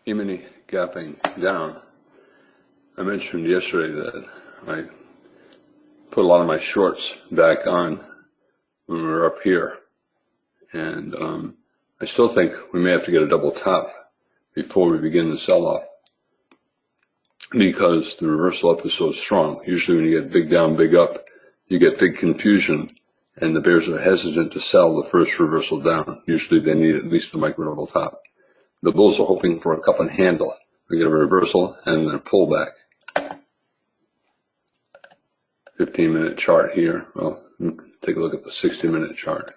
E-mini gapping down. I mentioned yesterday that I put a lot of my shorts back on when we were up here, and I still think we may have to get a double top before we begin the sell-off, because the reversal up is so strong. Usually when you get big down, big up, you get big confusion, and the bears are hesitant to sell the first reversal down. Usually they need at least a micro double top. The bulls are hoping for a cup and handle. We get a reversal and then a pullback. 15-minute chart here. Well, take a look at the 60-minute chart.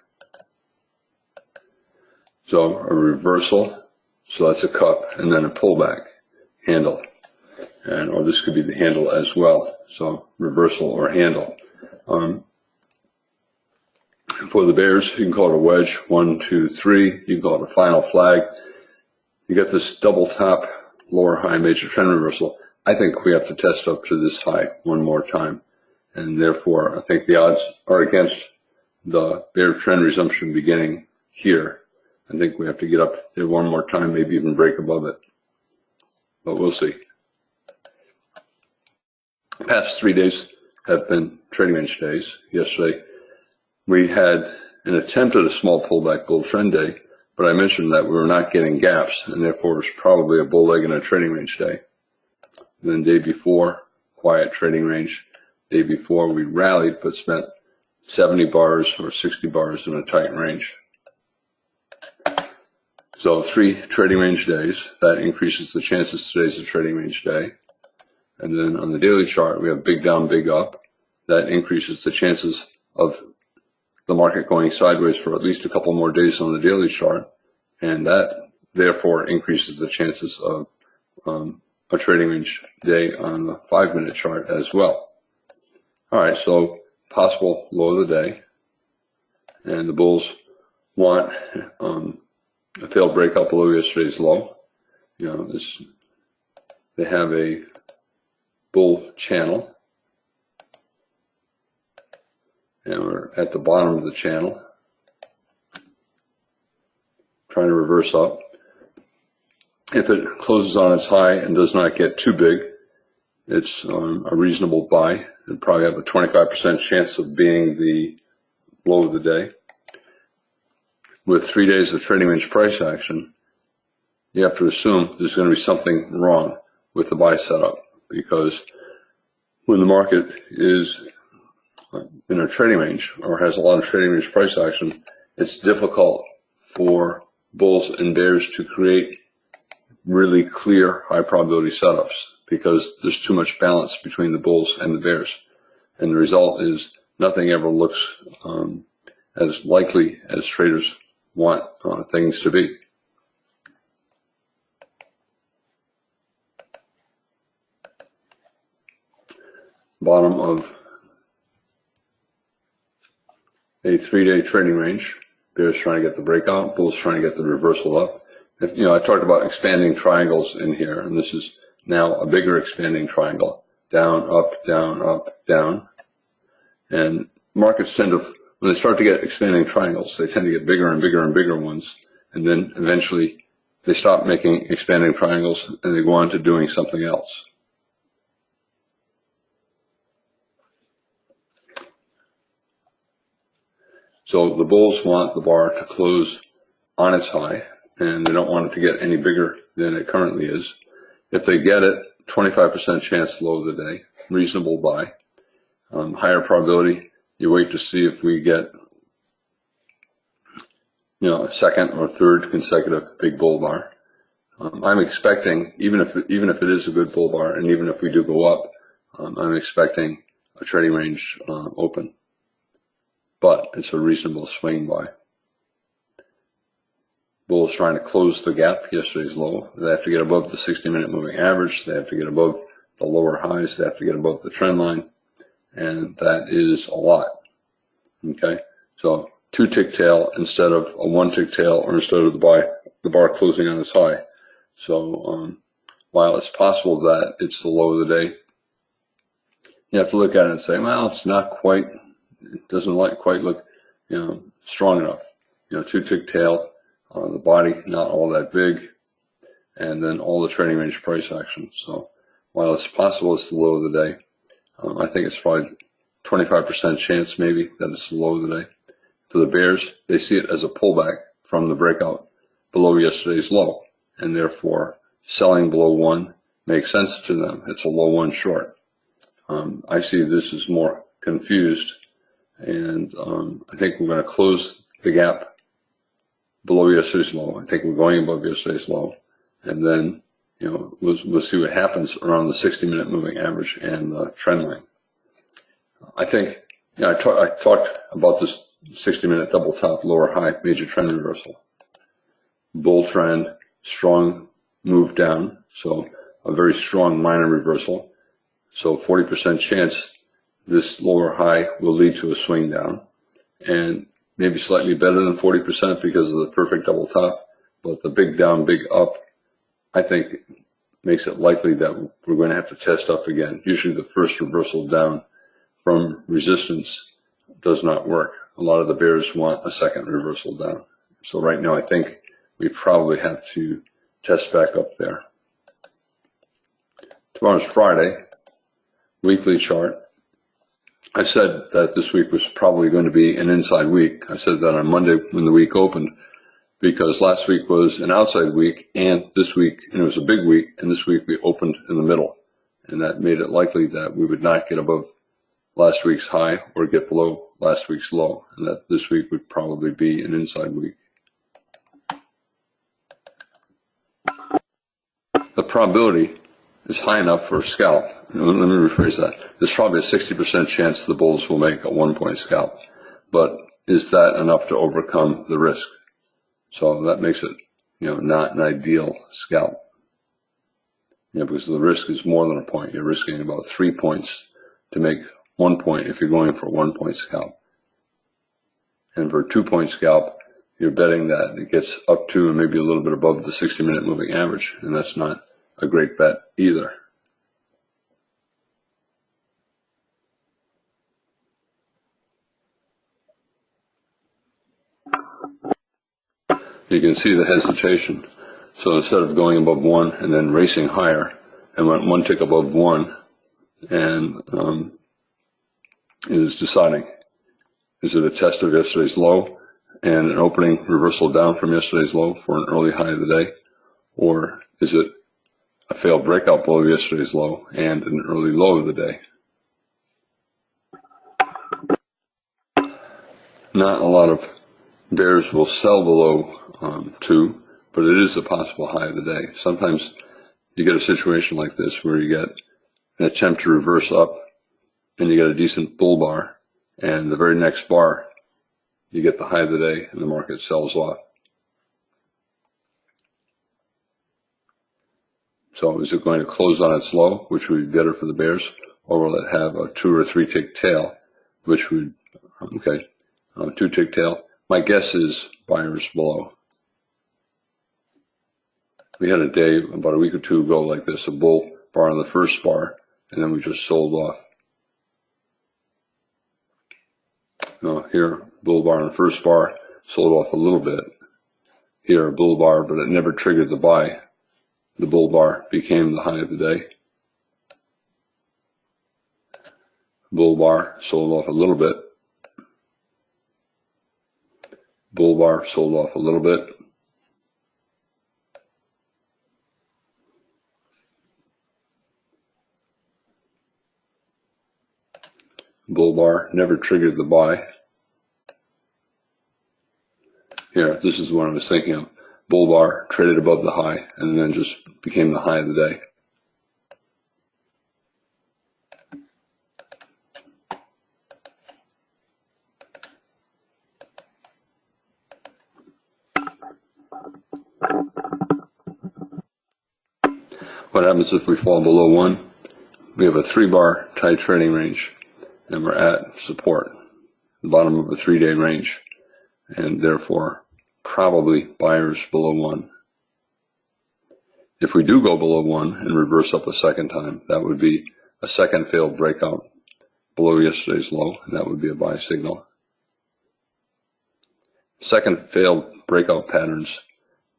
So a reversal, so that's a cup, and then a pullback, handle. Or this could be the handle as well. So reversal or handle. For the bears, you can call it a wedge, 1, 2, 3. You can call it a final flag. You get this double top, lower high major trend reversal. I think we have to test up to this high one more time. And therefore, I think the odds are against the bear trend resumption beginning here. I think we have to get up there one more time, maybe even break above it. But we'll see. The past 3 days have been trading range days. Yesterday, we had an attempt at a small pullback bull trend day, but I mentioned that we were not getting gaps, and therefore it was probably a bull leg in a trading range day. And then day before, quiet trading range. Day before, we rallied but spent 70 bars or 60 bars in a tight range. So 3 trading range days. That increases the chances today's a trading range day. And then on the daily chart, we have big down, big up. That increases the chances of the market going sideways for at least a couple more days on the daily chart. And that therefore increases the chances of a trading range day on the 5-minute chart as well. All right, so possible low of the day. And the bulls want a failed breakout below yesterday's low. You know, they have a bull channel, and we're at the bottom of the channel, trying to reverse up. If it closes on its high and does not get too big, it's a reasonable buy. It'd probably have a 25% chance of being the low of the day. With 3 days of trading range price action, you have to assume there's going to be something wrong with the buy setup, because when the market is in a trading range or has a lot of trading range price action, it's difficult for bulls and bears to create really clear high probability setups, because there's too much balance between the bulls and the bears. And the result is nothing ever looks as likely as traders want things to be. Bottom of a 3-day trading range. Bears trying to get the breakout, bulls trying to get the reversal up. You know, I talked about expanding triangles in here, and this is now a bigger expanding triangle. Down, up, down, up, down. And markets tend to, when they start to get expanding triangles, they tend to get bigger and bigger and bigger ones. And then eventually they stop making expanding triangles and they go on to doing something else. So the bulls want the bar to close on its high, and they don't want it to get any bigger than it currently is. If they get it, 25% chance low of the day, reasonable buy. Higher probability, you wait to see if we get, you know, a second or third consecutive big bull bar. I'm expecting, even if it is a good bull bar, and even if we do go up, I'm expecting a trading range open. But it's a reasonable swing buy. Bulls trying to close the gap, yesterday's low. They have to get above the 60-minute moving average. They have to get above the lower highs. They have to get above the trend line. And that is a lot. Okay? So 2-tick tail instead of a 1-tick tail, or instead of the bar closing on its high. So while it's possible that it's the low of the day, you have to look at it and say, well, it's not quite, it doesn't quite look, you know, strong enough. You know, 2-tick tail, the body not all that big. and then all the trading range price action. So while it's possible it's the low of the day, I think it's probably 25% chance maybe that it's the low of the day. For the bears, they see it as a pullback from the breakout below yesterday's low, and therefore selling below 1 makes sense to them. It's a low 1 short. I see this as more confused, and I think we're going to close the gap below yesterday's low. I think we're going above yesterday's low, and then we'll see what happens around the 60-minute moving average and the trend line. I think I talked about this 60-minute double top, lower high, major trend reversal. Bull trend, strong move down, so a very strong minor reversal. So 40% chance this lower high will lead to a swing down, and maybe slightly better than 40% because of the perfect double top, but the big down, big up, I think makes it likely that we're going to have to test up again. Usually the first reversal down from resistance does not work. A lot of the bears want a second reversal down. So right now I think we probably have to test back up there. Tomorrow's Friday, weekly chart. I said that this week was probably going to be an inside week. I said that on Monday when the week opened, because last week was an outside week, and this week, and it was a big week, and this week we opened in the middle. And that made it likely that we would not get above last week's high or get below last week's low, and that this week would probably be an inside week. The probability is high enough for a scalp. Let me rephrase that. There's probably a 60% chance the bulls will make a 1-point scalp, but is that enough to overcome the risk? So that makes it, not an ideal scalp. Because the risk is more than a point. You're risking about 3 points to make 1 point if you're going for a 1-point scalp. And for a 2-point scalp, you're betting that it gets up to and maybe a little bit above the 60-minute moving average, and that's not a great bet either. You can see the hesitation. So instead of going above 1 and then racing higher, and went 1 tick above 1, and is deciding, is it a test of yesterday's low and an opening reversal down from yesterday's low for an early high of the day, or is it a failed breakout below yesterday's low and an early low of the day? Not a lot of bears will sell below 2, but it is a possible high of the day. Sometimes you get a situation like this where you get an attempt to reverse up and you get a decent bull bar, and the very next bar you get the high of the day and the market sells off. So is it going to close on its low, which would be better for the bears, or will it have a 2 or 3 tick tail, which would, 2 tick tail? My guess is buyers below. We had a day about a week or two ago like this, a bull bar on the first bar, and then we just sold off. Here, bull bar on the first bar, sold off a little bit. Here, a bull bar, but it never triggered the buy. The bull bar became the high of the day. Bull bar sold off a little bit. Bull bar sold off a little bit. Bull bar never triggered the buy. Here, this is what I was thinking of. Bull bar traded above the high and then just became the high of the day. What happens if we fall below 1? We have a 3-bar tight trading range, and we're at support, the bottom of a 3-day range, and therefore probably buyers below 1. If we do go below 1 and reverse up a second time, that would be a second failed breakout below yesterday's low, and that would be a buy signal. Second failed breakout patterns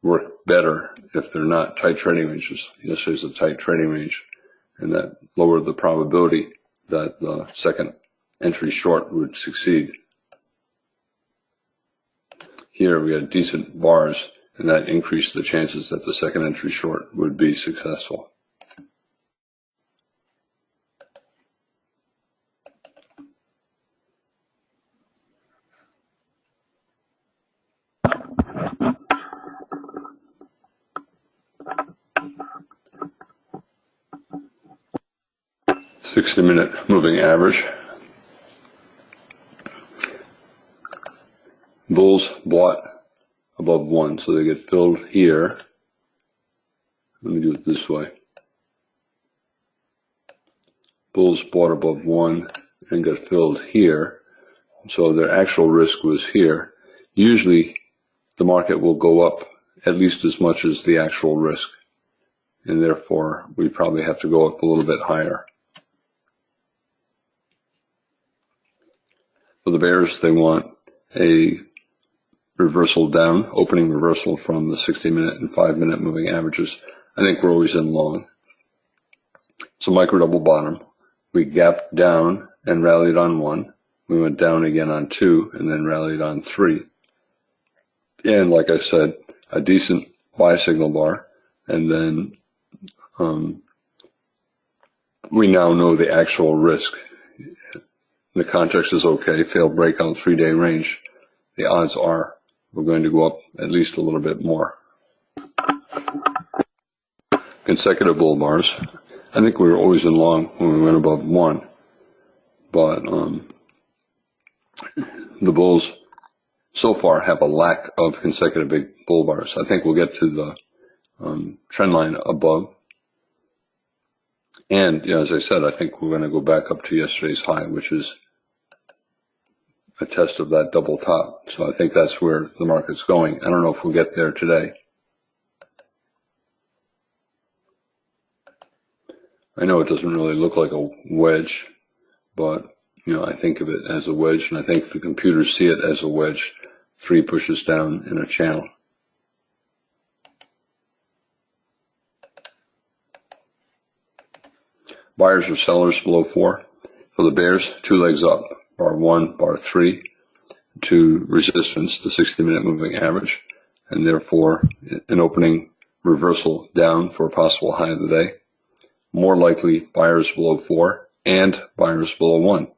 work better if they're not tight trading ranges. Yesterday's a tight trading range, and that lowered the probability that the second entry short would succeed. Here we had decent bars, and that increased the chances that the second entry short would be successful. $60-minute moving average. Bulls bought above 1, so they get filled here. Let me do it this way. Bulls bought above 1 and got filled here, so their actual risk was here. Usually the market will go up at least as much as the actual risk, and therefore we probably have to go up a little bit higher. For the bears, they want a reversal down, opening reversal from the 60-minute and 5-minute moving averages. I think we're always in long. It's a micro double bottom. We gapped down and rallied on 1. We went down again on 2 and then rallied on 3. And like I said, a decent buy signal bar. And then we now know the actual risk. The context is okay, failed breakout 3-day range. The odds are we're going to go up at least a little bit more. Consecutive bull bars. I think we were always in long when we went above 1. But the bulls so far have a lack of consecutive big bull bars. I think we'll get to the trend line above. And as I said, I think we're going to go back up to yesterday's high, which is a test of that double top. So I think that's where the market's going. I don't know if we'll get there today. I know it doesn't really look like a wedge, but I think of it as a wedge, and I think the computers see it as a wedge. 3 pushes down in a channel. Buyers or sellers below 4. For the bears, 2 legs up, bar 1, bar 3, to resistance, the 60-minute moving average, and therefore an opening reversal down for a possible high of the day. More likely buyers below 4 and buyers below 1.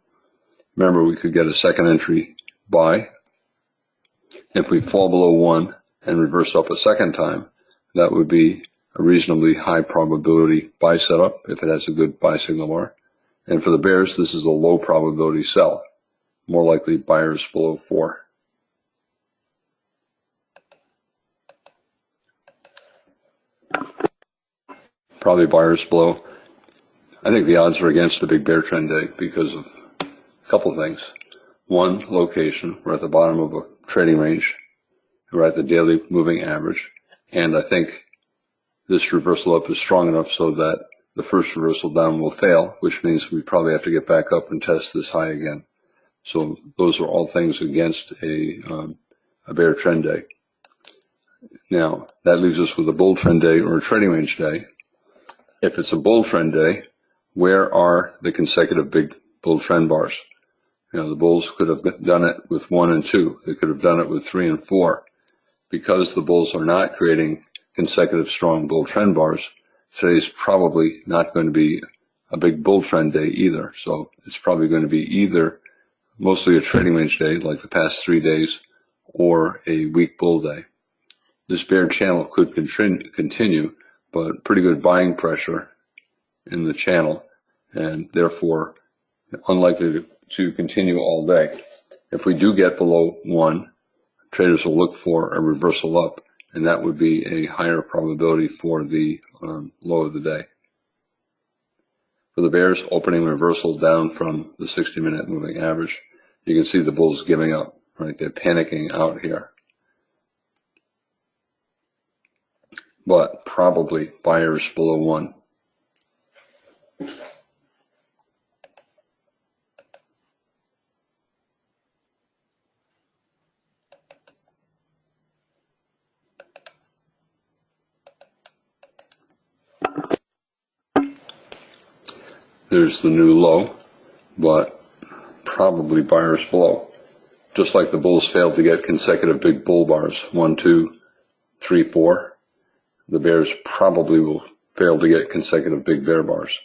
Remember, we could get a second entry buy. If we fall below 1 and reverse up a second time, that would be a reasonably high probability buy setup if it has a good buy signal bar. And for the bears, this is a low probability sell. More likely buyers below 4. Probably buyers below. I think the odds are against a big bear trend day because of a couple of things. One, location. We're at the bottom of a trading range. We're at the daily moving average. And I think this reversal up is strong enough so that the first reversal down will fail, which means we probably have to get back up and test this high again. So those are all things against a bear trend day. Now, that leaves us with a bull trend day or a trading range day. If it's a bull trend day, where are the consecutive big bull trend bars? The bulls could have done it with 1 and 2. They could have done it with 3 and 4. Because the bulls are not creating consecutive strong bull trend bars, today's probably not going to be a big bull trend day either. So it's probably going to be either mostly a trading range day like the past 3 days or a weak bull day. This bear channel could continue, but pretty good buying pressure in the channel, and therefore unlikely to continue all day. If we do get below 1, traders will look for a reversal up, and that would be a higher probability for the low of the day. For the bears, opening reversal down from the 60-minute moving average. You can see the bulls giving up, right? They're panicking out here. But probably buyers below 1. there's the new low, but probably buyers below. Just like the bulls failed to get consecutive big bull bars, 1, 2, 3, 4, the bears probably will fail to get consecutive big bear bars.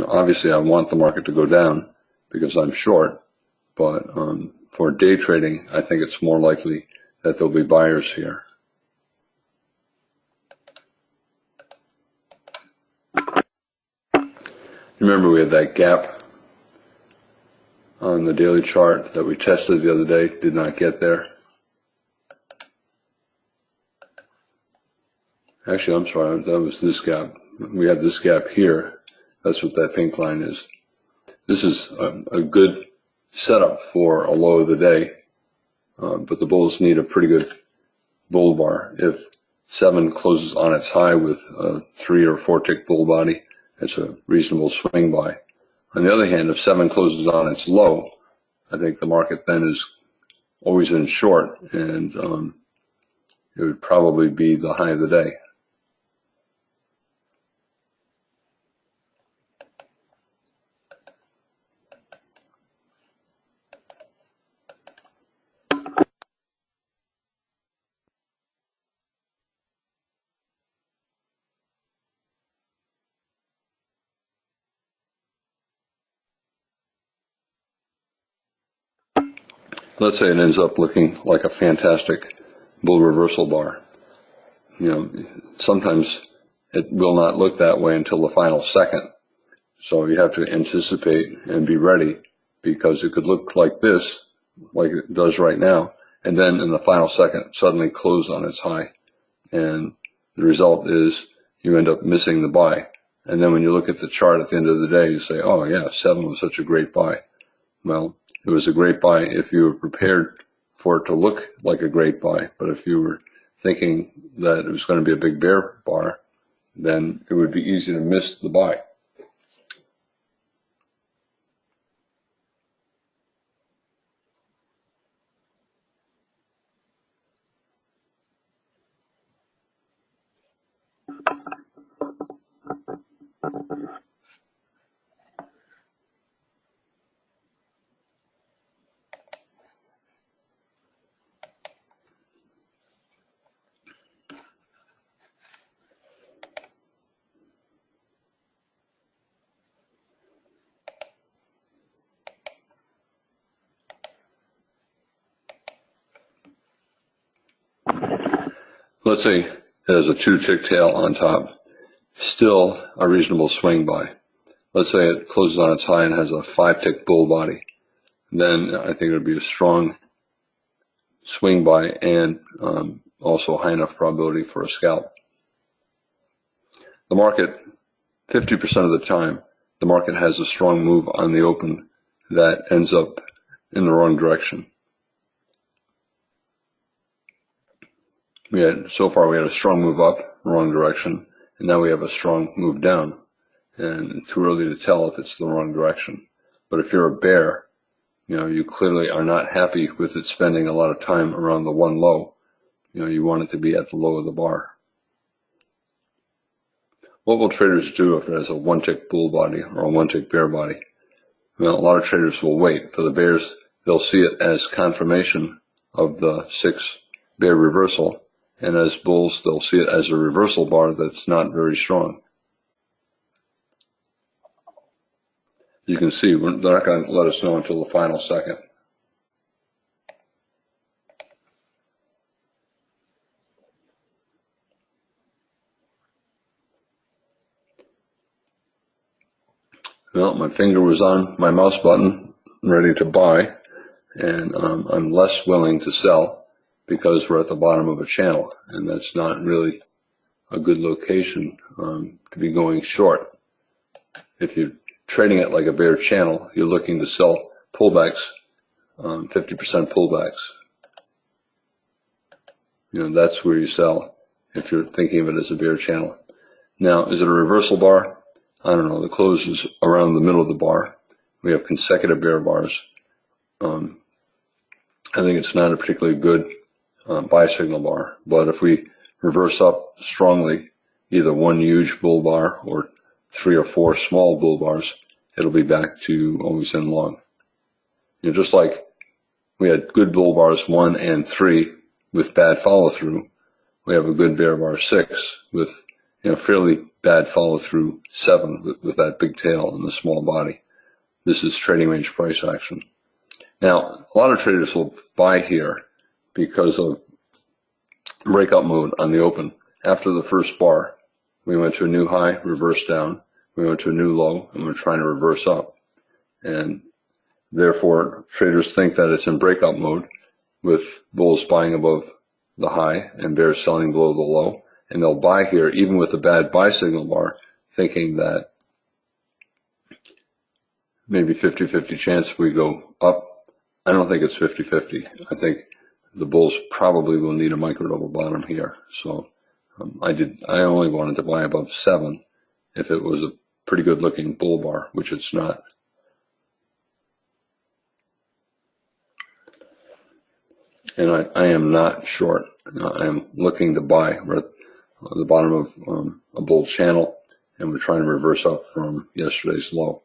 Obviously I want the market to go down because I'm short, but for day trading, I think it's more likely that there'll be buyers here. Remember we had that gap on the daily chart that we tested the other day, did not get there. Actually, I'm sorry, that was this gap. We had this gap here. That's what that pink line is. This is a good setup for a low of the day, but the bulls need a pretty good bull bar. If 7 closes on its high with a 3 or 4 tick bull body, it's a reasonable swing buy. On the other hand, if 7 closes on its low, I think the market then is always in short, and it would probably be the high of the day. Let's say it ends up looking like a fantastic bull reversal bar. Sometimes it will not look that way until the final second. So you have to anticipate and be ready, because it could look like this, like it does right now, and then in the final second suddenly close on its high. And the result is you end up missing the buy. And then when you look at the chart at the end of the day, you say, oh yeah, 7 was such a great buy. Well, it was a great buy if you were prepared for it to look like a great buy. But if you were thinking that it was going to be a big bear bar, then it would be easy to miss the buy. Let's say it has a 2-tick tail on top, still a reasonable swing buy. Let's say it closes on its high and has a 5-tick bull body. Then I think it would be a strong swing buy and also high enough probability for a scalp. The market, 50% of the time, the market has a strong move on the open that ends up in the wrong direction. So far we had a strong move up, wrong direction, and now we have a strong move down. And it's too early to tell if it's the wrong direction. But if you're a bear, you clearly are not happy with it spending a lot of time around the one low. You want it to be at the low of the bar. What will traders do if it has a 1-tick bull body or a 1-tick bear body? Well, a lot of traders will wait. For the bears, they'll see it as confirmation of the 6 bear reversal. And as bulls, they'll see it as a reversal bar that's not very strong. You can see they're not going to let us know until the final second. Well, my finger was on my mouse button, ready to buy, and I'm less willing to sell because we're at the bottom of a channel, and that's not really a good location to be going short. If you're trading it like a bear channel, you're looking to sell pullbacks, 50% pullbacks. That's where you sell if you're thinking of it as a bear channel. Now, is it a reversal bar? I don't know. The close is around the middle of the bar. We have consecutive bear bars. I think it's not a particularly good buy signal bar. But if we reverse up strongly, either one huge bull bar or 3 or 4 small bull bars, it'll be back to always in long. Just like we had good bull bars 1 and 3 with bad follow through, we have a good bear bar 6 with fairly bad follow through 7 with that big tail and the small body. This is trading range price action. Now, a lot of traders will buy here because of breakout mode on the open. After the first bar, we went to a new high, reversed down. We went to a new low, and we're trying to reverse up. And therefore, traders think that it's in breakout mode with bulls buying above the high and bears selling below the low. And they'll buy here even with a bad buy signal bar, thinking that maybe 50-50 chance if we go up. I don't think it's 50-50. I think the bulls probably will need a micro double bottom here. So I only wanted to buy above 7 if it was a pretty good looking bull bar, which it's not. And I am not short. I am looking to buy. We're at the bottom of a bull channel, and we're trying to reverse up from yesterday's low.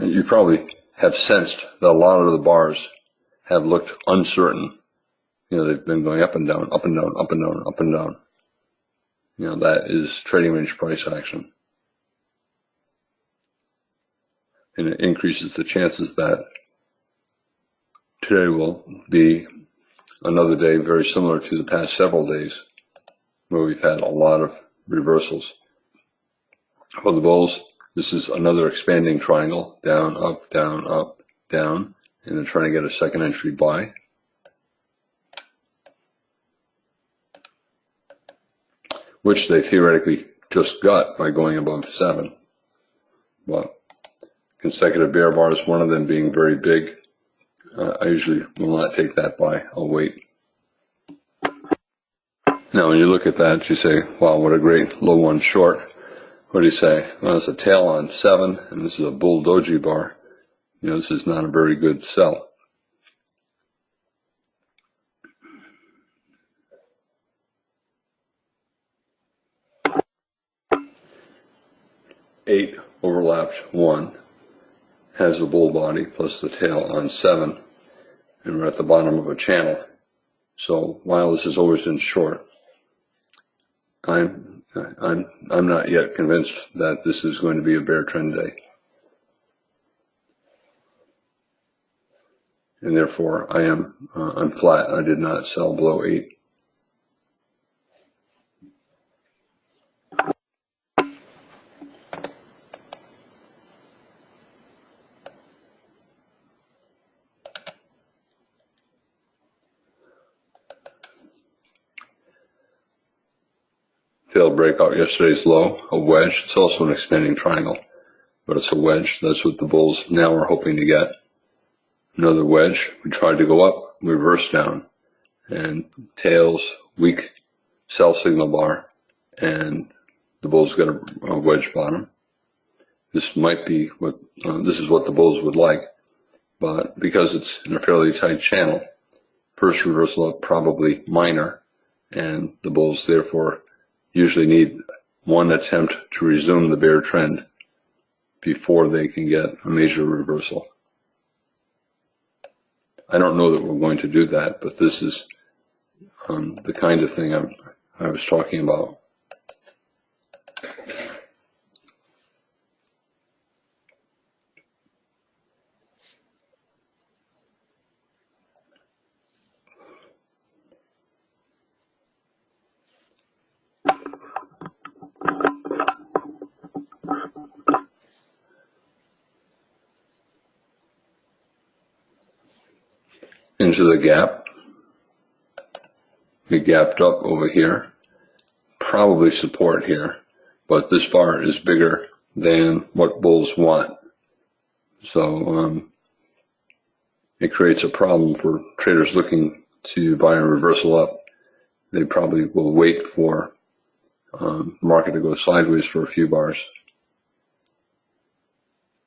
You probably have sensed that a lot of the bars have looked uncertain. They've been going up and down, up and down, up and down, up and down. That is trading range price action. And it increases the chances that today will be another day very similar to the past several days where we've had a lot of reversals. For the bulls, this is another expanding triangle, down, up, down, and then trying to get a second entry buy. Which they theoretically just got by going above 7. But consecutive bear bars, one of them being very big, I usually will not take that buy. I'll wait. Now, when you look at that, you say, wow, what a great low one short. What do you say? Well, it's a tail on 7, and this is a bull doji bar. This is not a very good sell. Eight overlapped 1 has a bull body plus the tail on 7, and we're at the bottom of a channel. So while this is always in short, I'm not yet convinced that this is going to be a bear trend day. And therefore I'm flat. I did not sell below 8. Failed breakout yesterday's low, a wedge. It's also an expanding triangle, but it's a wedge. That's what the bulls now are hoping to get. Another wedge. We tried to go up, reverse down, and tails, weak sell signal bar, and the bulls got a wedge bottom. This might be this is what the bulls would like, but because it's in a fairly tight channel, first reversal up probably minor, and the bulls therefore usually need one attempt to resume the bear trend before they can get a major reversal. I don't know that we're going to do that, but this is the kind of thing I was talking about. Into the gap. We gapped up over here, probably support here, but this bar is bigger than what bulls want. So it creates a problem for traders looking to buy a reversal up. They probably will wait for the market to go sideways for a few bars.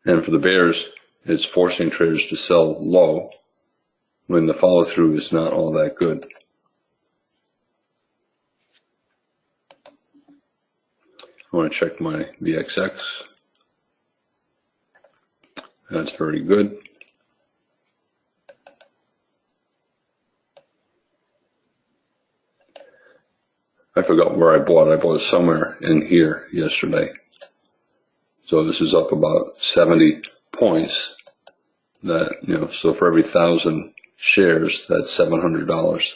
And for the bears, it's forcing traders to sell low when the follow-through is not all that good. I want to check my VXX. That's very good. I forgot where I bought it. I bought it somewhere in here yesterday. So this is up about 70 points. That, so for every 1,000 shares, that's $700.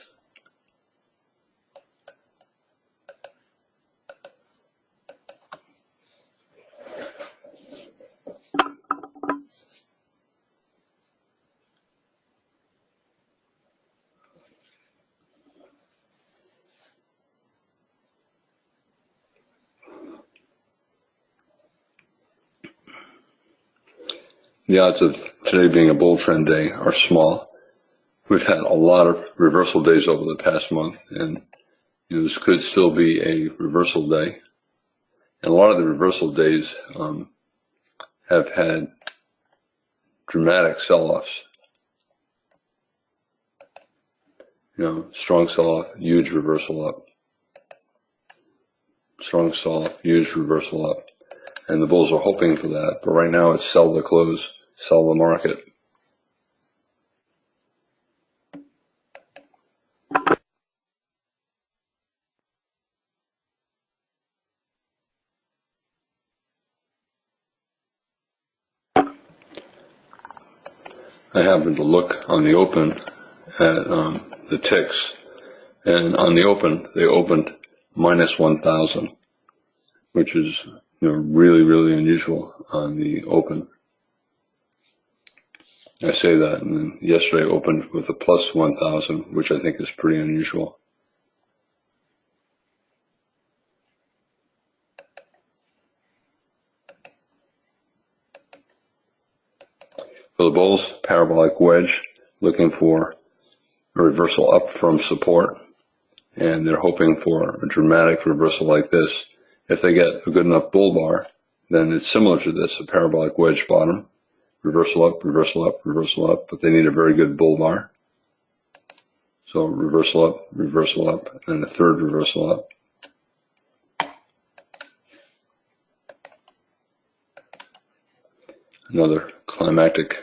The odds of today being a bull trend day are small. We've had a lot of reversal days over the past month, and this could still be a reversal day. And a lot of the reversal days have had dramatic sell-offs. Strong sell-off, huge reversal up. Strong sell-off, huge reversal up. And the bulls are hoping for that, but right now it's sell the close, sell the market. I happened to look on the open at the ticks, and on the open they opened minus 1,000, which is really, really unusual on the open. I say that, and then yesterday opened with a plus 1,000, which I think is pretty unusual. For the bulls, parabolic wedge, looking for a reversal up from support, and they're hoping for a dramatic reversal like this. If they get a good enough bull bar, then it's similar to this, a parabolic wedge bottom, reversal up, reversal up, reversal up, but they need a very good bull bar. So reversal up, and a third reversal up. Another climactic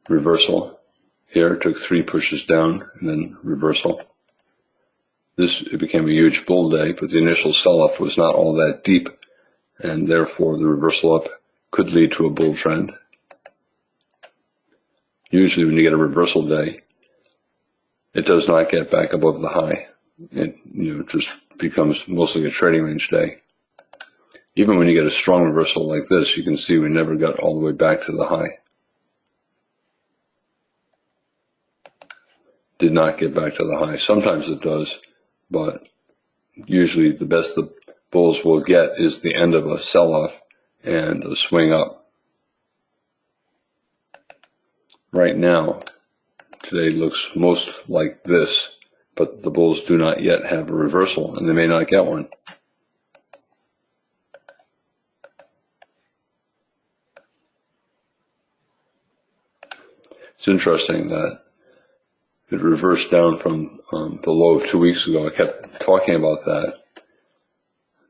reversal here, took 3 pushes down and then reversal. It became a huge bull day, but the initial sell-off was not all that deep, and therefore the reversal up could lead to a bull trend. Usually when you get a reversal day, it does not get back above the high. It just becomes mostly a trading range day. Even when you get a strong reversal like this, you can see we never got all the way back to the high. Did not get back to the high. Sometimes it does, but usually the best the bulls will get is the end of a sell-off and a swing up. Right now, today looks most like this, but the bulls do not yet have a reversal, and they may not get one. It's interesting that it reversed down from the low of 2 weeks ago. I kept talking about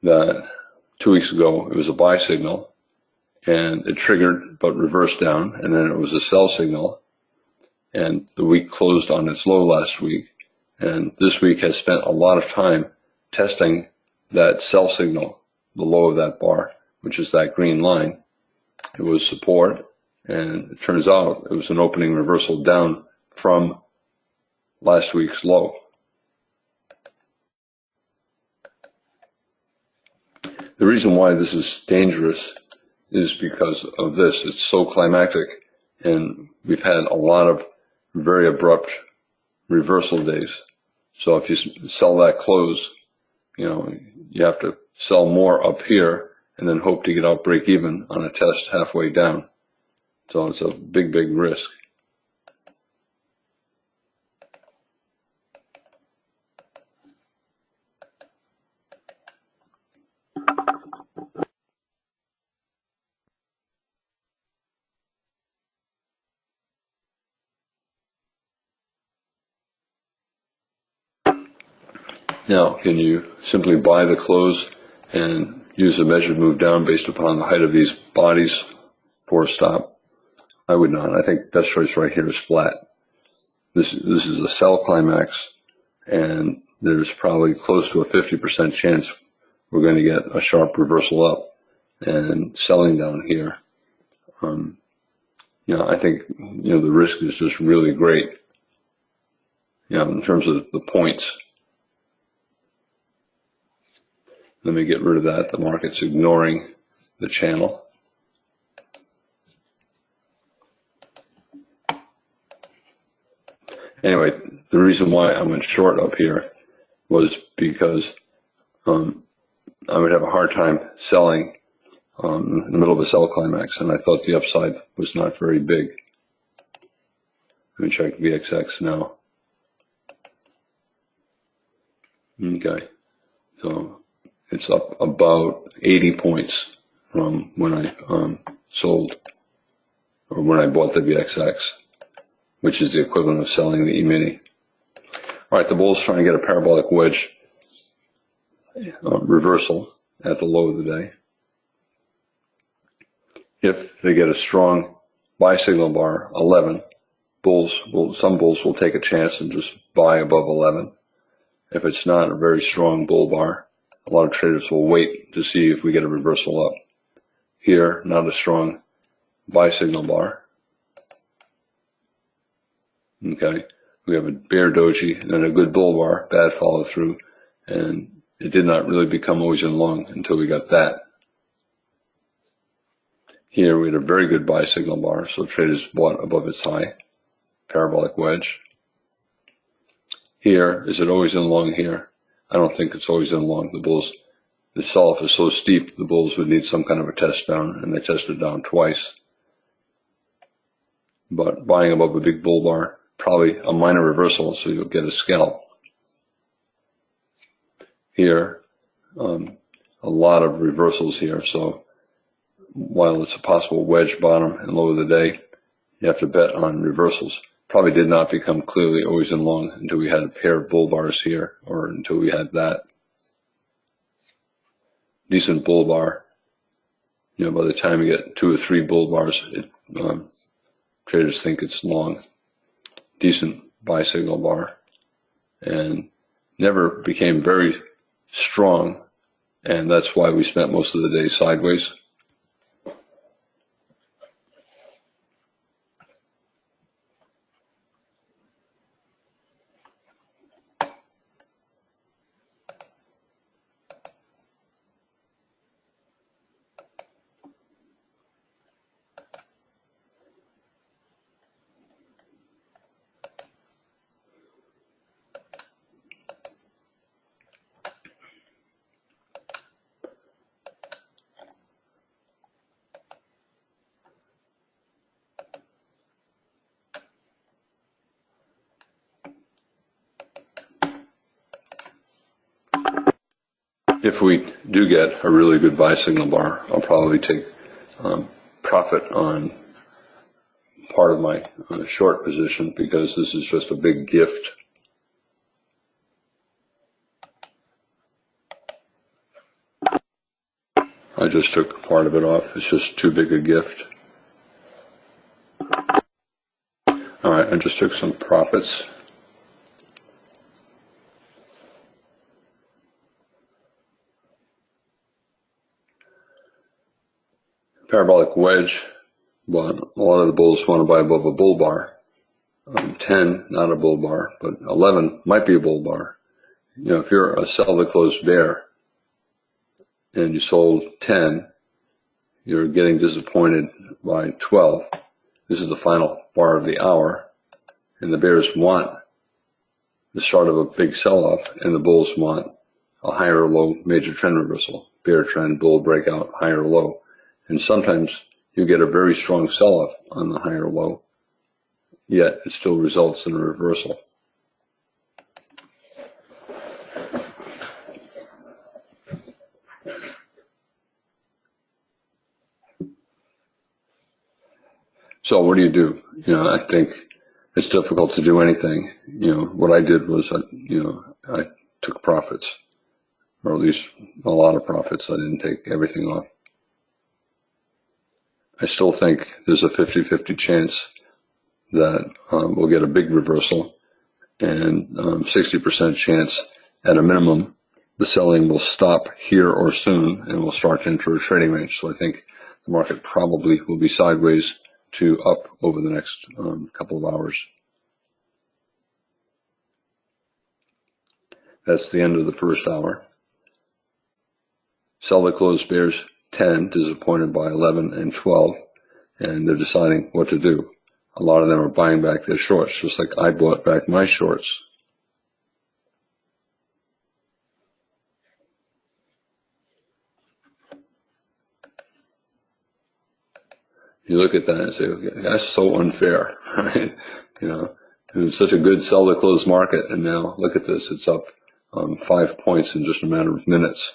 that 2 weeks ago it was a buy signal, and it triggered but reversed down, and then it was a sell signal, and the week closed on its low last week, and this week has spent a lot of time testing that sell signal, the low of that bar, which is that green line. It was support, and it turns out it was an opening reversal down from last week's low. The reason why this is dangerous is because of this. It's so climactic, and we've had a lot of very abrupt reversal days. So if you sell that close, you have to sell more up here and then hope to get out break even on a test halfway down. So it's a big, big risk. Now, can you simply buy the close and use a measured move down based upon the height of these bodies for a stop? I would not. I think best choice right here is flat. This is a sell climax, and there's probably close to a 50% chance we're going to get a sharp reversal up and selling down here. I think, the risk is just really great, in terms of the points. Let me get rid of that. The market's ignoring the channel. Anyway, the reason why I went short up here was because I would have a hard time selling in the middle of a sell climax, and I thought the upside was not very big. Let me check VXX now. Okay, so it's up about 80 points from when I sold, or when I bought the VXX, which is the equivalent of selling the E-mini. All right, the bull's trying to get a parabolic wedge reversal at the low of the day. If they get a strong buy signal bar, 11, some bulls will take a chance and just buy above 11. If it's not a very strong bull bar, a lot of traders will wait to see if we get a reversal up. Here, not a strong buy signal bar. Okay, we have a bear doji and a good bull bar, bad follow through, and it did not really become always in long until we got that. Here we had a very good buy signal bar, so traders bought above its high, parabolic wedge. Here, is it always in long here? I don't think it's always in long. The sell-off is so steep, the bulls would need some kind of a test down, and they tested down twice. But buying above a big bull bar, probably a minor reversal, so you'll get a scalp. Here, a lot of reversals here, so while it's a possible wedge bottom and low of the day, you have to bet on reversals. Probably did not become clearly always in long until we had a pair of bull bars here, or until we had that. Decent bull bar. By the time you get 2 or 3 bull bars, traders think it's long. Decent buy signal bar, and never became very strong, and that's why we spent most of the day sideways. If we do get a really good buy signal bar, I'll probably take profit on part of my short position, because this is just a big gift. I just took part of it off. It's just too big a gift. All right, I just took some profits. Parabolic wedge, but a lot of the bulls want to buy above a bull bar. 10, not a bull bar, but 11 might be a bull bar. If you're a sell the closed bear and you sold 10, you're getting disappointed by 12. This is the final bar of the hour, and the bears want the start of a big sell-off, and the bulls want a higher low major trend reversal. Bear trend, bull breakout, higher low. And sometimes you get a very strong sell-off on the higher low, yet it still results in a reversal. So what do? I think it's difficult to do anything. What I did was I took profits. or at least a lot of profits. I didn't take everything off. I still think there's a 50-50 chance that we'll get a big reversal, and 60% chance at a minimum the selling will stop here or soon and will start to enter a trading range. So I think the market probably will be sideways to up over the next couple of hours. That's the end of the first hour. Sell the closed bears 10, disappointed by 11 and 12, and they're deciding what to do. A lot of them are buying back their shorts, just like I bought back my shorts. You look at that and say, okay, that's so unfair, right? You know, it was such a good sell to close market, and now look at this, it's up 5 points in just a matter of minutes.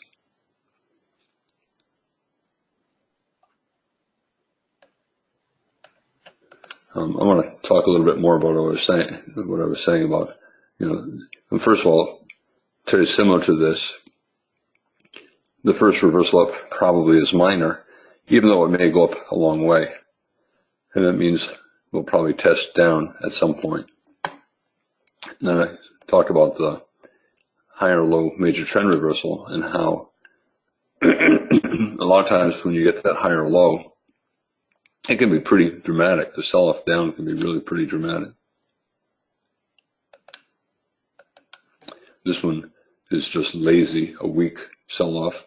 I want to talk a little bit more about what I was saying about, you know, and first of all, very similar to this, the first reversal up probably is minor, even though it may go up a long way. And that means we'll probably test down at some point. And then I talked about the higher low major trend reversal and how a lot of times when you get that higher low, it can be pretty dramatic. The sell-off down can be really pretty dramatic. This one is just lazy, a weak sell-off.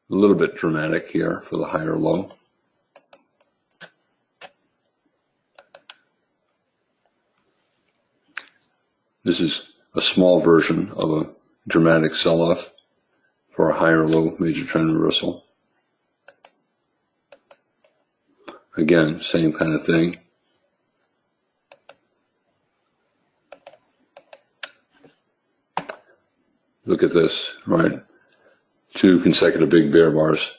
A little bit dramatic here for the higher low. This is a small version of a dramatic sell-off for a higher low major trend reversal. Again, same kind of thing. Look at this, right? 2 consecutive big bear bars,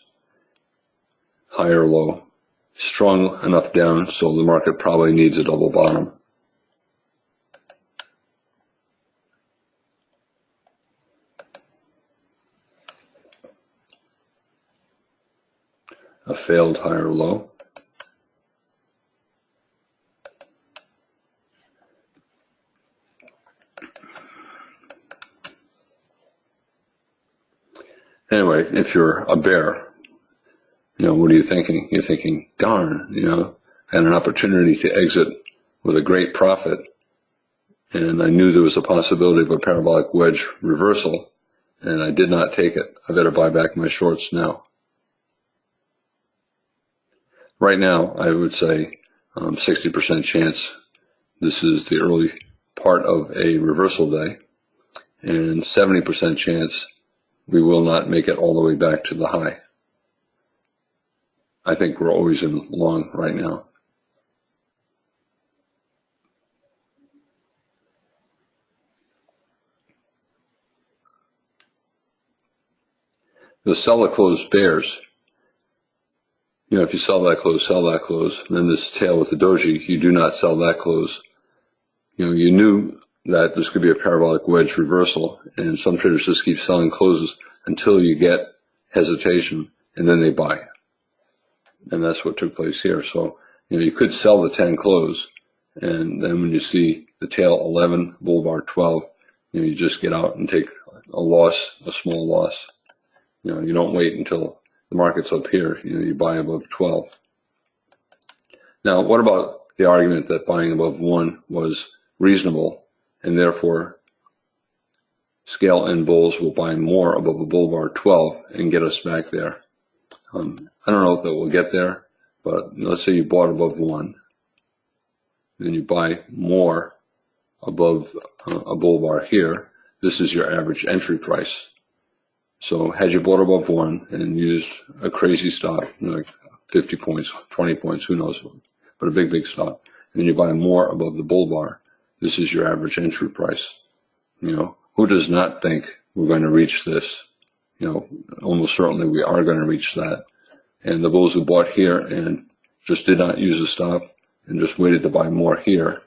higher low, strong enough down so the market probably needs a double bottom. A failed higher low. Anyway, if you're a bear, you know, what are you thinking? You're thinking, darn, you know, I had an opportunity to exit with a great profit, and I knew there was a possibility of a parabolic wedge reversal, and I did not take it. I better buy back my shorts now. Right now, I would say 60% chance this is the early part of a reversal day, and 70% chance we will not make it all the way back to the high. I think we're always in long right now. The sell at close bears, you know, if you sell that close, and then this tail with the doji, you do not sell that close. You know, you knew that this could be a parabolic wedge reversal, and some traders just keep selling closes until you get hesitation, and then they buy. And that's what took place here. So, you know, you could sell the 10 close, and then when you see the tail 11, bull bar 12, you know, you just get out and take a loss, a small loss. You know, you don't wait until the market's up here. You know, you buy above 12. Now, what about the argument that buying above 1 was reasonable, and therefore scale and bulls will buy more above a bull bar 12 and get us back there? I don't know if that will get there, but let's say you bought above 1, then you buy more above a bull bar here. This is your average entry price. So had you bought above 1 and used a crazy stop, you know, like 50 points, 20 points, who knows, but a big stop, and then you buy more above the bull bar, this is your average entry price. You know, who does not think we're going to reach this? You know, almost certainly we are going to reach that. And the bulls who bought here and just did not use a stop and just waited to buy more here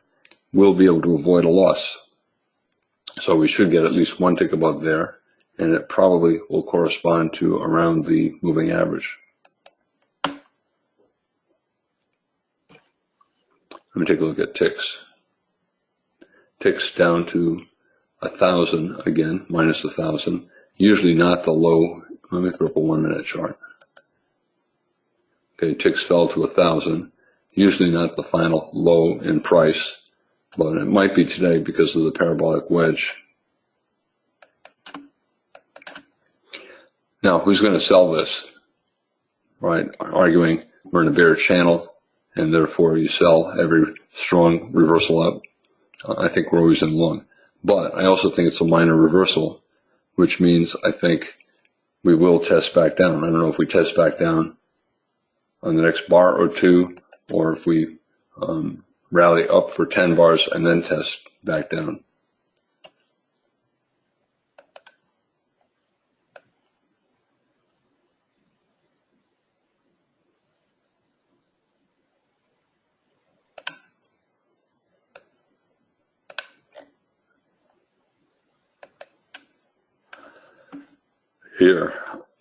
will be able to avoid a loss. So we should get at least one tick above there, and it probably will correspond to around the moving average. Let me take a look at ticks. Ticks down to 1,000 again, minus 1,000. Usually not the low. Let me put up a 1 minute chart. Okay, ticks fell to 1,000. Usually not the final low in price, but it might be today because of the parabolic wedge. Now, who's going to sell this? Right, arguing we're in a bear channel, and therefore you sell every strong reversal up. I think we're always in long. But I also think it's a minor reversal, which means I think we will test back down. I don't know if we test back down on the next bar or two, or if we rally up for 10 bars and then test back down. Here,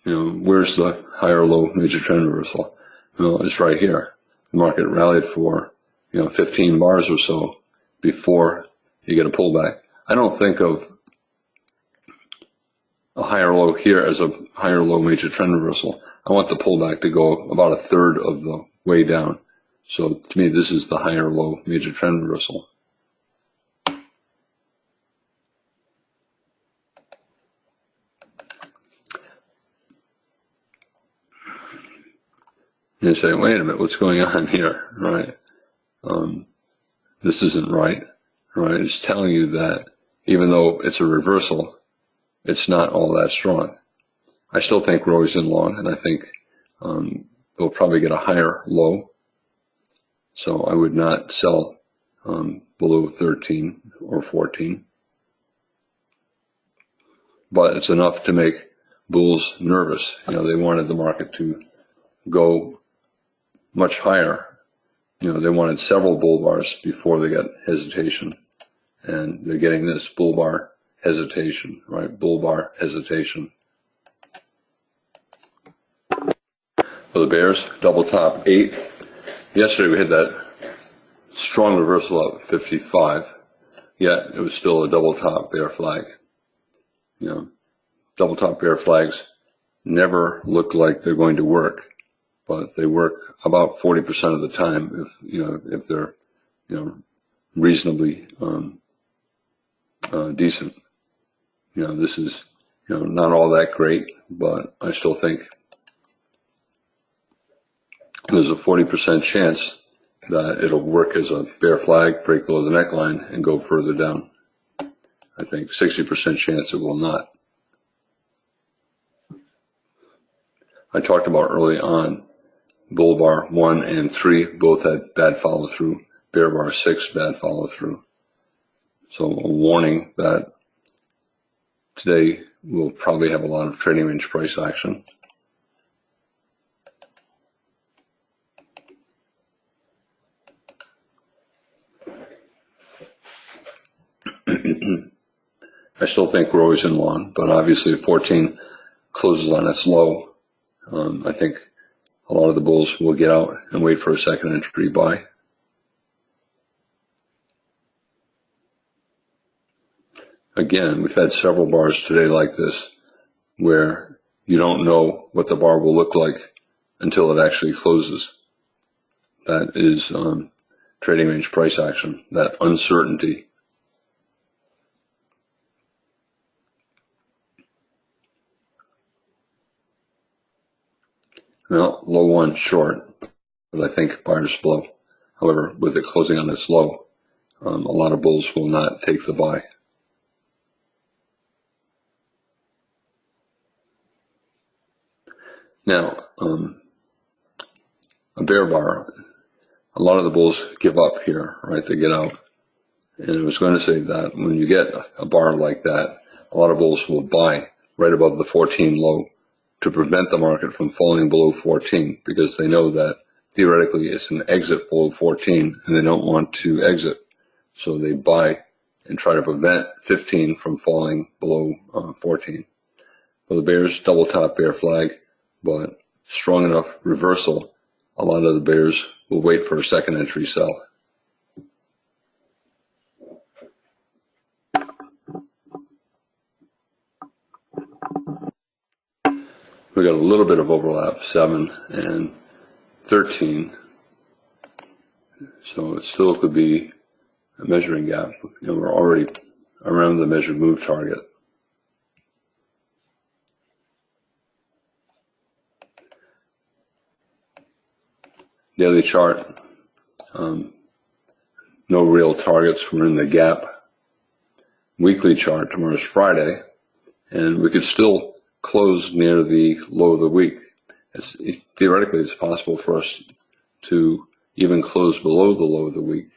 where's the higher low major trend reversal? Well, it's right here. The market rallied for 15 bars or so before you get a pullback. I don't think of a higher low here as a higher low major trend reversal. I want the pullback to go about a third of the way down. So to me, this is the higher low major trend reversal. You say, wait a minute, what's going on here, right? This isn't right? It's telling you that even though it's a reversal, it's not all that strong. I still think we're always in long, and I think we'll probably get a higher low. So I would not sell below 13 or 14. But it's enough to make bulls nervous. They wanted the market to go much higher. They wanted several bull bars before they got hesitation. And they're getting this bull bar hesitation, right? Bull bar hesitation. For the bears, double top 8. Yesterday we had that strong reversal up 55, yet it was still a double top bear flag. Double top bear flags never look like they're going to work, but they work about 40% of the time if they're reasonably decent. This is not all that great, but I still think there's a 40% chance that it'll work as a bear flag, break below the neckline, and go further down. I think 60% chance it will not. I talked about early on, bull bar 1 and 3 both had bad follow through, bear bar 6 bad follow through. So a warning that today we'll probably have a lot of trading range price action. I still think we're always in long, but obviously if 14 closes on its low, I think a lot of the bulls will get out and wait for a second entry buy. Again, we've had several bars today like this where you don't know what the bar will look like until it actually closes. That is trading range price action, that uncertainty. Well, low 1 short, but I think buyers blow. However, with it closing on its low, a lot of bulls will not take the buy. Now, a bear bar, a lot of the bulls give up here, right? They get out. And I was going to say that when you get a bar like that, a lot of bulls will buy right above the 14 low to prevent the market from falling below 14, because they know that theoretically it's an exit below 14 and they don't want to exit. So they buy and try to prevent 15 from falling below 14. For the bears, double top bear flag, but strong enough reversal, a lot of the bears will wait for a second entry sell. We got a little bit of overlap, 7 and 13. So it still could be a measuring gap. We're already around the measured move target. Daily chart, no real targets. We're in the gap. Weekly chart, tomorrow's Friday, and we could still close near the low of the week. Theoretically, it's possible for us to even close below the low of the week,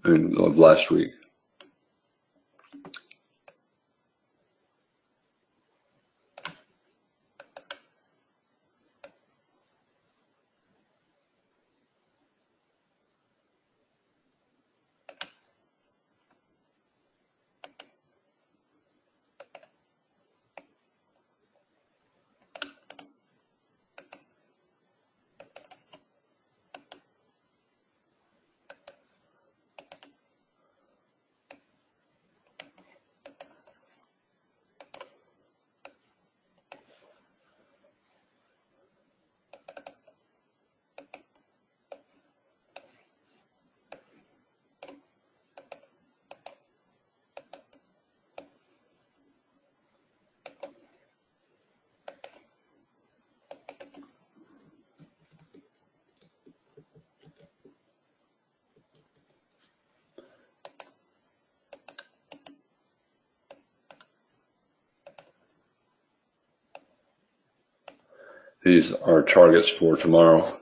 of last week. These are targets for tomorrow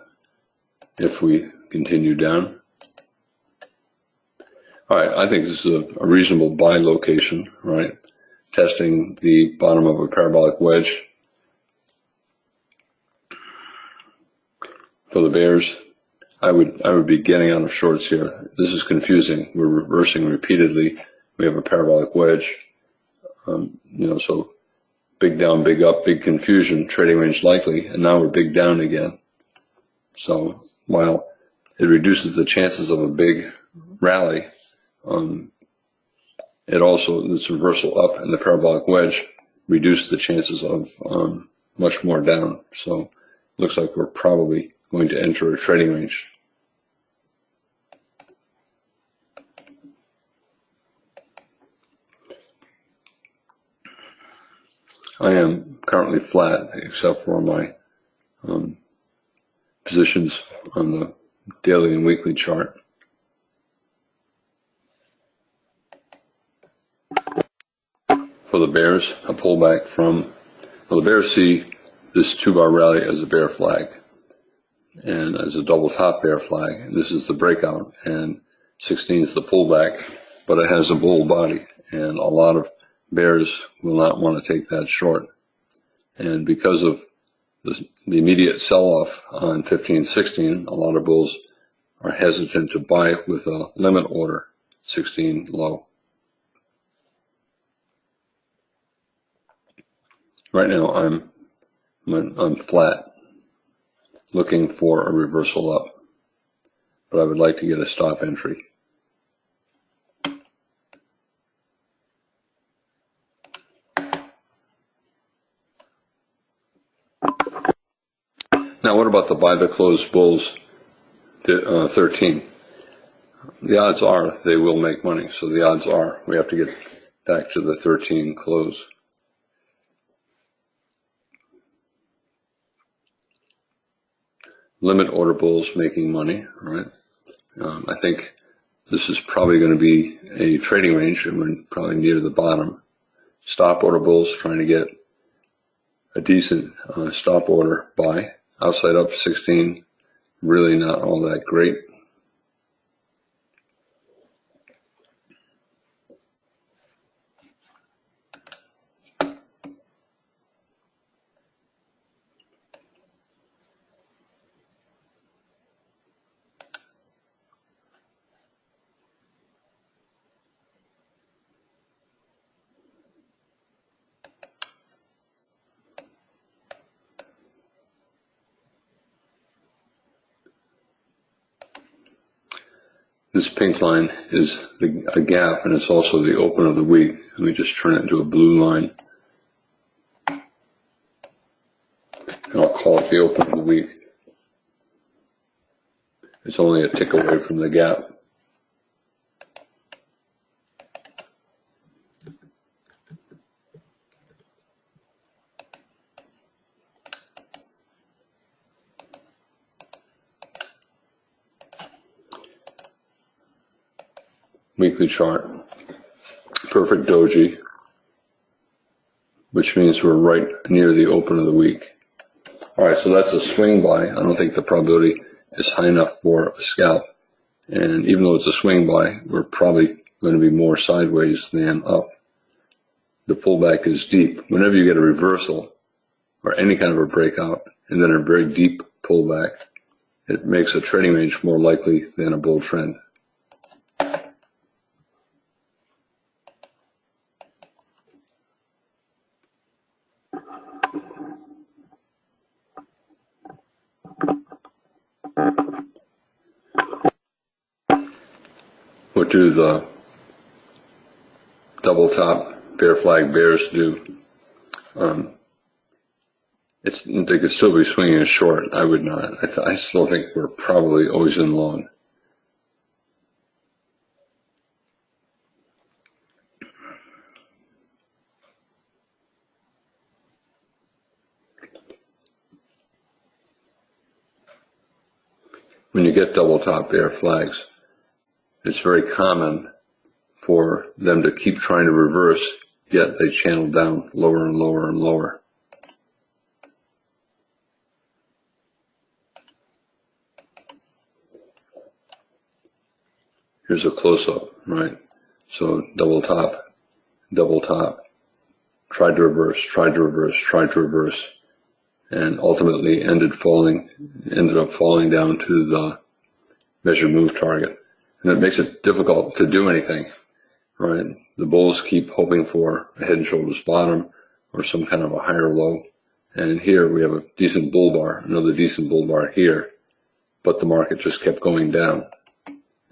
if we continue down. All right, I think this is a reasonable buy location, right? Testing the bottom of a parabolic wedge. For the bears, I would be getting out of shorts here. This is confusing. We're reversing repeatedly. We have a parabolic wedge, so big down, big up, big confusion, trading range likely, and now we're big down again. So while it reduces the chances of a big rally, it also, this reversal up and the parabolic wedge reduced the chances of much more down. So looks like we're probably going to enter a trading range. I am currently flat except for my positions on the daily and weekly chart. For the bears, a pullback from, well, the bears see this 2-bar rally as a bear flag and as a double top bear flag. And this is the breakout, and 16 is the pullback, but it has a bull body, and a lot of bears will not want to take that short. And because of the immediate sell-off on 15-16, a lot of bulls are hesitant to buy with a limit order 16 low. Right now I'm flat, looking for a reversal up, but I would like to get a stop entry. Now, what about the buy the close bulls 13? The odds are they will make money, so the odds are we have to get back to the 13 close. Limit order bulls making money, right? I think this is probably going to be a trading range, and we're probably near the bottom. Stop order bulls trying to get a decent stop order buy. Outside up 16, really not all that great. This pink line is a gap, and it's also the open of the week. Let me just turn it into a blue line. And I'll call it the open of the week. It's only a tick away from the gap. Weekly chart, perfect doji, which means we're right near the open of the week. All right, so that's a swing buy. I don't think the probability is high enough for a scalp. And even though it's a swing buy, we're probably going to be more sideways than up. The pullback is deep. Whenever you get a reversal or any kind of a breakout and then a very deep pullback, it makes a trading range more likely than a bull trend. What do the double top bear flag bears do? They could still be swinging a short. I would not. I still think we're probably always in long. When you get double top bear flags, it's very common for them to keep trying to reverse, yet they channel down lower and lower and lower. Here's a close-up, right? So double top, tried to reverse, tried to reverse, tried to reverse, and ultimately ended up falling down to the measure move target. And that makes it difficult to do anything, right? The bulls keep hoping for a head and shoulders bottom or some kind of a higher low. And here we have a decent bull bar, another decent bull bar here, but the market just kept going down.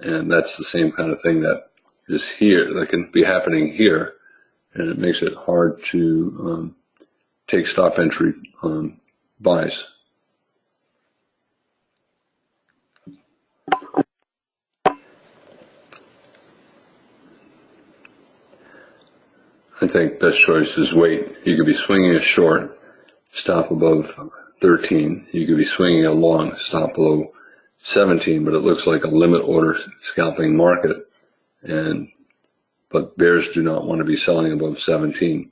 And that's the same kind of thing that is here, that can be happening here. And it makes it hard to take stop entry buys. I think best choice is wait. You could be swinging a short, stop above 13. You could be swinging a long, stop below 17, but it looks like a limit order scalping market. But bears do not want to be selling above 17.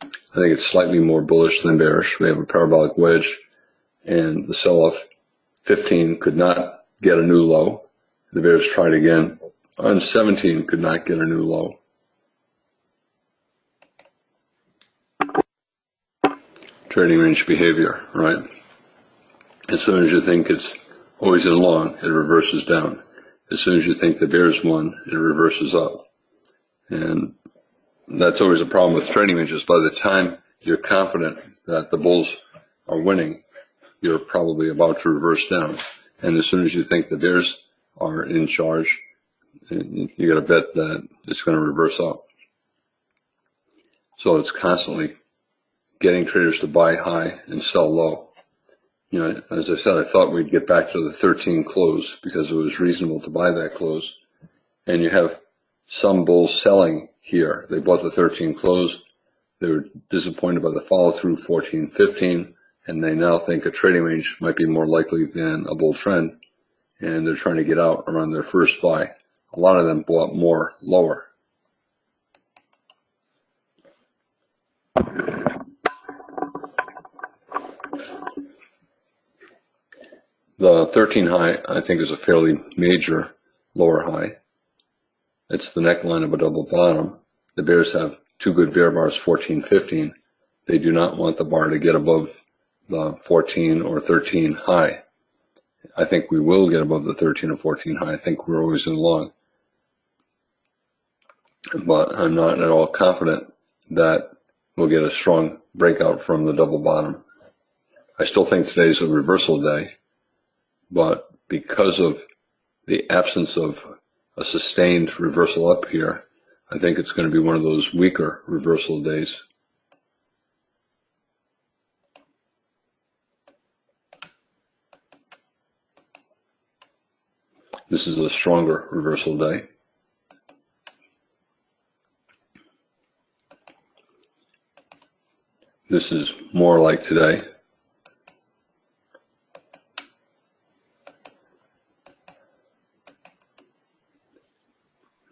I think it's slightly more bullish than bearish. We have a parabolic wedge, and the sell-off 15 could not get a new low. The bears tried again. On 17 could not get a new low. Trading range behavior, right? As soon as you think it's always in long, it reverses down. As soon as you think the bears won, it reverses up. And that's always a problem with trading ranges. By the time you're confident that the bulls are winning, you're probably about to reverse down. And as soon as you think the bears are in charge, you got to bet that it's going to reverse up. So it's constantly getting traders to buy high and sell low. You know, as I said, I thought we'd get back to the 13 close because it was reasonable to buy that close. And you have some bulls selling here. They bought the 13 close. They were disappointed by the follow through 14, 15, and they now think a trading range might be more likely than a bull trend. And they're trying to get out around their first buy. A lot of them bought more lower. The 13 high, I think, is a fairly major lower high. It's the neckline of a double bottom. The bears have two good bear bars, 14, 15. They do not want the bar to get above the 14 or 13 high. I think we will get above the 13 or 14 high. I think we're always in long. But I'm not at all confident that we'll get a strong breakout from the double bottom. I still think today's a reversal day, but because of the absence of a sustained reversal up here, I think it's going to be one of those weaker reversal days. This is a stronger reversal day. This is more like today.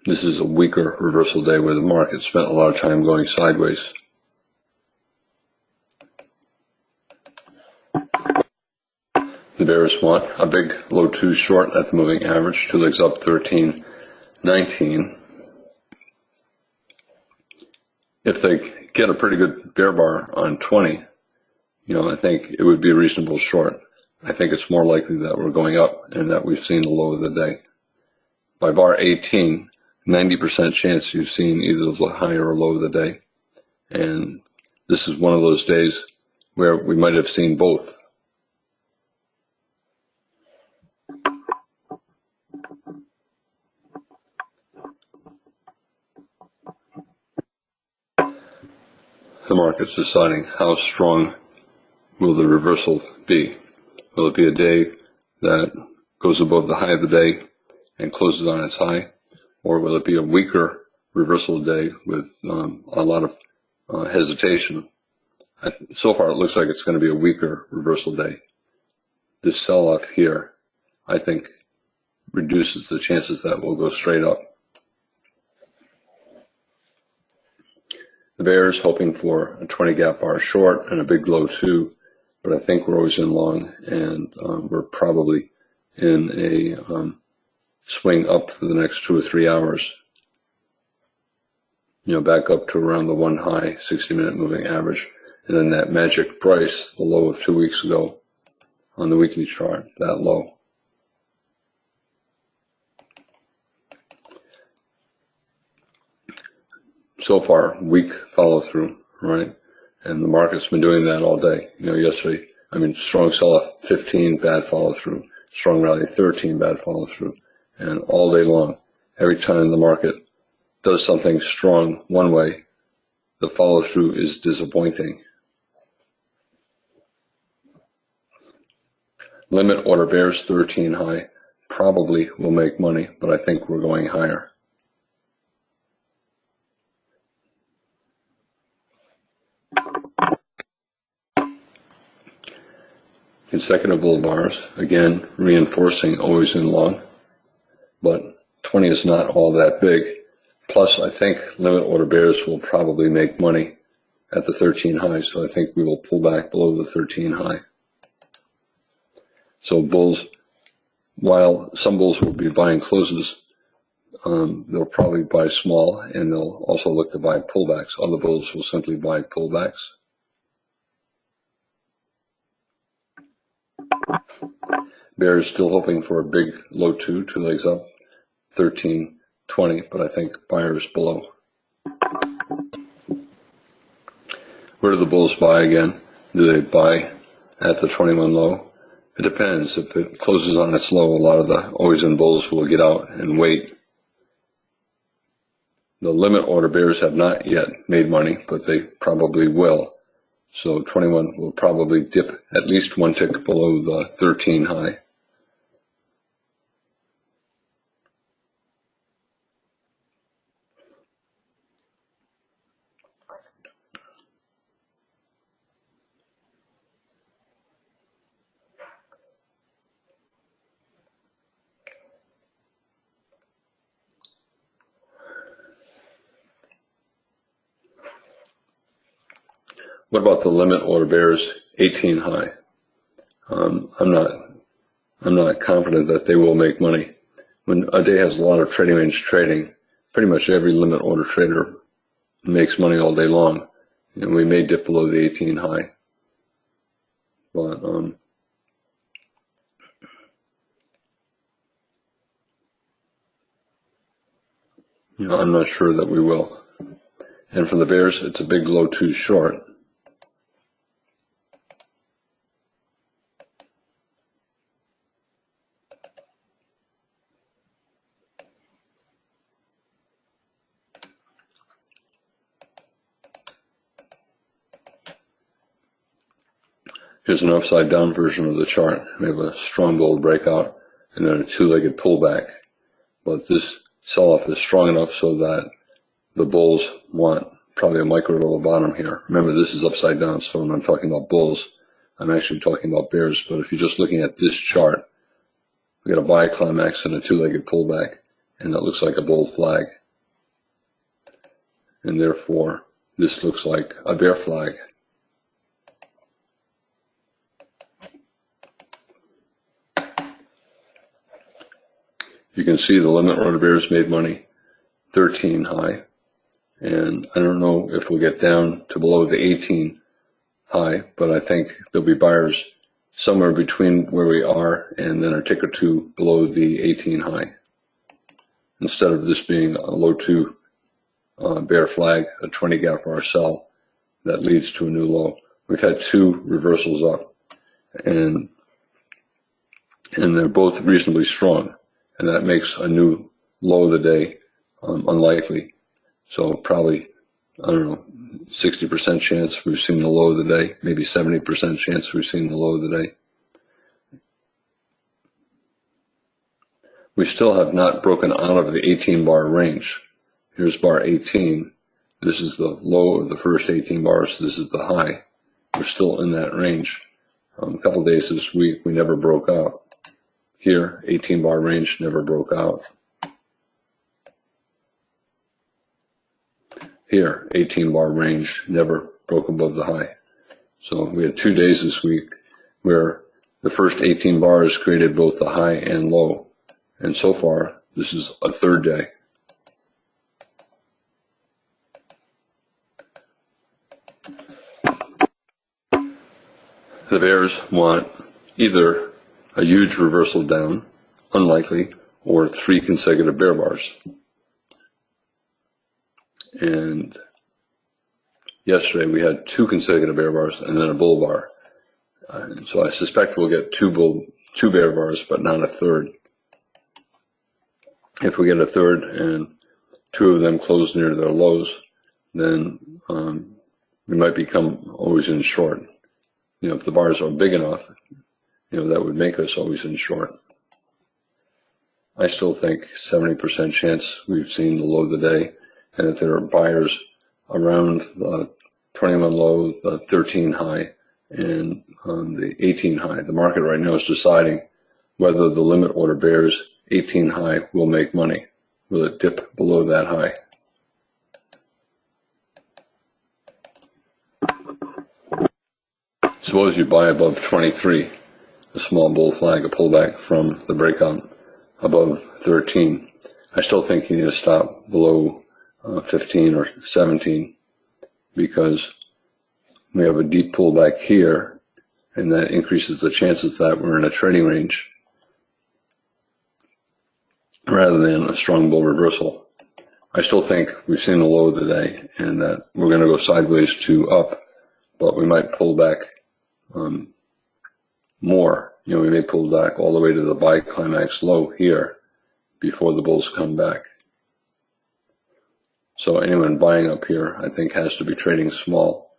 This is a weaker reversal day where the market spent a lot of time going sideways. The bears want a big low 2 short at the moving average, 2 legs up 13.19. If they get a pretty good bear bar on 20, I think it would be a reasonable short. I think it's more likely that we're going up and that we've seen the low of the day. By bar 18, 90% chance you've seen either the high or low of the day. And this is one of those days where we might have seen both. The market's deciding how strong will the reversal be. Will it be a day that goes above the high of the day and closes on its high? Or will it be a weaker reversal day with a lot of hesitation? So far, it looks like it's going to be a weaker reversal day. This sell-off here, I think, reduces the chances that we'll go straight up. The bears hoping for a 20 gap bar short and a big low 2, but I think we're always in long, and we're probably in a swing up for the next 2 or 3 hours. Back up to around the 1 high 60-minute moving average, and then that magic price, the low of 2 weeks ago on the weekly chart, that low. So far, weak follow through, right? And the market's been doing that all day. Yesterday, strong sell-off 15, bad follow through, strong rally 13, bad follow through, and all day long, every time the market does something strong one way, the follow through is disappointing. Limit order bears 13 high, probably will make money, but I think we're going higher. Consecutive bull bars, again, reinforcing always in long, but 20 is not all that big. Plus, I think limit order bears will probably make money at the 13 high, so I think we will pull back below the 13 high. So bulls, while some bulls will be buying closes, they'll probably buy small, and they'll also look to buy pullbacks. Other bulls will simply buy pullbacks. Bears still hoping for a big low 2 legs up, 13.20, but I think buyers below. Where do the bulls buy again? Do they buy at the 21 low? It depends. If it closes on its low, a lot of the always in bulls will get out and wait. The limit order bears have not yet made money, but they probably will. So 21 will probably dip at least 1 tick below the 13 high. What about the limit order bears 18 high? I'm not confident that they will make money. When a day has a lot of trading range trading, pretty much every limit order trader makes money all day long, and we may dip below the 18 high. But I'm not sure that we will. And for the bears, it's a big low 2 short. Here's an upside down version of the chart. We have a strong bold breakout and then a two-legged pullback. But this sell-off is strong enough so that the bulls want probably a micro level bottom here. Remember, this is upside down, so when I'm talking about bulls, I'm actually talking about bears. But if you're just looking at this chart, we got a buy climax and a two-legged pullback, and that looks like a bull flag. And therefore, this looks like a bear flag. You can see the limit order bears made money, 13 high. And I don't know if we'll get down to below the 18 high, but I think there'll be buyers somewhere between where we are and then a tick or two below the 18 high. Instead of this being a low two bear flag, a 20 gap bar sell that leads to a new low. We've had two reversals up, and they're both reasonably strong, and that makes a new low of the day unlikely. So probably, I don't know, 60% chance we've seen the low of the day, maybe 70% chance we've seen the low of the day. We still have not broken out of the 18 bar range. Here's bar 18. This is the low of the first 18 bars. This is the high. We're still in that range. A couple days this week, we never broke out. Here, 18 bar range never broke out. Here, 18 bar range never broke above the high. So we had 2 days this week where the first 18 bars created both the high and low. And so far, this is a third day. The bears want either a huge reversal down, unlikely, or 3 consecutive bear bars. And yesterday we had 2 consecutive bear bars and then a bull bar. So I suspect we'll get 2 bear bars, but not a third. If we get a third and 2 of them close near their lows, then we might become always in short. You know, if the bars are big enough, you know, that would make us always in short. I still think 70% chance we've seen the low of the day, and if there are buyers around the 21 low, the 13 high, and the 18 high, the market right now is deciding whether the limit order bears 18 high will make money. Will it dip below that high? Suppose you buy above 23, a small bull flag, a pullback from the breakout above 13. I still think you need to stop below 15 or 17 because we have a deep pullback here, and that increases the chances that we're in a trading range rather than a strong bull reversal. I still think we've seen the low of the day and that we're going to go sideways to up, but we might pull back more. You know, we may pull back all the way to the buy climax low here before the bulls come back. So anyone buying up here, I think, has to be trading small.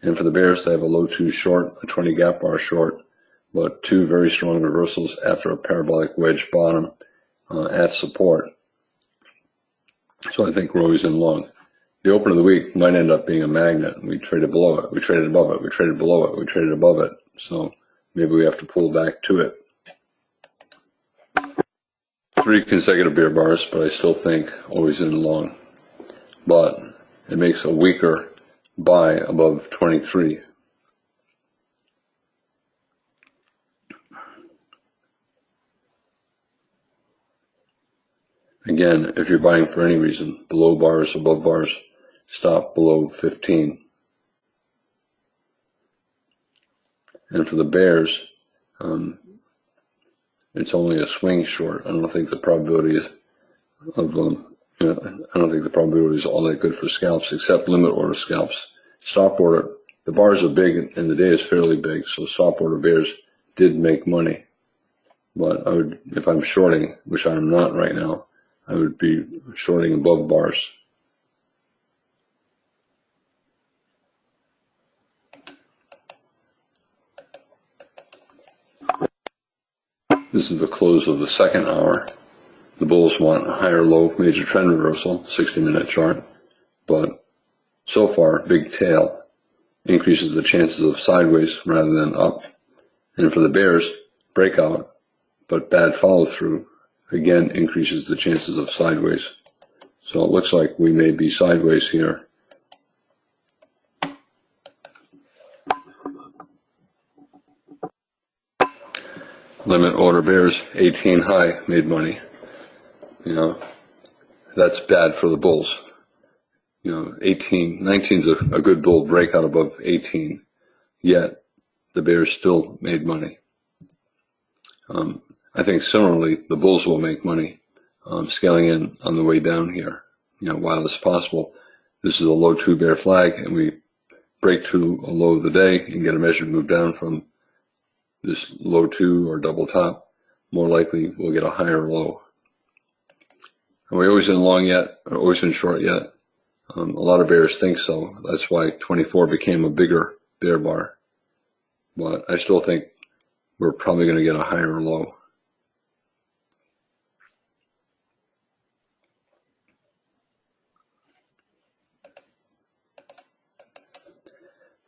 And for the bears, they have a low 2 short, a 20 gap bar short, but 2 very strong reversals after a parabolic wedge bottom at support. So I think we're always in long. The open of the week might end up being a magnet. We traded below it, we traded above it, we traded below it, we traded above it. So maybe we have to pull back to it. 3 consecutive bear bars, but I still think always in long. But it makes a weaker buy above 23. Again, if you're buying for any reason, below bars, above bars, stop below 15. And for the bears, it's only a swing short. I don't think the probability is of I don't think the probability is all that good for scalps, except limit order scalps. Stop order, the bars are big and the day is fairly big, so stop order bears did make money. But I would, if I'm shorting, which I'm not right now, I would be shorting above bars. This is the close of the second hour. The bulls want a higher low major trend reversal, 60-minute chart, but so far, big tail increases the chances of sideways rather than up. And for the bears, breakout, but bad follow through, again increases the chances of sideways. So it looks like we may be sideways here. Limit order bears, 18 high, made money. That's bad for the bulls. 19 is a good bull breakout above 18, yet the bears still made money. I think similarly, the bulls will make money scaling in on the way down here. While it's possible, this is a low 2 bear flag, and we break to a low of the day and get a measured move down from this low 2 or double top, more likely we'll get a higher low. Are we always in long yet? Or always in short yet? A lot of bears think so. That's why 24 became a bigger bear bar. But I still think we're probably going to get a higher low.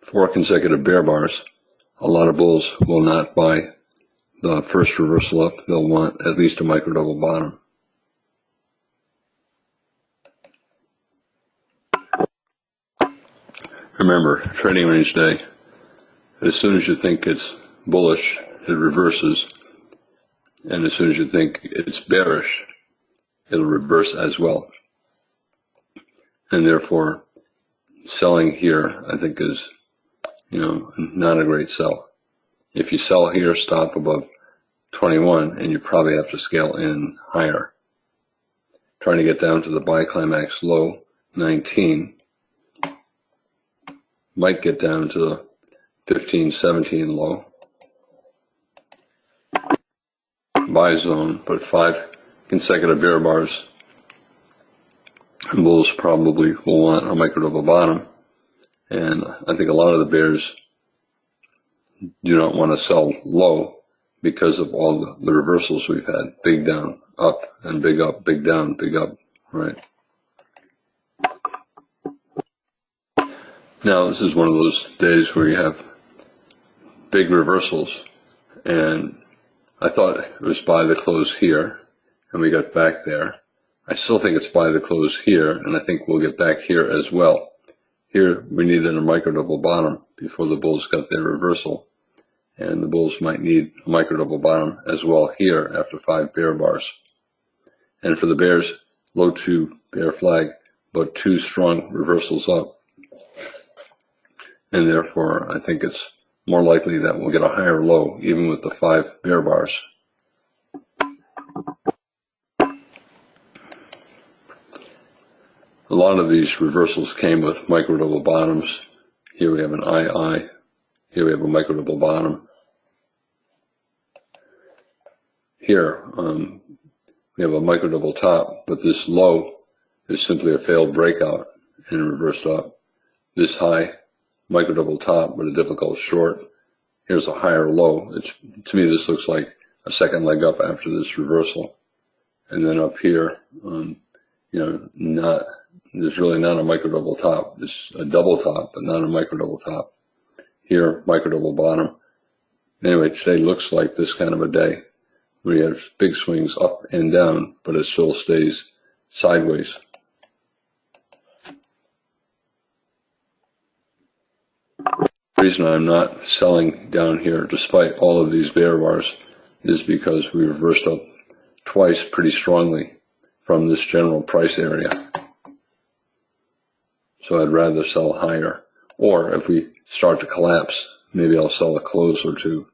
Four consecutive bear bars. A lot of bulls will not buy the first reversal up. They'll want at least a micro double bottom. Remember, trading range day, as soon as you think it's bullish, it reverses. And as soon as you think it's bearish, it'll reverse as well. And therefore, selling here, I think, is, not a great sell. If you sell here, stop above 21, and you probably have to scale in higher. Trying to get down to the buy climax low, 19. Might get down to the 15, 17 low. Buy zone, but 5 consecutive bear bars. And bulls probably will want a micro double bottom. And I think a lot of the bears do not want to sell low because of all the reversals we've had. Big down, up, and big up, big down, big up, right? Now, this is one of those days where you have big reversals, and I thought it was buy the close here, and we got back there. I still think it's buy the close here, and I think we'll get back here as well. Here, we needed a micro double bottom before the bulls got their reversal, and the bulls might need a micro double bottom as well here after 5 bear bars. And for the bears, low 2 bear flag, but 2 strong reversals up. And therefore, I think it's more likely that we'll get a higher low, even with the 5 bear bars. A lot of these reversals came with micro double bottoms. Here we have an II. Here we have a micro double bottom. Here, we have a micro double top, but this low is simply a failed breakout and reversed up. This high, micro double top, but a difficult short. Here's a higher low. To me, this looks like a second leg up after this reversal. And then up here, there's really not a micro double top. It's a double top, but not a micro double top. Here, micro double bottom. Anyway, today looks like this kind of a day where you have big swings up and down, but it still stays sideways. The reason I'm not selling down here, despite all of these bear bars, is because we reversed up twice pretty strongly from this general price area. So I'd rather sell higher. Or if we start to collapse, maybe I'll sell a close or two.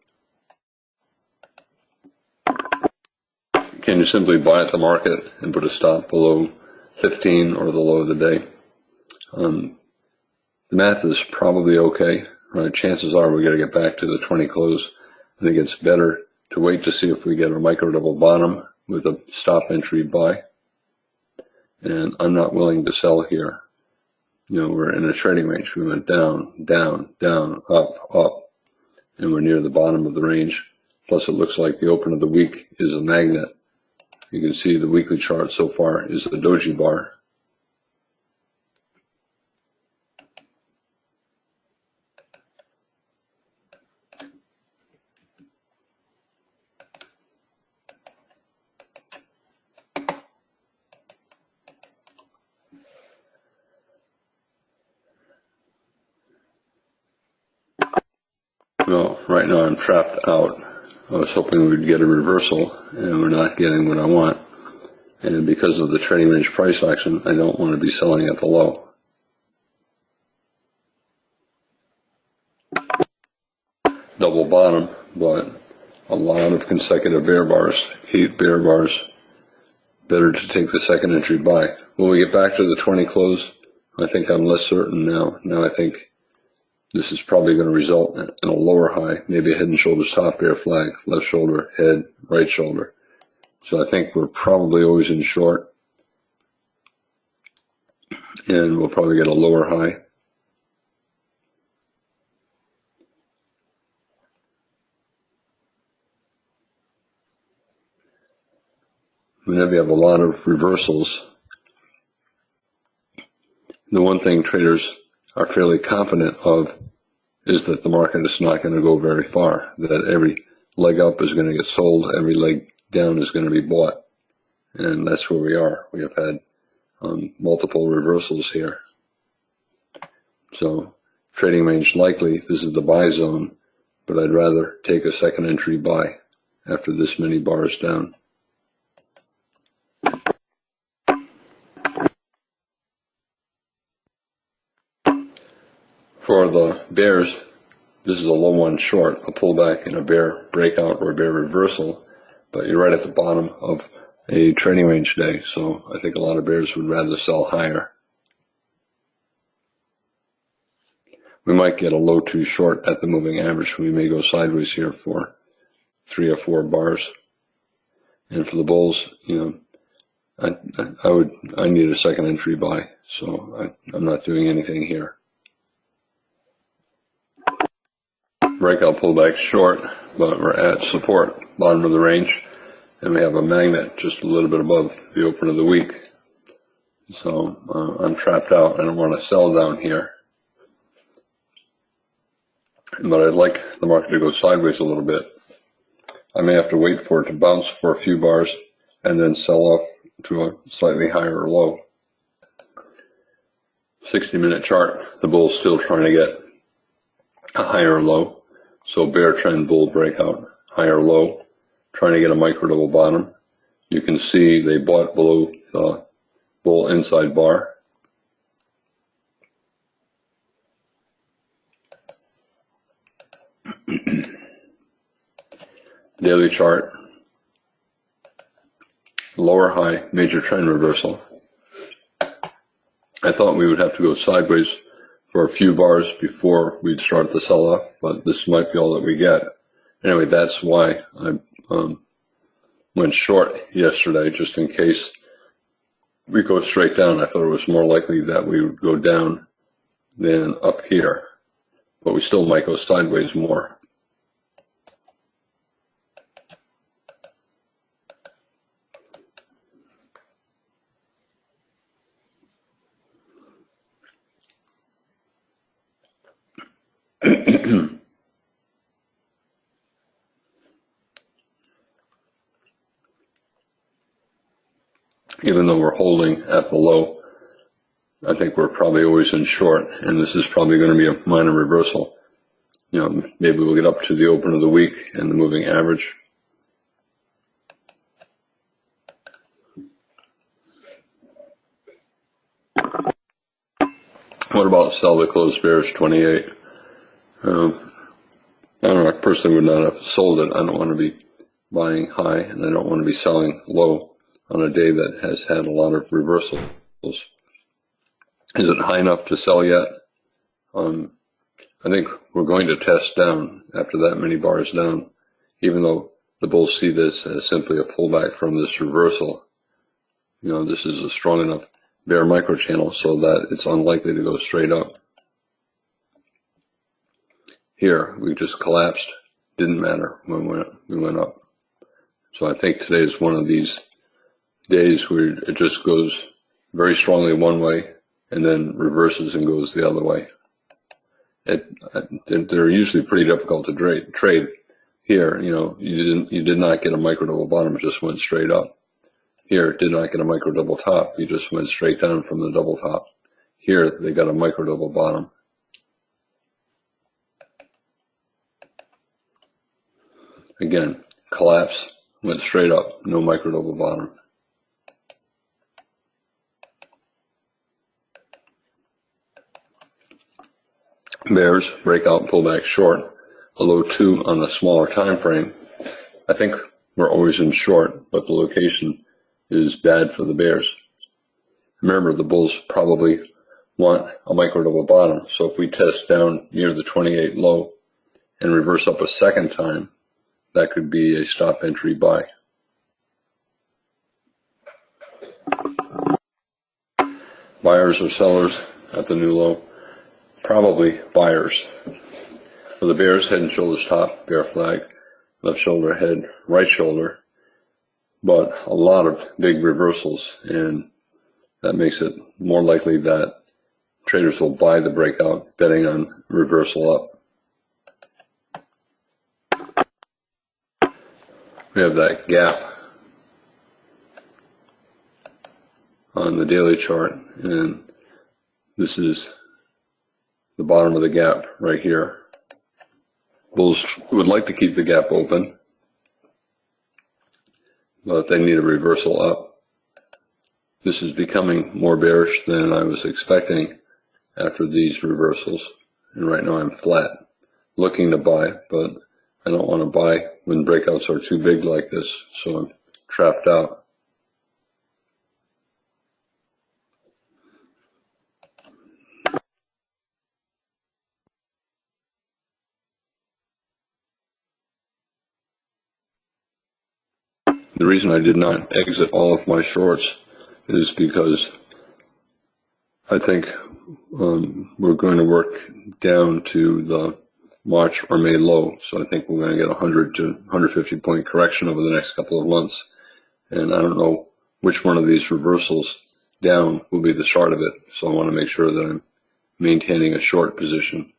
Can you simply buy at the market and put a stop below 15 or the low of the day? The math is probably okay. Right? Chances are we're going to get back to the 20 close. I think it's better to wait to see if we get a micro double bottom with a stop entry buy. And I'm not willing to sell here. We're in a trading range. We went down, down, down, up, up, and we're near the bottom of the range. Plus, it looks like the open of the week is a magnet. You can see the weekly chart so far is a doji bar. Well, right now I'm trapped out. I was hoping we'd get a reversal, and we're not getting what I want. And because of the trading range price action, I don't want to be selling at the low. Double bottom, but a lot of consecutive bear bars, 8 bear bars. Better to take the second entry buy. When we get back to the 20 close, I think I'm less certain now. Now I think this is probably going to result in a lower high, maybe a head and shoulders top bear flag, left shoulder, head, right shoulder. So I think we're probably always in short, and we'll probably get a lower high. Whenever you have a lot of reversals, the one thing traders are fairly confident of is that the market is not going to go very far, that every leg up is going to get sold, every leg down is going to be bought. And that's where we are. We have had multiple reversals here. So trading range likely, this is the buy zone, but I'd rather take a second entry buy after this many bars down. For the bears, this is a low one short, a pullback in a bear breakout or a bear reversal, but you're right at the bottom of a trading range day, so I think a lot of bears would rather sell higher. We might get a low too short at the moving average. We may go sideways here for 3 or 4 bars. And for the bulls, I need a second entry buy, so I'm not doing anything here. Breakout pullback short, but we're at support, bottom of the range, and we have a magnet just a little bit above the open of the week. So I'm trapped out. I don't want to sell down here, but I'd like the market to go sideways a little bit. I may have to wait for it to bounce for a few bars and then sell off to a slightly higher low. 60-minute chart, the bull's still trying to get a higher low. So bear trend, bull breakout, higher low, trying to get a micro double bottom. You can see they bought below the bull inside bar. Daily chart, lower high, major trend reversal. I thought we would have to go sideways for a few bars before we'd start the sell-off, but this might be all that we get. Anyway, that's why I went short yesterday, just in case we go straight down. I thought it was more likely that we would go down than up here, but we still might go sideways more. Even though we're holding at the low, I think we're probably always in short, and this is probably going to be a minor reversal. Maybe we'll get up to the open of the week and the moving average. What about sell the closed bearish 28? I don't know, I personally would not have sold it. I don't want to be buying high, and I don't want to be selling low on a day that has had a lot of reversals. Is it high enough to sell yet? I think we're going to test down after that many bars down, even though the bulls see this as simply a pullback from this reversal. This is a strong enough bear micro channel so that it's unlikely to go straight up. Here, we just collapsed didn't matter when we went up. So I think today is one of these days where it just goes very strongly one way and then reverses and goes the other way. They're usually pretty difficult to trade. Here, you did not get a micro double bottom, it just went straight up. Here, it did not get a micro double top, you just went straight down from the double top. Here, they got a micro double bottom. Again, collapse, went straight up, no micro double bottom. Bears, breakout, pull back short, a low 2 on the smaller time frame. I think we're always in short, but the location is bad for the bears. Remember, the bulls probably want a micro double bottom, so if we test down near the 28 low and reverse up a second time, that could be a stop entry buy. Buyers or sellers at the new low? Probably buyers. For the bears, head and shoulders top, bear flag, left shoulder, head, right shoulder, but a lot of big reversals, and that makes it more likely that traders will buy the breakout, betting on reversal up. We have that gap on the daily chart, and this is the bottom of the gap right here. Bulls would like to keep the gap open, but they need a reversal up. This is becoming more bearish than I was expecting after these reversals, and right now I'm flat, looking to buy, but I don't want to buy when breakouts are too big like this, so I'm trapped out. The reason I did not exit all of my shorts is because I think we're going to work down to the March or May low. So I think we're going to get 100 to 150 point correction over the next couple of months. And I don't know which one of these reversals down will be the start of it. So I want to make sure that I'm maintaining a short position.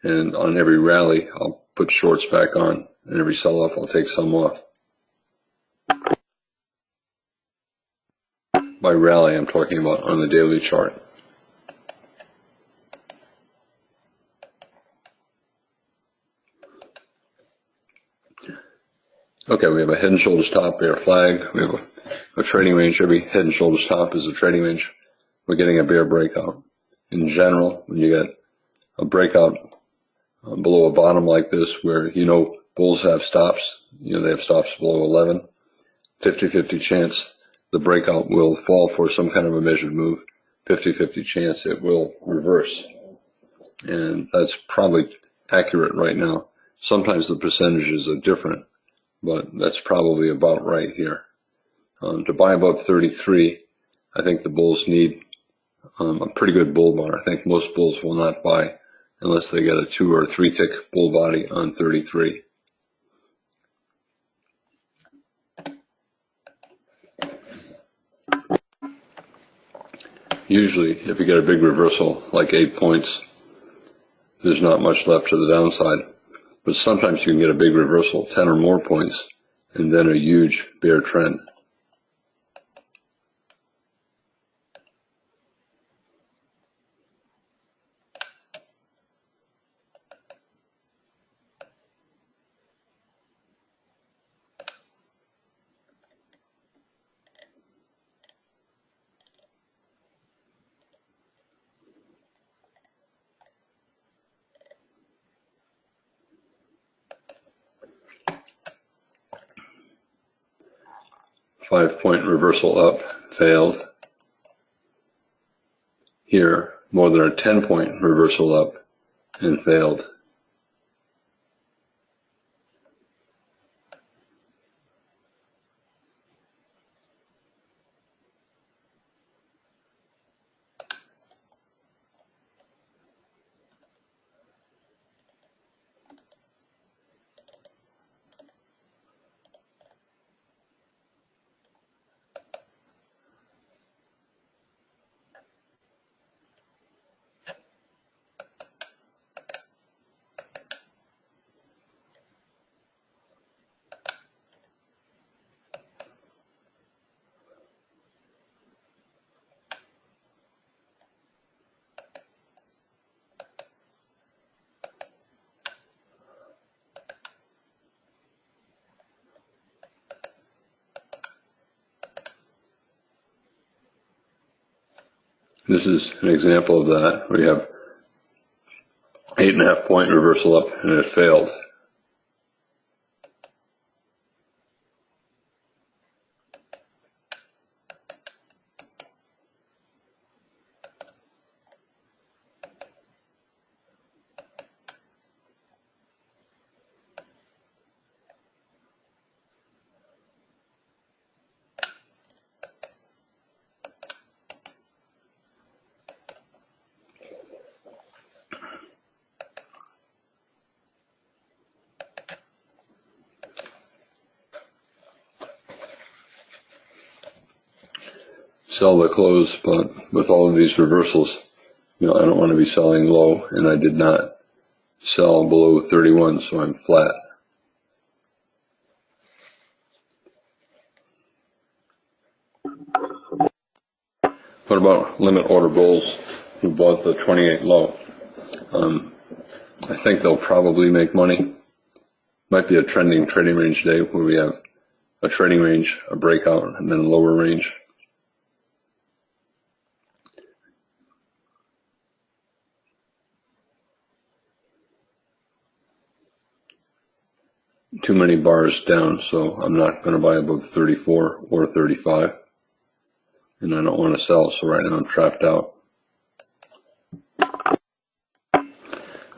And on every rally, I'll put shorts back on, and every sell-off, I'll take some off. By rally, I'm talking about on the daily chart. Okay, we have a head and shoulders top, bear flag. We have a trading range. Every head and shoulders top is a trading range. We're getting a bear breakout. In general, when you get a breakout below a bottom like this, where bulls have stops, they have stops below 11, 50-50 chance the breakout will fall for some kind of a measured move, 50-50 chance it will reverse. And that's probably accurate right now. Sometimes the percentages are different, but that's probably about right here. To buy above 33, I think the bulls need a pretty good bull bar. I think most bulls will not buy unless they get a 2 or 3 tick bull body on 33. Usually, if you get a big reversal, like 8 points, there's not much left to the downside. But sometimes you can get a big reversal, 10 or more points, and then a huge bear trend. Five-point reversal up, failed. Here, more than a 10-point reversal up and failed. This is an example of that. We have 8.5 point reversal up and it failed. Sell the close, but with all of these reversals, I don't want to be selling low, and I did not sell below 31, so I'm flat. What about limit order bulls who bought the 28 low? I think they'll probably make money. Might be a trending trading range day where we have a trading range, a breakout, and then a lower range. Too many bars down, so I'm not going to buy above 34 or 35. And I don't want to sell, so right now I'm trapped out.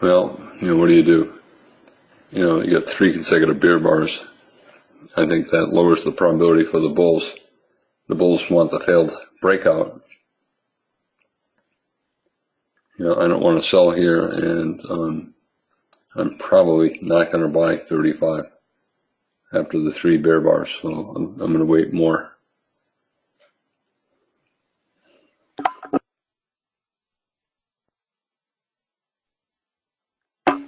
Well, what do? You got 3 consecutive bear bars. I think that lowers the probability for the bulls. The bulls want the failed breakout. I don't want to sell here, and I'm probably not going to buy 35 after the 3 bear bars, so I'm going to wait more.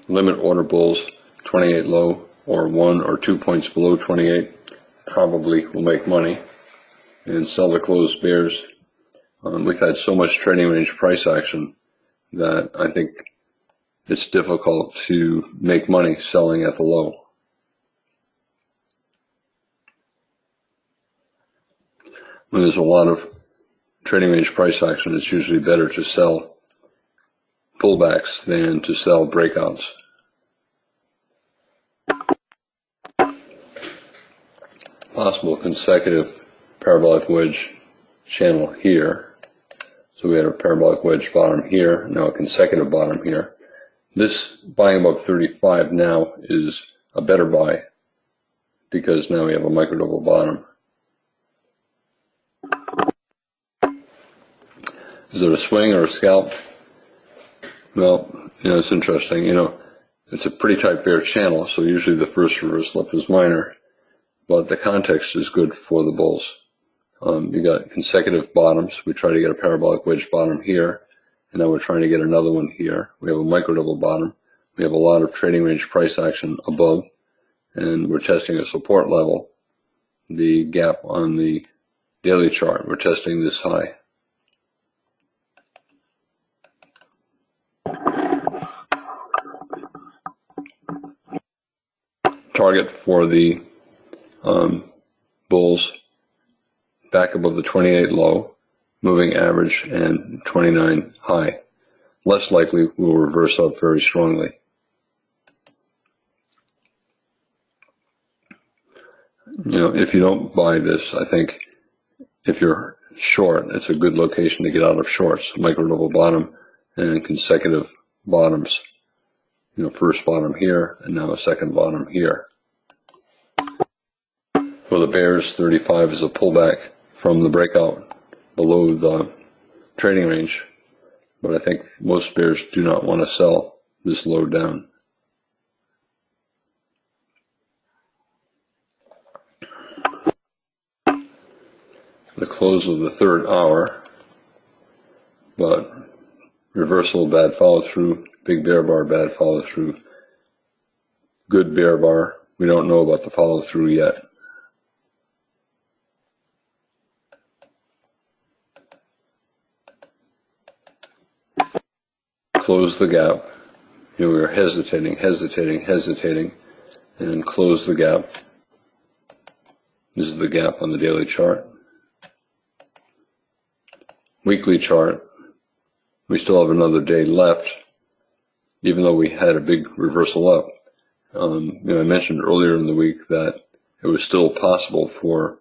Limit order bulls, 28 low or 1 or 2 points below 28, probably will make money. And sell the closed bears. We've had so much trading range price action that I think it's difficult to make money selling at the low. When there's a lot of trading range price action, it's usually better to sell pullbacks than to sell breakouts. Possible consecutive parabolic wedge channel here. So we had a parabolic wedge bottom here, now a consecutive bottom here. This buying above 35 now is a better buy because now we have a micro double bottom. Is it a swing or a scalp? Well, it's interesting. It's a pretty tight bear channel, so usually the first reversal up is minor, but the context is good for the bulls. You got consecutive bottoms. We try to get a parabolic wedge bottom here, and now we're trying to get another one here. We have a micro double bottom. We have a lot of trading range price action above, and we're testing a support level, the gap on the daily chart. We're testing this high. Target for the bulls back above the 28 low, moving average, and 29 high. Less likely we will reverse up very strongly. If you don't buy this, I think if you're short, it's a good location to get out of shorts. Micro double bottom and consecutive bottoms. First bottom here and now a second bottom here. For the bears, 35 is a pullback from the breakout below the trading range, but I think most bears do not want to sell this low down. The close of the 3rd hour, but reversal, bad follow through, big bear bar, bad follow through, good bear bar. We don't know about the follow through yet. Close the gap. We were hesitating, and close the gap. This is the gap on the daily chart. Weekly chart, we still have another day left, even though we had a big reversal up. I mentioned earlier in the week that it was still possible for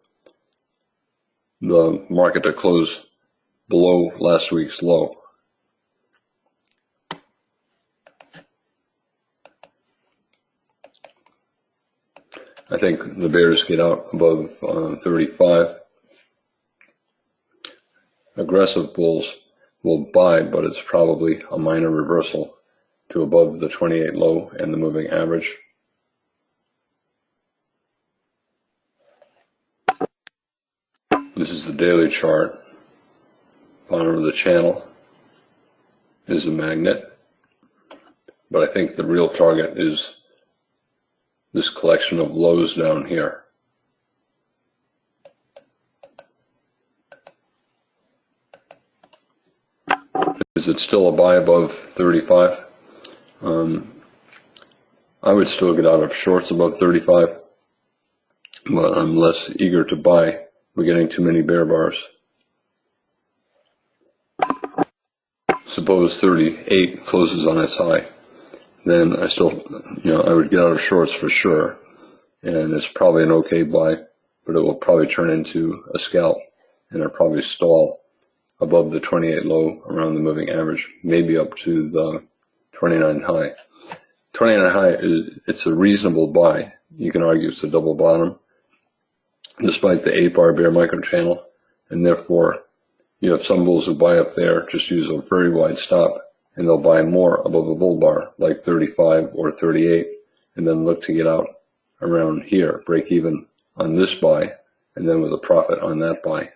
the market to close below last week's low. I think the bears get out above 35. Aggressive bulls will buy, but it's probably a minor reversal to above the 28 low and the moving average. This is the daily chart. Bottom of the channel is a magnet, but I think the real target is this collection of lows down here. Is it still a buy above 35? I would still get out of shorts above 35, but I'm less eager to buy. We're getting too many bear bars. Suppose 38 closes on its high, then I would get out of shorts for sure, and it's probably an okay buy, but it will probably turn into a scalp, and it'll probably stall above the 28 low around the moving average, maybe up to the 29 high. 29 high, it's a reasonable buy. You can argue it's a double bottom, despite the 8-bar bear micro channel, and therefore you have some bulls who buy up there, just use a very wide stop, and they'll buy more above a bull bar, like 35 or 38, and then look to get out around here, break even on this buy, and then with a profit on that buy.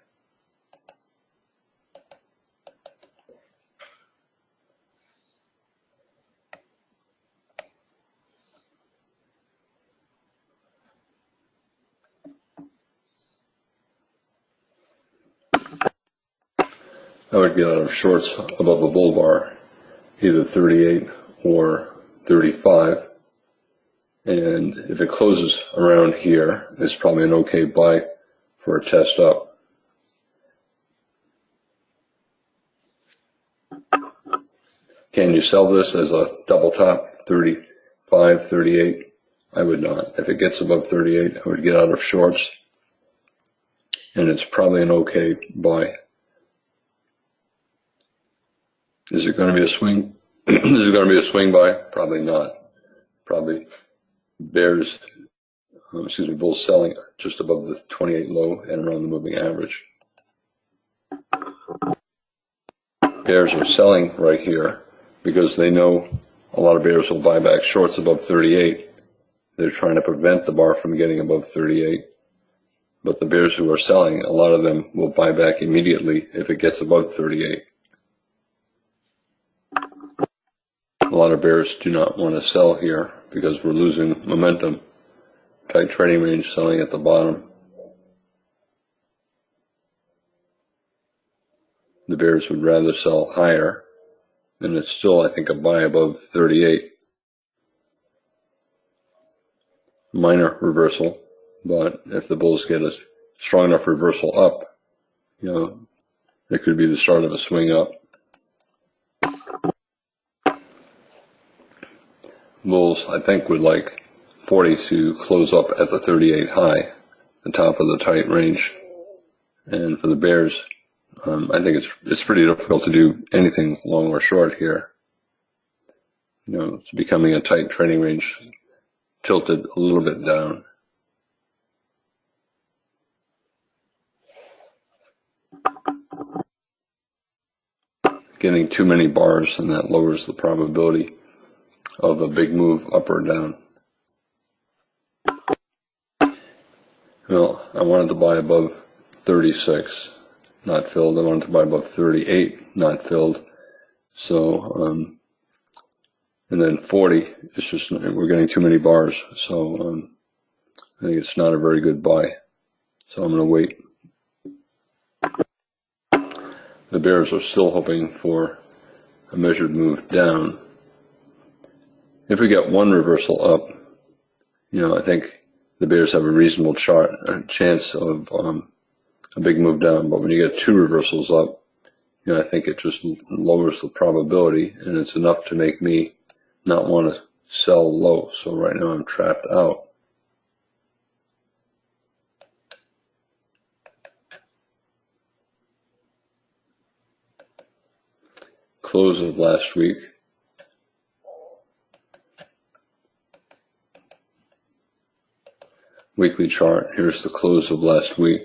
I would get out of shorts above a bull bar, either 38 or 35. And if it closes around here, it's probably an okay buy for a test up. Can you sell this as a double top, 35, 38? I would not. If it gets above 38, I would get out of shorts, and it's probably an okay buy. Is it going to be a swing? Is it going to be a swing buy? Probably not. Probably bulls selling just above the 28 low and around the moving average. Bears are selling right here because they know a lot of bears will buy back shorts above 38. They're trying to prevent the bar from getting above 38. But the bears who are selling, a lot of them will buy back immediately if it gets above 38. A lot of bears do not want to sell here because we're losing momentum. Tight trading range selling at the bottom. The bears would rather sell higher, and it's still, I think, a buy above 38. Minor reversal, but if the bulls get a strong enough reversal up, it could be the start of a swing up. Bulls, I think, would like 40 to close up at the 38 high, the top of the tight range. And for the bears, I think it's pretty difficult to do anything long or short here. It's becoming a tight trading range, tilted a little bit down. Getting too many bars, and that lowers the probability of a big move up or down. Well, I wanted to buy above 36, not filled. I wanted to buy above 38, not filled. So, and then 40, it's just, we're getting too many bars. So, I think it's not a very good buy. So I'm going to wait. The bears are still hoping for a measured move down. If we get one reversal up, I think the bears have a reasonable chance of a big move down. But when you get two reversals up, I think it just lowers the probability, and it's enough to make me not want to sell low. So right now I'm trapped out. Close of last week. Weekly chart. Here's the close of last week.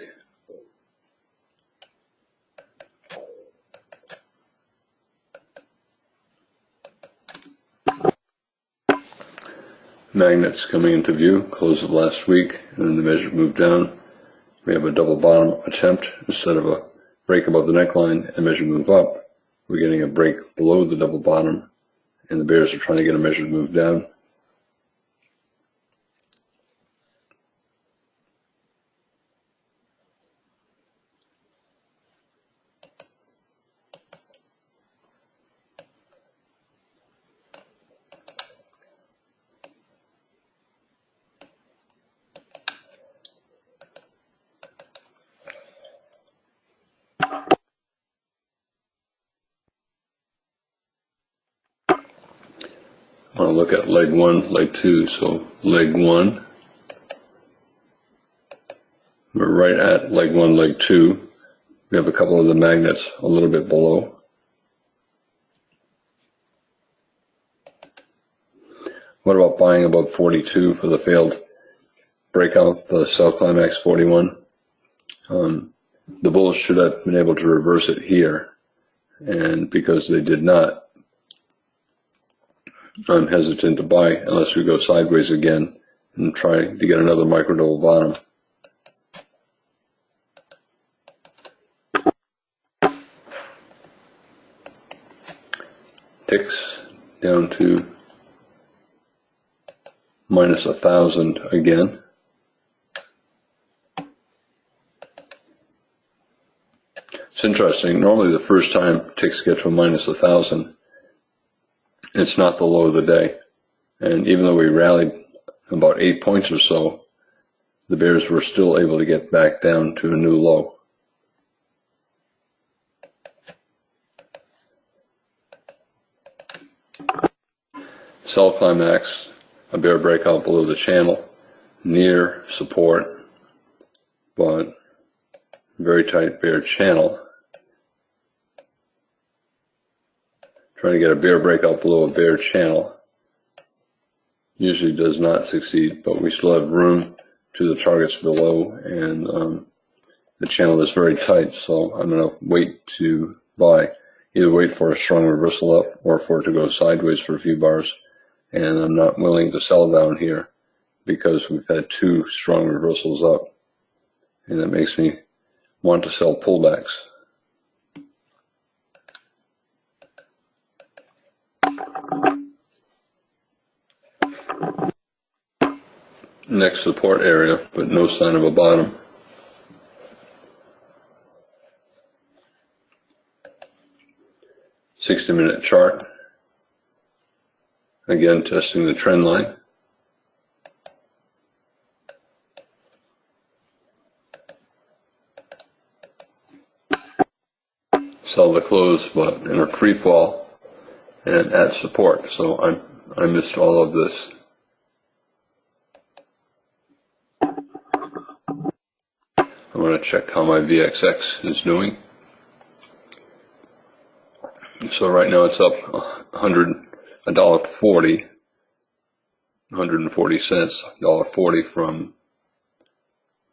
Magnets coming into view. Close of last week, and then the measure moved down. We have a double bottom attempt instead of a break above the neckline and measure move up. We're getting a break below the double bottom, and the bears are trying to get a measured move down. I want to look at leg one, leg two. So leg one, we're right at leg one, leg two. We have a couple of the magnets a little bit below. What about buying above 42 for the failed breakout, the sell climax 41? The bulls should have been able to reverse it here, and because they did not, I'm hesitant to buy unless we go sideways again and try to get another micro double bottom. Ticks down to minus 1,000 again. It's interesting. Normally the first time ticks get to a minus 1,000, it's not the low of the day. And even though we rallied about 8 points or so, the bears were still able to get back down to a new low. Sell climax, a bear breakout below the channel, near support, but very tight bear channel. Trying to get a bear breakout below a bear channel usually does not succeed, but we still have room to the targets below, and the channel is very tight, so I'm going to wait to buy. Either wait for a strong reversal up or for it to go sideways for a few bars, and I'm not willing to sell down here because we've had two strong reversals up, and that makes me want to sell pullbacks. Next support area, but no sign of a bottom. $60-minute chart. Again, testing the trend line. Sell the close, but in a free fall and at support. So I missed all of this. I want to check how my VXX is doing. So right now it's up $140, 140 cents, $1.40 from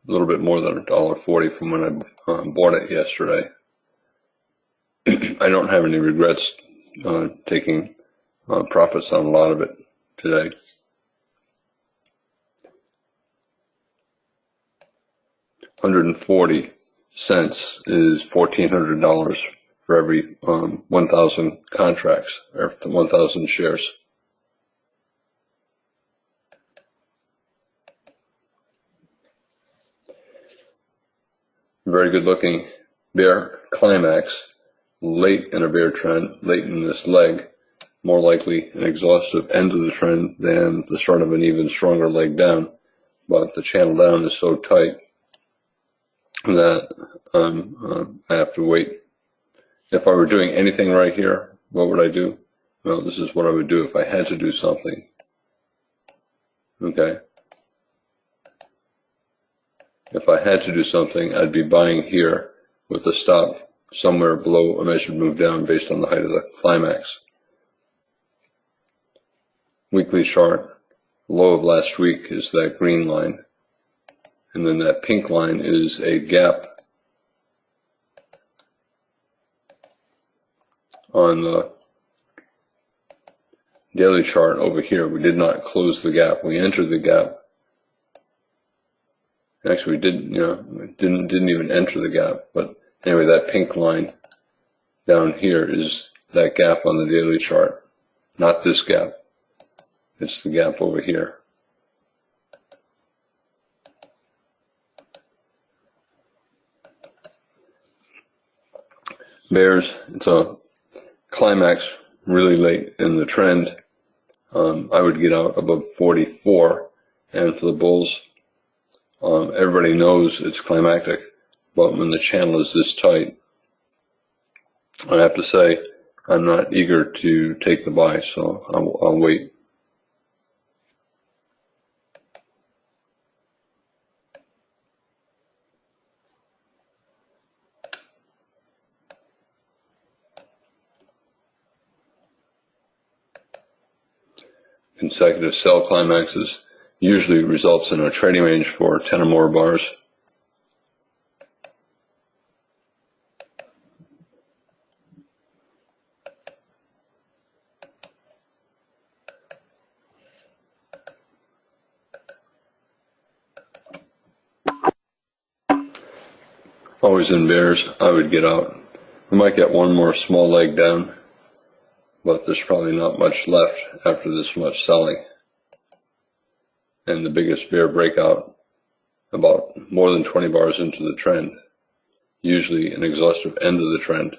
a little bit more than $1.40 from when I bought it yesterday. I don't have any regrets taking profits on a lot of it today. $140 is $1,400 for every 1,000 contracts, or 1,000 shares. Very good looking bear climax, late in a bear trend, late in this leg, more likely an exhaustive end of the trend than the start of an even stronger leg down. But the channel down is so tight that I have to wait If I were doing anything right here, what would I do? Well, this is what I would do if I had to do something. Okay. If I had to do something, I'd be buying here with a stop somewhere below a measured move down based on the height of the climax. Weekly chart, low of last week is that green line. And then that pink line is a gap on the daily chart over here. We did not close the gap. We entered the gap. Actually, we didn't even enter the gap. But anyway, that pink line down here is that gap on the daily chart. Not this gap. It's the gap over here. Bears, it's a climax really late in the trend. I would get out above 44. And for the bulls, everybody knows it's climactic. But when the channel is this tight, I have to say I'm not eager to take the buy, so I'll wait. Consecutive sell climaxes usually results in a trading range for 10 or more bars. Always in bears, I would get out. We might get one more small leg down, but there's probably not much left after this much selling. And the biggest bear breakout about more than 20 bars into the trend, usually an exhaustive end of the trend.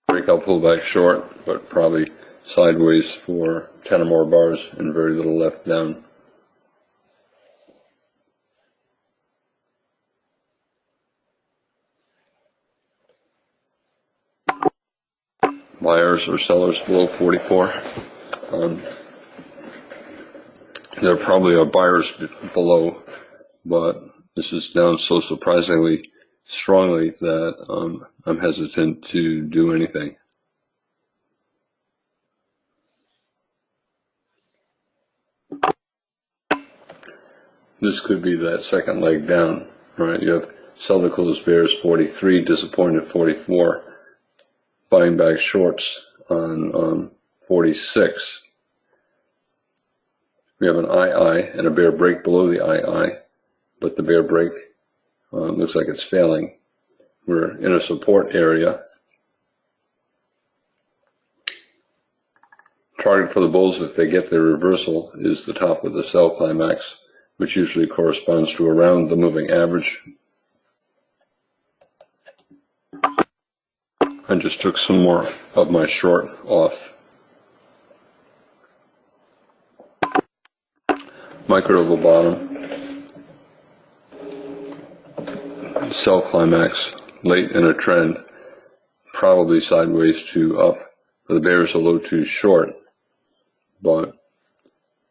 Breakout pullback short, but probably sideways for 10 or more bars and very little left down. Buyers or sellers below 44. There probably are buyers below, but this is down so surprisingly strongly that I'm hesitant to do anything. This could be that second leg down, right? You have sell the closed bears 43, disappointed 44, buying back shorts on 46. We have an II and a bear break below the II, but the bear break looks like it's failing. We're in a support area. Target for the bulls, if they get their reversal, is the top of the sell climax, which usually corresponds to around the moving average. I just took some more of my short off. Micro oval bottom, sell climax, late in a trend, probably sideways to up. The bears are low to short, but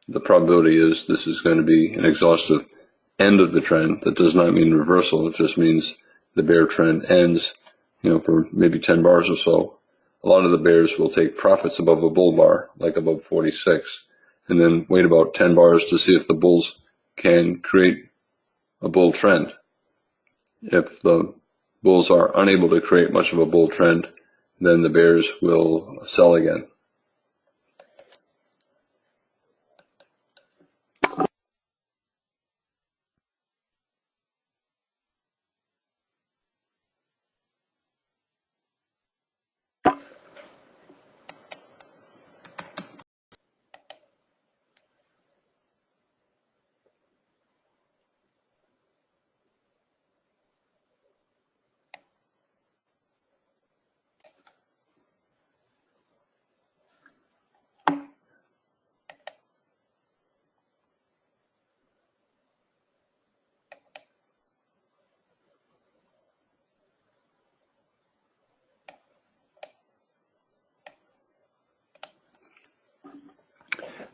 the probability is this is going to be an exhaustive end of the trend. That does not mean reversal. It just means the bear trend ends, for maybe 10 bars or so. A lot of the bears will take profits above a bull bar, like above 46, and then wait about 10 bars to see if the bulls can create a bull trend. If the bulls are unable to create much of a bull trend, then the bears will sell again.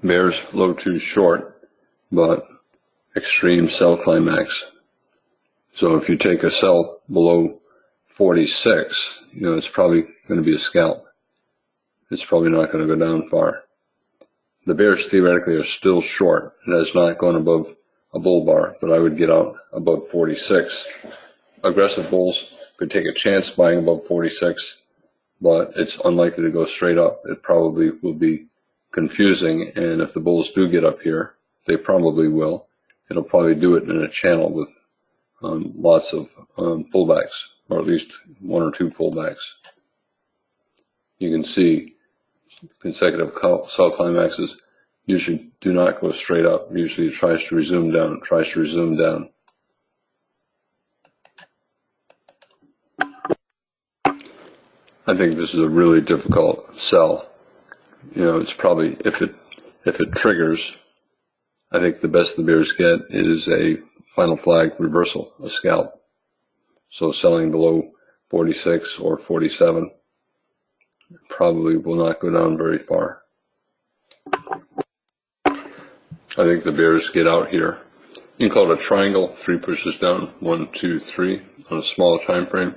Bears low too short, but extreme sell climax. So if you take a sell below 46, it's probably going to be a scalp. It's probably not going to go down far. The bears theoretically are still short. It has not gone above a bull bar, but I would get out above 46. Aggressive bulls could take a chance buying above 46, but it's unlikely to go straight up. It probably will be confusing, and if the bulls do get up here, they probably will. It'll probably do it in a channel with lots of pullbacks, or at least one or two pullbacks. You can see consecutive sell climaxes usually do not go straight up. Usually it tries to resume down, I think this is a really difficult sell. It's probably, if it triggers, I think the best the bears get is a final flag reversal, a scalp. So selling below 46 or 47 probably will not go down very far. I think the bears get out here. You can call it a triangle, 3 pushes down, 1, 2, 3 on a smaller time frame.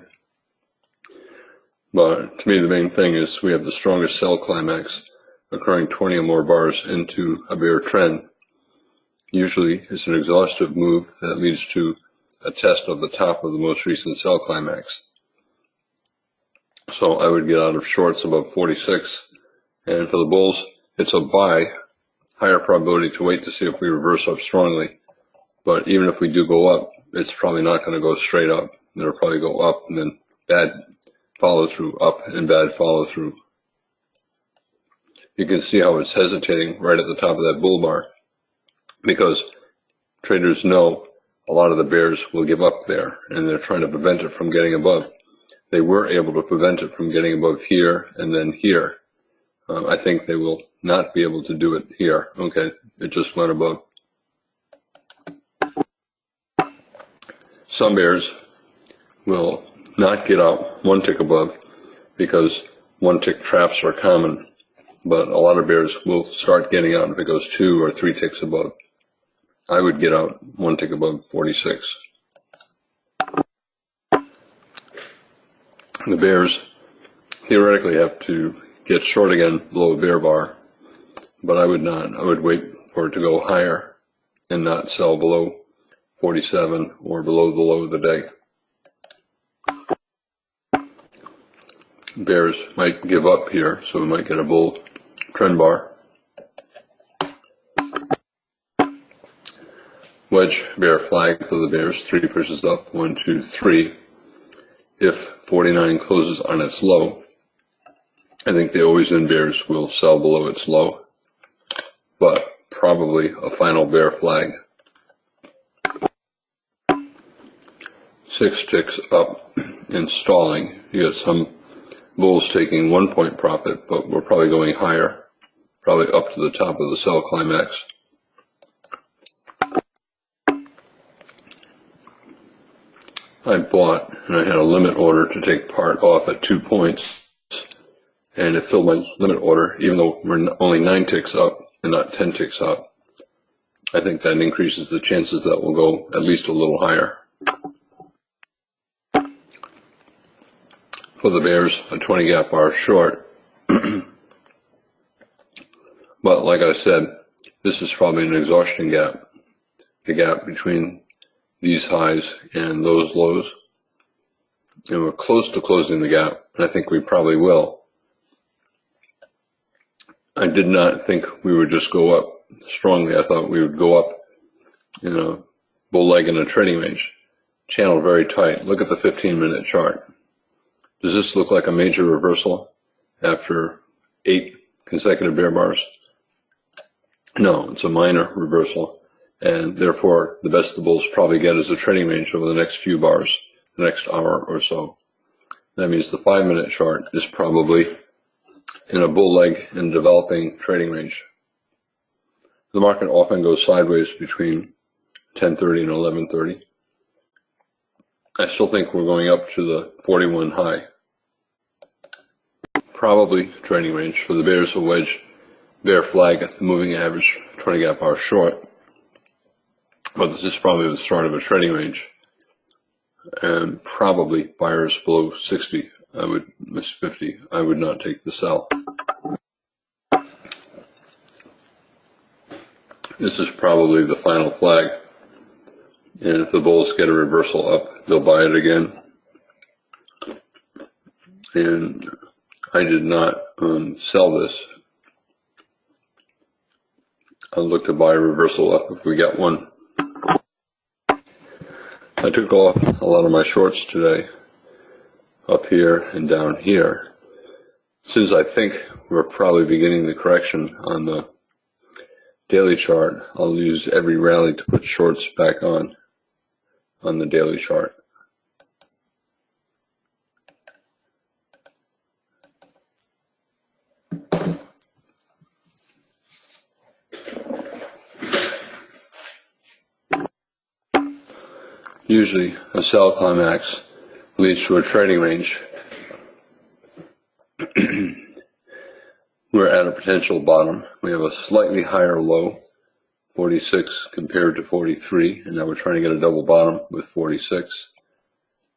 But to me, the main thing is we have the strongest sell climax occurring 20 or more bars into a bear trend. Usually it's an exhaustive move that leads to a test of the top of the most recent sell climax. So I would get out of shorts above 46. And for the bulls, it's a buy, higher probability to wait to see if we reverse up strongly. But even if we do go up, it's probably not going to go straight up. It'll probably go up and then bad follow through, up and bad follow through. You can see how it's hesitating right at the top of that bull bar, because traders know a lot of the bears will give up there, and they're trying to prevent it from getting above. They were able to prevent it from getting above here and then here. I think they will not be able to do it here. Okay, it just went above. Some bears will not get out one tick above because one tick traps are common, but a lot of bears will start getting out if it goes 2 or 3 ticks above. I would get out one tick above 46. The bears theoretically have to get short again below a bear bar, but I would not. I would wait for it to go higher and not sell below 47 or below the low of the day. Bears might give up here, so we might get a bull trend bar. Wedge bear flag for the bears, 3 pushes up, 1, 2, 3. If 49 closes on its low, I think the always in bears will sell below its low, but probably a final bear flag. 6 ticks up and stalling. You get some bulls taking 1 point profit, but we're probably going higher, probably up to the top of the sell climax. I bought and I had a limit order to take part off at 2 points, and it filled my limit order, even though we're only 9 ticks up and not 10 ticks up. I think that increases the chances that we'll go at least a little higher. For the bears, a 20 gap bar short. But like I said, this is probably an exhaustion gap. The gap between these highs and those lows. And we're close to closing the gap, and I think we probably will. I did not think we would just go up strongly. I thought we would go up in a bull leg in a trading range. Channel very tight. Look at the 15-minute chart. Does this look like a major reversal after 8 consecutive bear bars? No, it's a minor reversal, and therefore the best the bulls probably get is a trading range over the next few bars, the next hour or so. That means the 5-minute chart is probably in a bull leg and developing trading range. The market often goes sideways between 10:30 and 11:30. I still think we're going up to the 41 high. Probably trading range. For the bears, a wedge bear flag at the moving average, 20 gap hour short. But this is probably the start of a trading range, and probably buyers below 60. I would miss 50. I would not take the sell. This is probably the final flag, and if the bulls get a reversal up, they'll buy it again. And I did not sell this. I'll look to buy a reversal up if we get one. I took off a lot of my shorts today, up here and down here, since I think we're probably beginning the correction on the daily chart. I'll use every rally to put shorts back on the daily chart. Usually a sell climax leads to a trading range. We're at a potential bottom. We have a slightly higher low, 46 compared to 43, and now we're trying to get a double bottom with 46.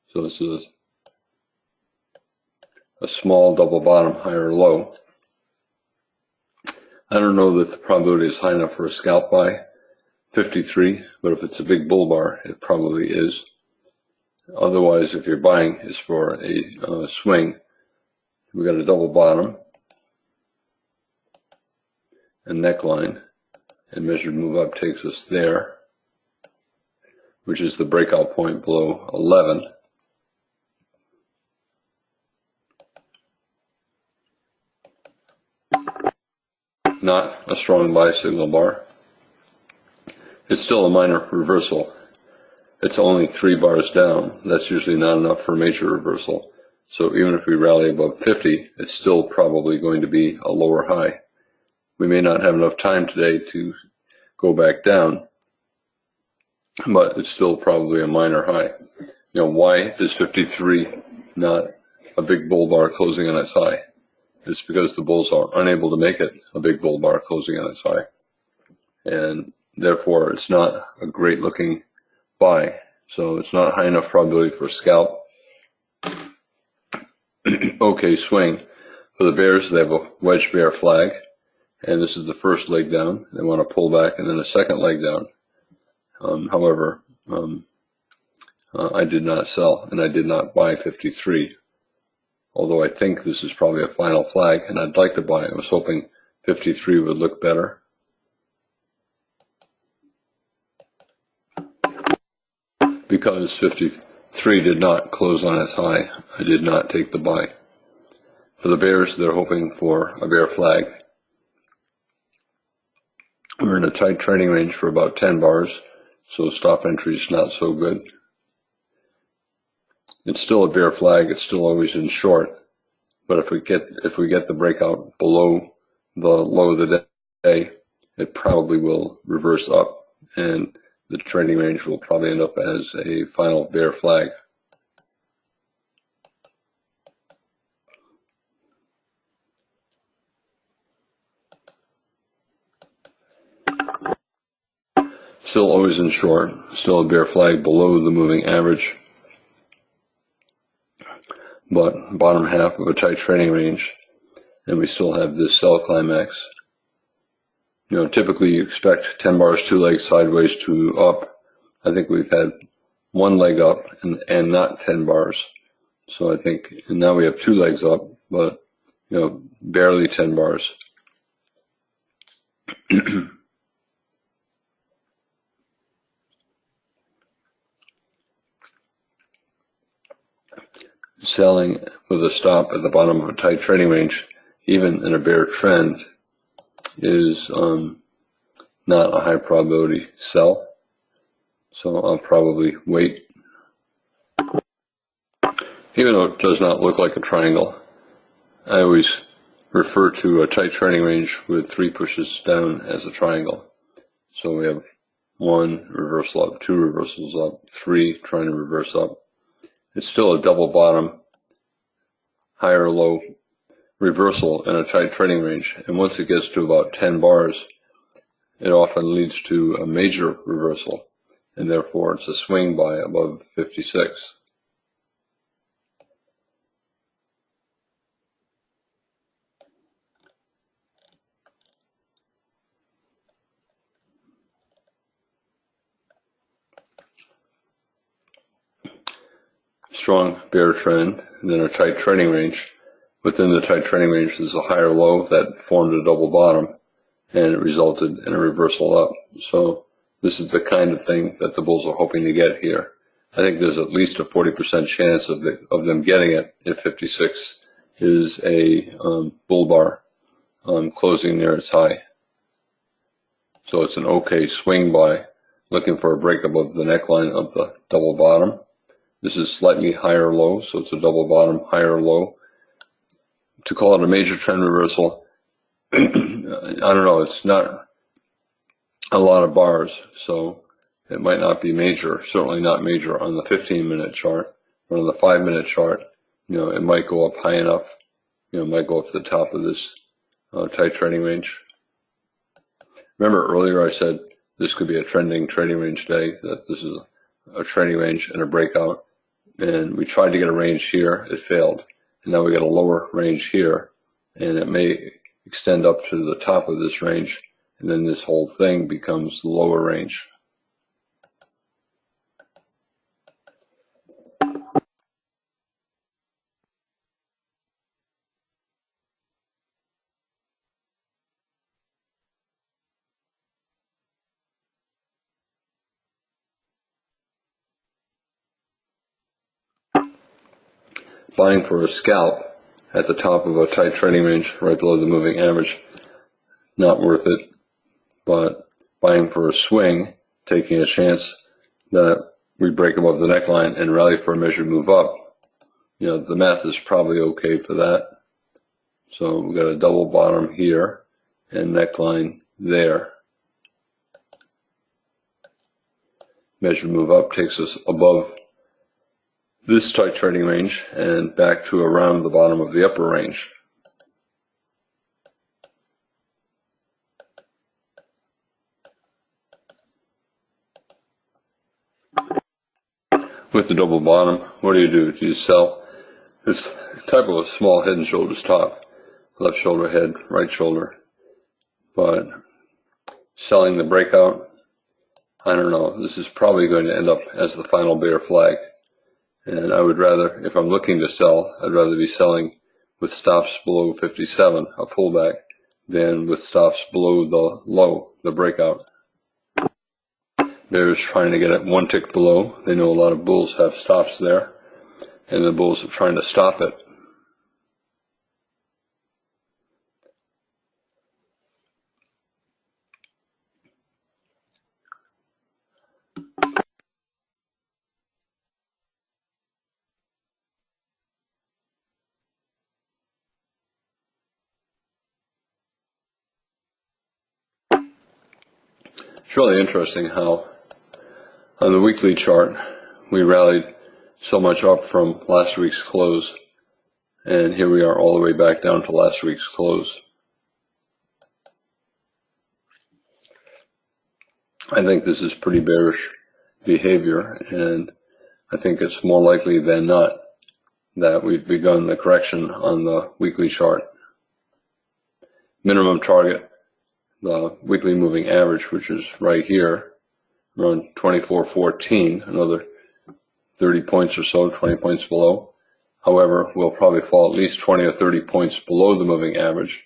So this is a small double bottom, higher low. I don't know that the probability is high enough for a scalp buy, 53, but if it's a big bull bar, it probably is. Otherwise, if you're buying, it's for a swing. We got a double bottom, a neckline, and measured move up takes us there, which is the breakout point below 11. Not a strong buy signal bar. It's still a minor reversal. It's only 3 bars down. That's usually not enough for a major reversal. So even if we rally above 50, it's still probably going to be a lower high. We may not have enough time today to go back down, but it's still probably a minor high. You know, why is 53 not a big bull bar closing on its high? It's because the bulls are unable to make it a big bull bar closing on its high. And therefore, it's not a great looking buy. So it's not high enough probability for a scalp. Okay, swing. For the bears, they have a wedge bear flag. And this is the first leg down. They want to pull back and then a second leg down. However, I did not sell and I did not buy 53. Although I think this is probably a final flag and I'd like to buy. I was hoping 53 would look better. Because 53 did not close on its high, I did not take the buy. For the bears, they're hoping for a bear flag. We're in a tight trading range for about 10 bars, so stop entry is not so good. It's still a bear flag. It's still always in short. But if we get the breakout below the low of the day, it probably will reverse up, and the trading range will probably end up as a final bear flag. Still always in short. Still a bear flag below the moving average. But bottom half of a tight trading range, and we still have this sell climax. You know, typically you expect 10 bars, 2 legs sideways to up. I think we've had 1 leg up and not 10 bars. So I think, and now we have 2 legs up, but, you know, barely 10 bars. Selling with a stop at the bottom of a tight trading range, even in a bear trend, is not a high probability sell. So I'll probably wait. Even though it does not look like a triangle, I always refer to a tight trading range with 3 pushes down as a triangle. So we have 1 reversal up, 2 reversals up, 3 trying to reverse up. It's still a double bottom, higher low, reversal in a tight trading range, and once it gets to about 10 bars, it often leads to a major reversal, and therefore it's a swing buy above 56. Strong bear trend, and then a tight trading range. Within the tight trading range, there's a higher low that formed a double bottom, and it resulted in a reversal up. So this is the kind of thing that the bulls are hoping to get here. I think there's at least a 40% chance of them getting it if 56 is a bull bar closing near its high. So it's an okay swing buy, looking for a break above the neckline of the double bottom. This is slightly higher low, so it's a double bottom, higher low. To call it a major trend reversal, I don't know, it's not a lot of bars, so it might not be major, certainly not major on the 15-minute chart. But on the 5-minute chart, it might go up high enough, it might go up to the top of this tight trading range. Remember earlier I said this could be a trending trading range day, that this is a trading range and a breakout. And we tried to get a range here, it failed. And now we got a lower range here, and it may extend up to the top of this range, and then this whole thing becomes the lower range. Buying for a scalp at the top of a tight trading range right below the moving average, not worth it. But buying for a swing, taking a chance that we break above the neckline and rally for a measured move up, the math is probably okay for that. So we've got a double bottom here and neckline there. Measured move up takes us above this tight trading range and back to around the bottom of the upper range. With the double bottom, what do? Do you sell this type of a small head and shoulders top, left shoulder head, right shoulder? But selling the breakout, I don't know. This is probably going to end up as the final bear flag. And I would rather, if I'm looking to sell, I'd rather be selling with stops below 57, a pullback, than with stops below the low, the breakout. Bears trying to get it one tick below. They know a lot of bulls have stops there, and the bulls are trying to stop it. It's really interesting how on the weekly chart we rallied so much up from last week's close, and here we are all the way back down to last week's close. I think this is pretty bearish behavior, and I think it's more likely than not that we've begun the correction on the weekly chart. Minimum target, the weekly moving average, which is right here, around 24.14, another 30 points or so, 20 points below. However, we'll probably fall at least 20 or 30 points below the moving average,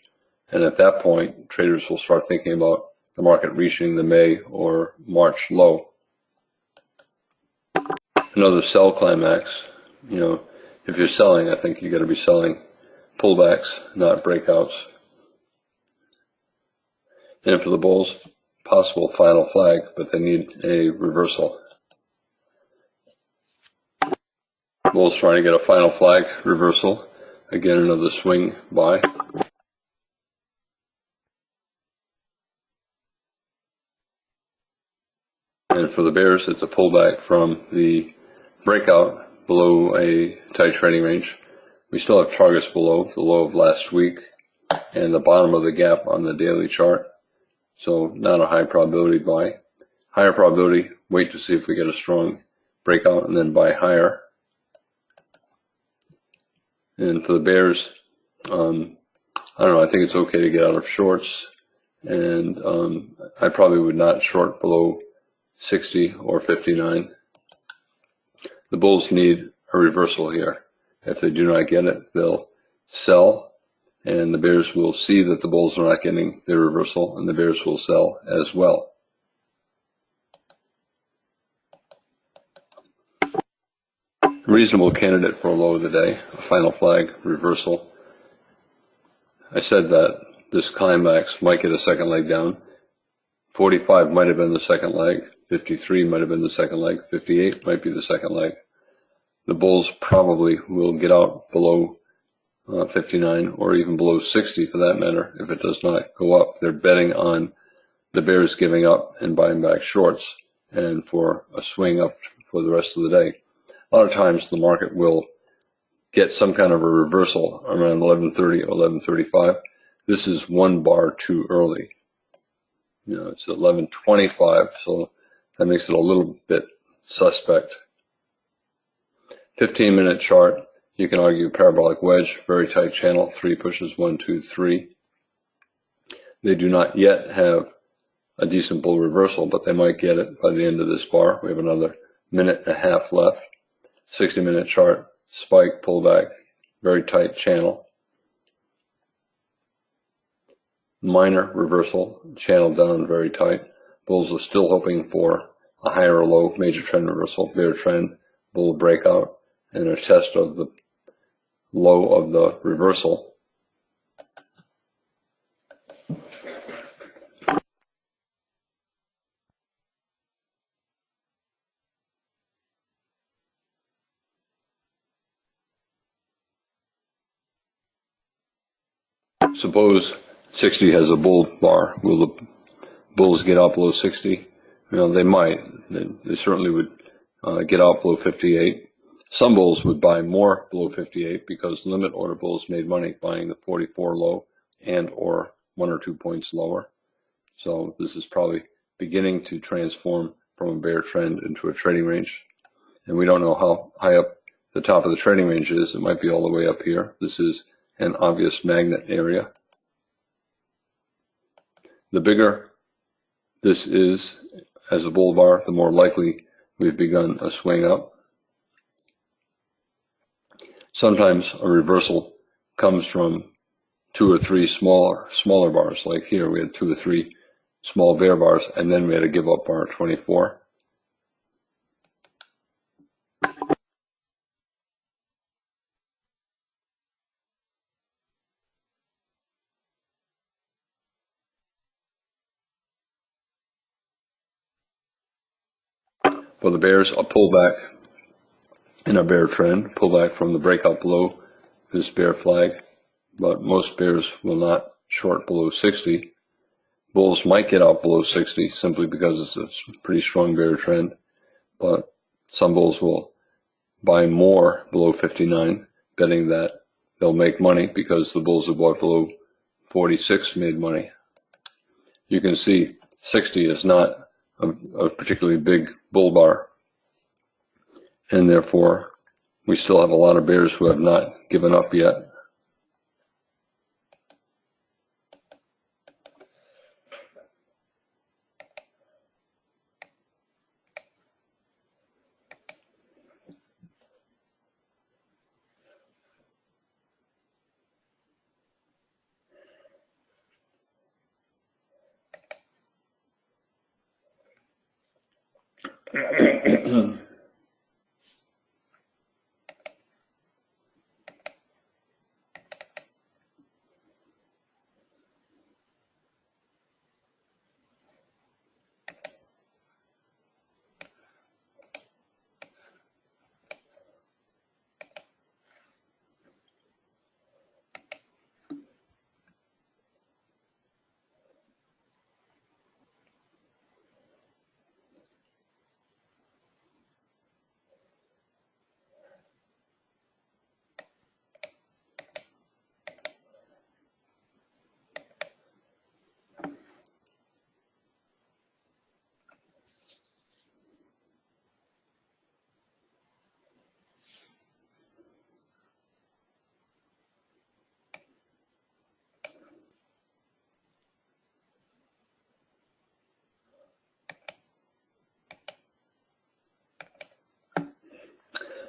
and at that point, traders will start thinking about the market reaching the May or March low. Another sell climax, if you're selling, I think you got to be selling pullbacks, not breakouts. And for the bulls, possible final flag, but they need a reversal. Bulls trying to get a final flag reversal. Again, another swing buy. And for the bears, it's a pullback from the breakout below a tight trading range We still have targets below the low of last week and the bottom of the gap on the daily chart. So not a high probability buy. Higher probability, wait to see if we get a strong breakout and then buy higher. And for the bears, I don't know, I think it's okay to get out of shorts. And I probably would not short below 60 or 59. The bulls need a reversal here. If they do not get it, they'll sell, and the bears will see that the bulls are not getting their reversal, and the bears will sell as well. Reasonable candidate for a low of the day, a final flag reversal. I said that this climax might get a second leg down. 45 might have been the second leg, 53 might have been the second leg, 58 might be the second leg. The bulls probably will get out below 59 or even below 60 for that matter if it does not go up. They're betting on the bears giving up and buying back shorts and for a swing up for the rest of the day. A lot of times the market will get some kind of a reversal around 11:30 or 11:35. This is one bar too early. It's 11:25, so that makes it a little bit suspect. 15-minute chart, you can argue parabolic wedge, very tight channel, 3 pushes, 1, 2, 3. They do not yet have a decent bull reversal, but they might get it by the end of this bar. We have another minute and a half left. 60-minute chart, spike, pullback, very tight channel. Minor reversal, channel down, very tight. Bulls are still hoping for a higher or low, major trend reversal, bear trend, bull breakout, and a test of the low of the reversal. Suppose 60 has a bull bar. Will the bulls get out below 60? They might. They certainly would get out below 58. Some bulls would buy more below 58 because limit order bulls made money buying the 44 low and or 1 or 2 points lower. So this is probably beginning to transform from a bear trend into a trading range. And we don't know how high up the top of the trading range is. It might be all the way up here. This is an obvious magnet area. The bigger this is as a bull bar, the more likely we've begun a swing up. Sometimes a reversal comes from 2 or 3 smaller bars, like here we had 2 or 3 small bear bars, and then we had a give up bar 24. For the bears, a pullback in a bear trend, pullback from the breakout below this bear flag, but most bears will not short below 60. Bulls might get out below 60 simply because it's a pretty strong bear trend, but some bulls will buy more below 59, betting that they'll make money because the bulls who bought below 46 made money. You can see 60 is not a particularly big bull bar, and therefore we still have a lot of bears who have not given up yet.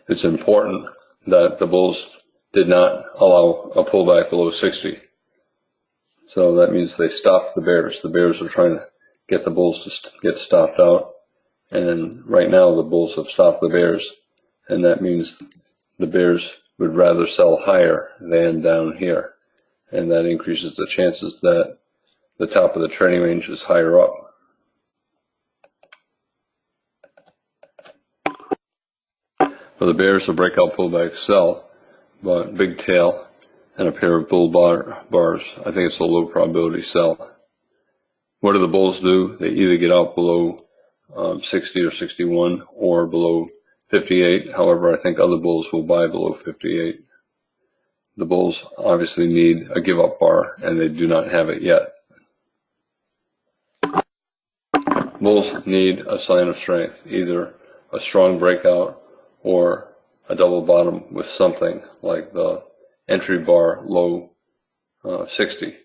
it's important that the bulls did not allow a pullback below 60. So that means they stopped the bears. The bears are trying to get the bulls to get stopped out. And right now the bulls have stopped the bears. And that means the bears would rather sell higher than down here. And that increases the chances that the top of the trading range is higher up. For the bears, a breakout pullback sell, but big tail and a pair of bull bars. I think it's a low probability sell. What do the bulls do? They either get out below 60 or 61 or below 58. However, I think other bulls will buy below 58. The bulls obviously need a give up bar, and they do not have it yet. Bulls need a sign of strength, either a strong breakout or a double bottom with something like the entry bar low 60.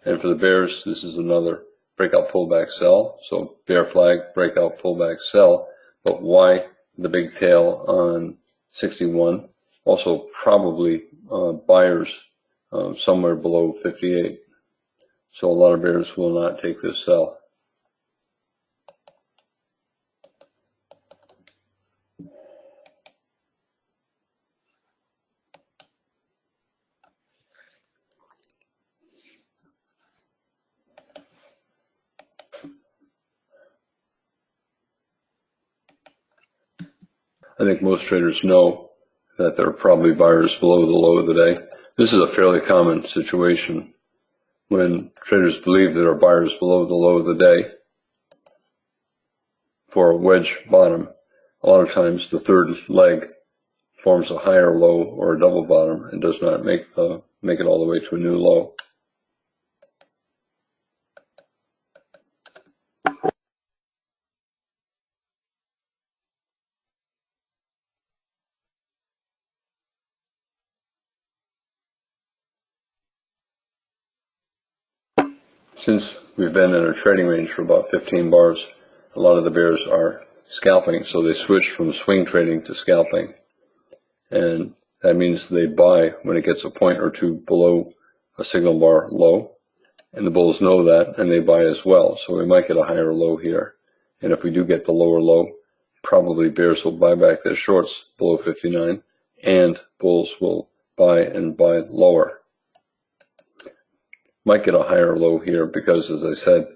And for the bears, this is another breakout pullback sell. So bear flag, breakout pullback sell. But why the big tail on 61? Also probably buyers somewhere below 58. So a lot of bears will not take this sell. I think most traders know that there are probably buyers below the low of the day. This is a fairly common situation when traders believe there are buyers below the low of the day for a wedge bottom. A lot of times the third leg forms a higher low or a double bottom and does not make it all the way to a new low. Since we've been in a trading range for about 15 bars, a lot of the bears are scalping, so they switch from swing trading to scalping. And that means they buy when it gets a point or two below a signal bar low. And the bulls know that, and they buy as well. So we might get a higher low here. And if we do get the lower low, probably bears will buy back their shorts below 59, and bulls will buy and buy lower. Might get a higher low here because, as I said,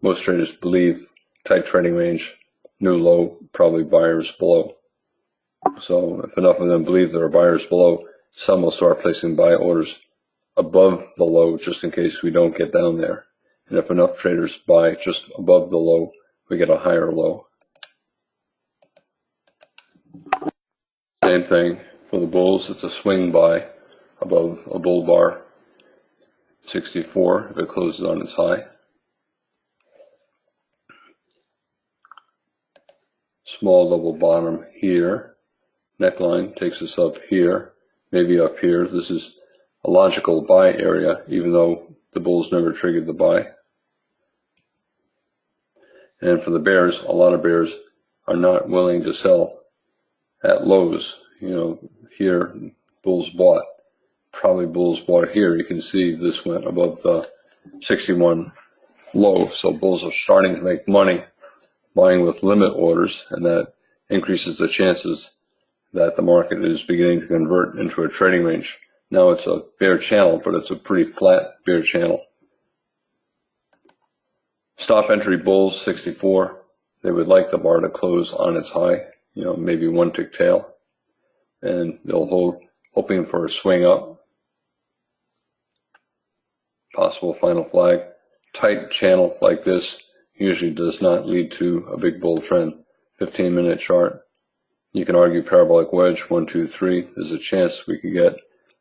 most traders believe tight trading range, new low, probably buyers below. So if enough of them believe there are buyers below, some will start placing buy orders above the low just in case we don't get down there. And if enough traders buy just above the low, we get a higher low. Same thing for the bulls. It's a swing buy above a bull bar 64 if it closes on its high. Small double bottom here. Neckline takes us up here, maybe up here. This is a logical buy area, even though the bulls never triggered the buy. And for the bears, a lot of bears are not willing to sell at lows. Here, bulls bought. Probably bulls bought here. You can see this went above the 61 low. So bulls are starting to make money buying with limit orders, and that increases the chances that the market is beginning to convert into a trading range. Now it's a bear channel, but it's a pretty flat bear channel. Stop entry bulls 64. They would like the bar to close on its high, maybe one tick tail, and they'll hold, hoping for a swing up. Possible final flag. Tight channel like this usually does not lead to a big bull trend. 15-minute chart. You can argue parabolic wedge 1, 2, 3. There's a chance we could get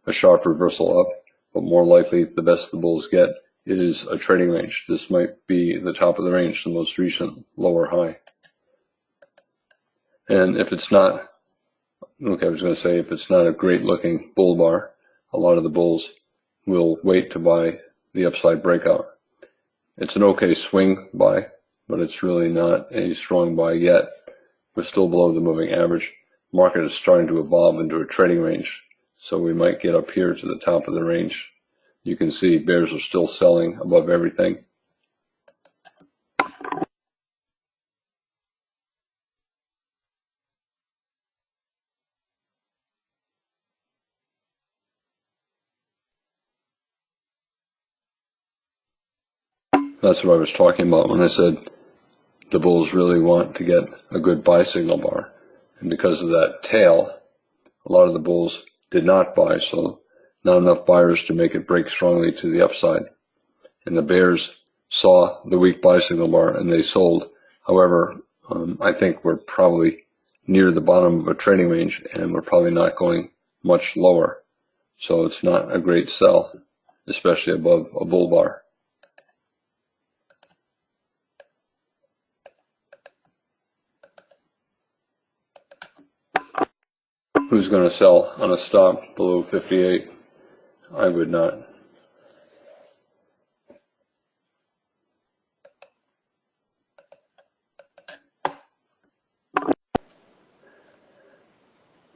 a sharp reversal up, but more likely the best the bulls get is a trading range. This might be the top of the range, the most recent lower high. And if it's not, if it's not a great looking bull bar, a lot of the bulls will wait to buy the upside breakout. It's an okay swing buy, but it's really not a strong buy yet. We're still below the moving average. market is starting to evolve into a trading range. So we might get up here to the top of the range. You can see bears are still selling above everything. That's what I was talking about when I said the bulls really want to get a good buy signal bar. And because of that tail, a lot of the bulls did not buy, so not enough buyers to make it break strongly to the upside. And the bears saw the weak buy signal bar and they sold. However, I think we're probably near the bottom of a trading range and we're probably not going much lower. So it's not a great sell, especially above a bull bar. Who's going to sell on a stop below 58? I would not.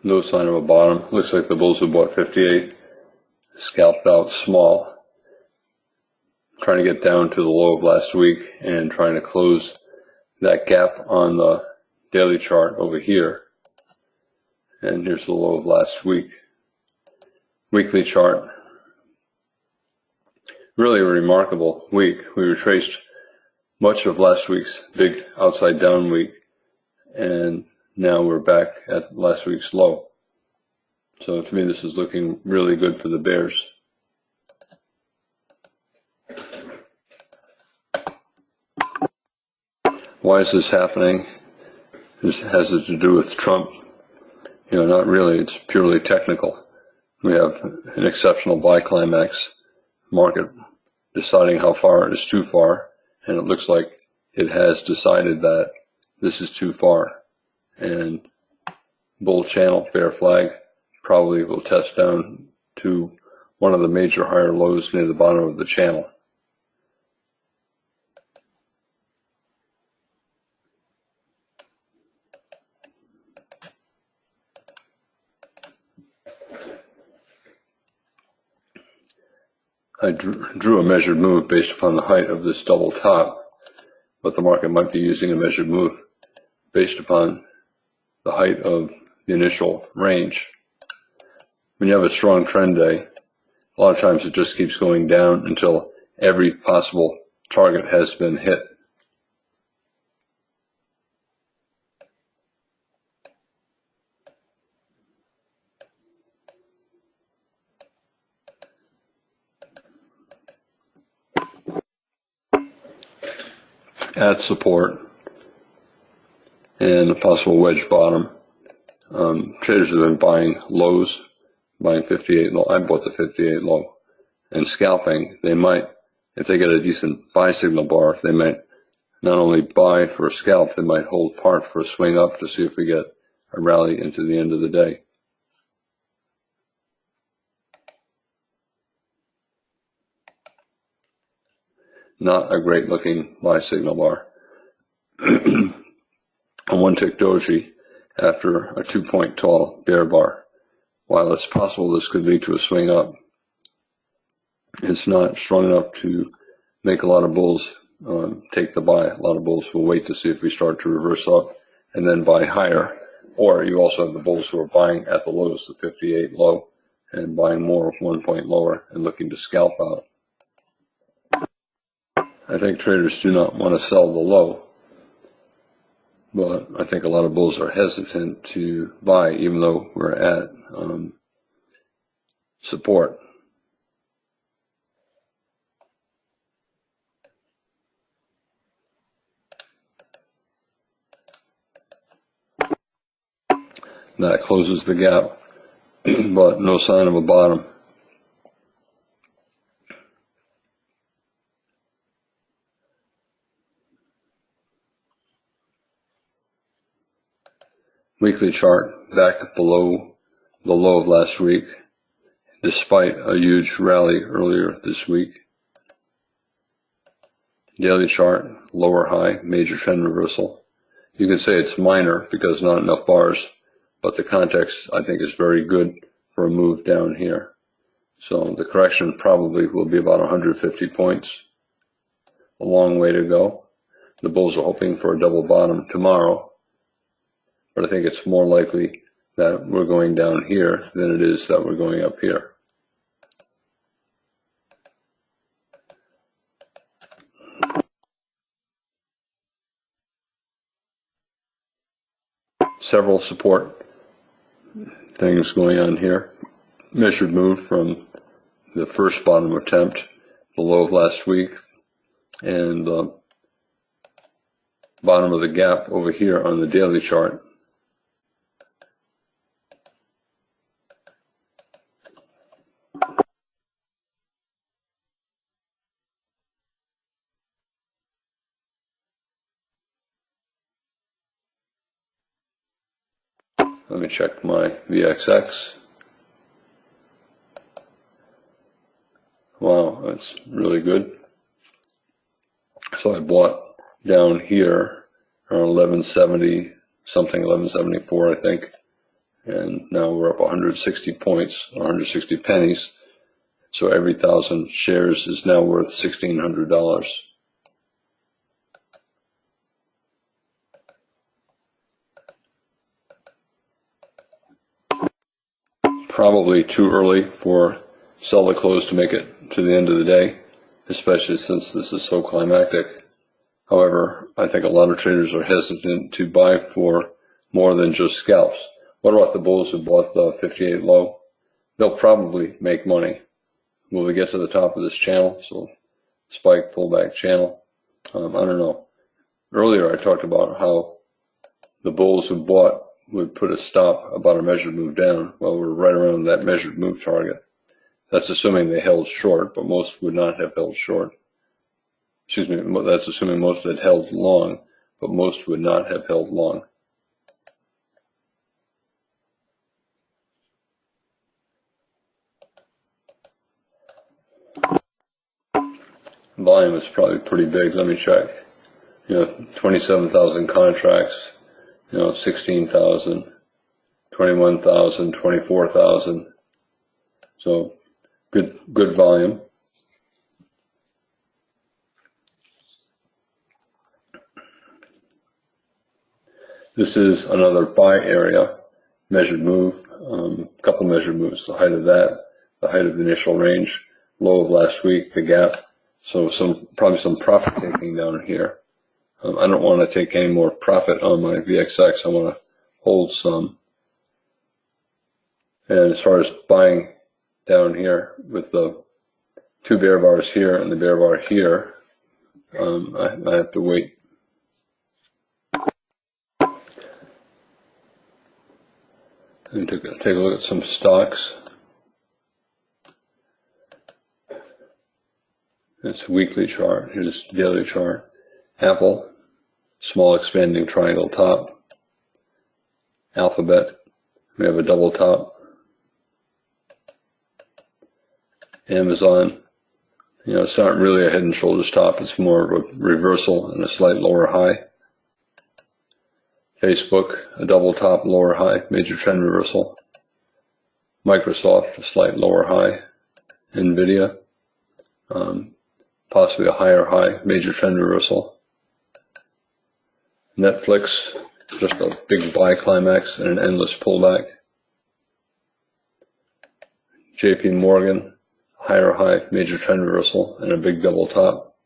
No sign of a bottom. Looks like the bulls who bought 58 scalped out small, trying to get down to the low of last week and trying to close that gap on the daily chart over here. And here's the low of last week. Weekly chart. Really a remarkable week. We retraced much of last week's big outside down week, and now we're back at last week's low. So to me, this is looking really good for the bears. Why is this happening? Has it to do with Trump? Not really. It's purely technical. We have an exceptional buy climax, market deciding how far is too far, and it looks like it has decided that this is too far. And bull channel, bear flag, probably will test down to one of the major higher lows near the bottom of the channel. I drew a measured move based upon the height of this double top, but the market might be using a measured move based upon the height of the initial range. When you have a strong trend day, a lot of times it just keeps going down until every possible target has been hit. At support and a possible wedge bottom. Traders have been buying lows, buying 58 low. I bought the 58 low, and scalping. They might, if they get a decent buy signal bar, they might not only buy for a scalp, they might hold part for a swing up to see if we get a rally into the end of the day. Not a great looking buy signal bar. A one tick doji after a 2-point tall bear bar. While it's possible this could lead to a swing up, it's not strong enough to make a lot of bulls take the buy. A lot of bulls will wait to see if we start to reverse up and then buy higher. Or you also have the bulls who are buying at the lows, the 58 low, and buying more 1 point lower and looking to scalp out. I think traders do not want to sell the low, but I think a lot of bulls are hesitant to buy even though we're at support. That closes the gap, but no sign of a bottom. Weekly chart back below the low of last week, despite a huge rally earlier this week. Daily chart, lower high, major trend reversal. You can say it's minor because not enough bars but the context I think is very good for a move down here. So the correction probably will be about 150 points. A long way to go. The bulls are hoping for a double bottom tomorrow, but I think it's more likely that we're going down here than it is that we're going up here. Several support things going on here. Measured move from the first bottom attempt, the low of last week, and the bottom of the gap over here on the daily chart. Let me check my VXX. Wow, that's really good. So I bought down here around 1170 something, 1174 I think, and now we're up 160 points, 160 pennies. So every 1,000 shares is now worth $1,600. Probably too early for sell the close to make it to the end of the day, especially since this is so climactic. However, I think a lot of traders are hesitant to buy for more than just scalps. What about the bulls who bought the 58 low? They'll probably make money. Will we get to the top of this channel? So spike, pullback channel. I don't know. Earlier I talked about how the bulls who bought would put a stop about a measured move down. Well, we're right around that measured move target. That's assuming they held short, but most would not have held short. Excuse me, that's assuming most had held long, but most would not have held long. Volume is probably pretty big. Let me check. 27,000 contracts, 16,000, 21,000, 24,000. So good volume. This is another buy area, measured move, couple measured moves, the height of that, the height of the initial range, low of last week, the gap. So probably some profit taking down here. I don't want to take any more profit on my VXX. I want to hold some. And as far as buying down here with the two bear bars here and the bear bar here, I have to wait. And take a look at some stocks. It's a weekly chart. Here's daily chart. Apple, small expanding triangle top. Alphabet, we have a double top. Amazon, it's not really a head and shoulders top. It's more of a reversal and a slight lower high. Facebook, a double top, lower high, major trend reversal. Microsoft, a slight lower high. Nvidia, possibly a higher high, major trend reversal. Netflix, just a big buy climax and an endless pullback. JP Morgan, higher high, major trend reversal and a big double top.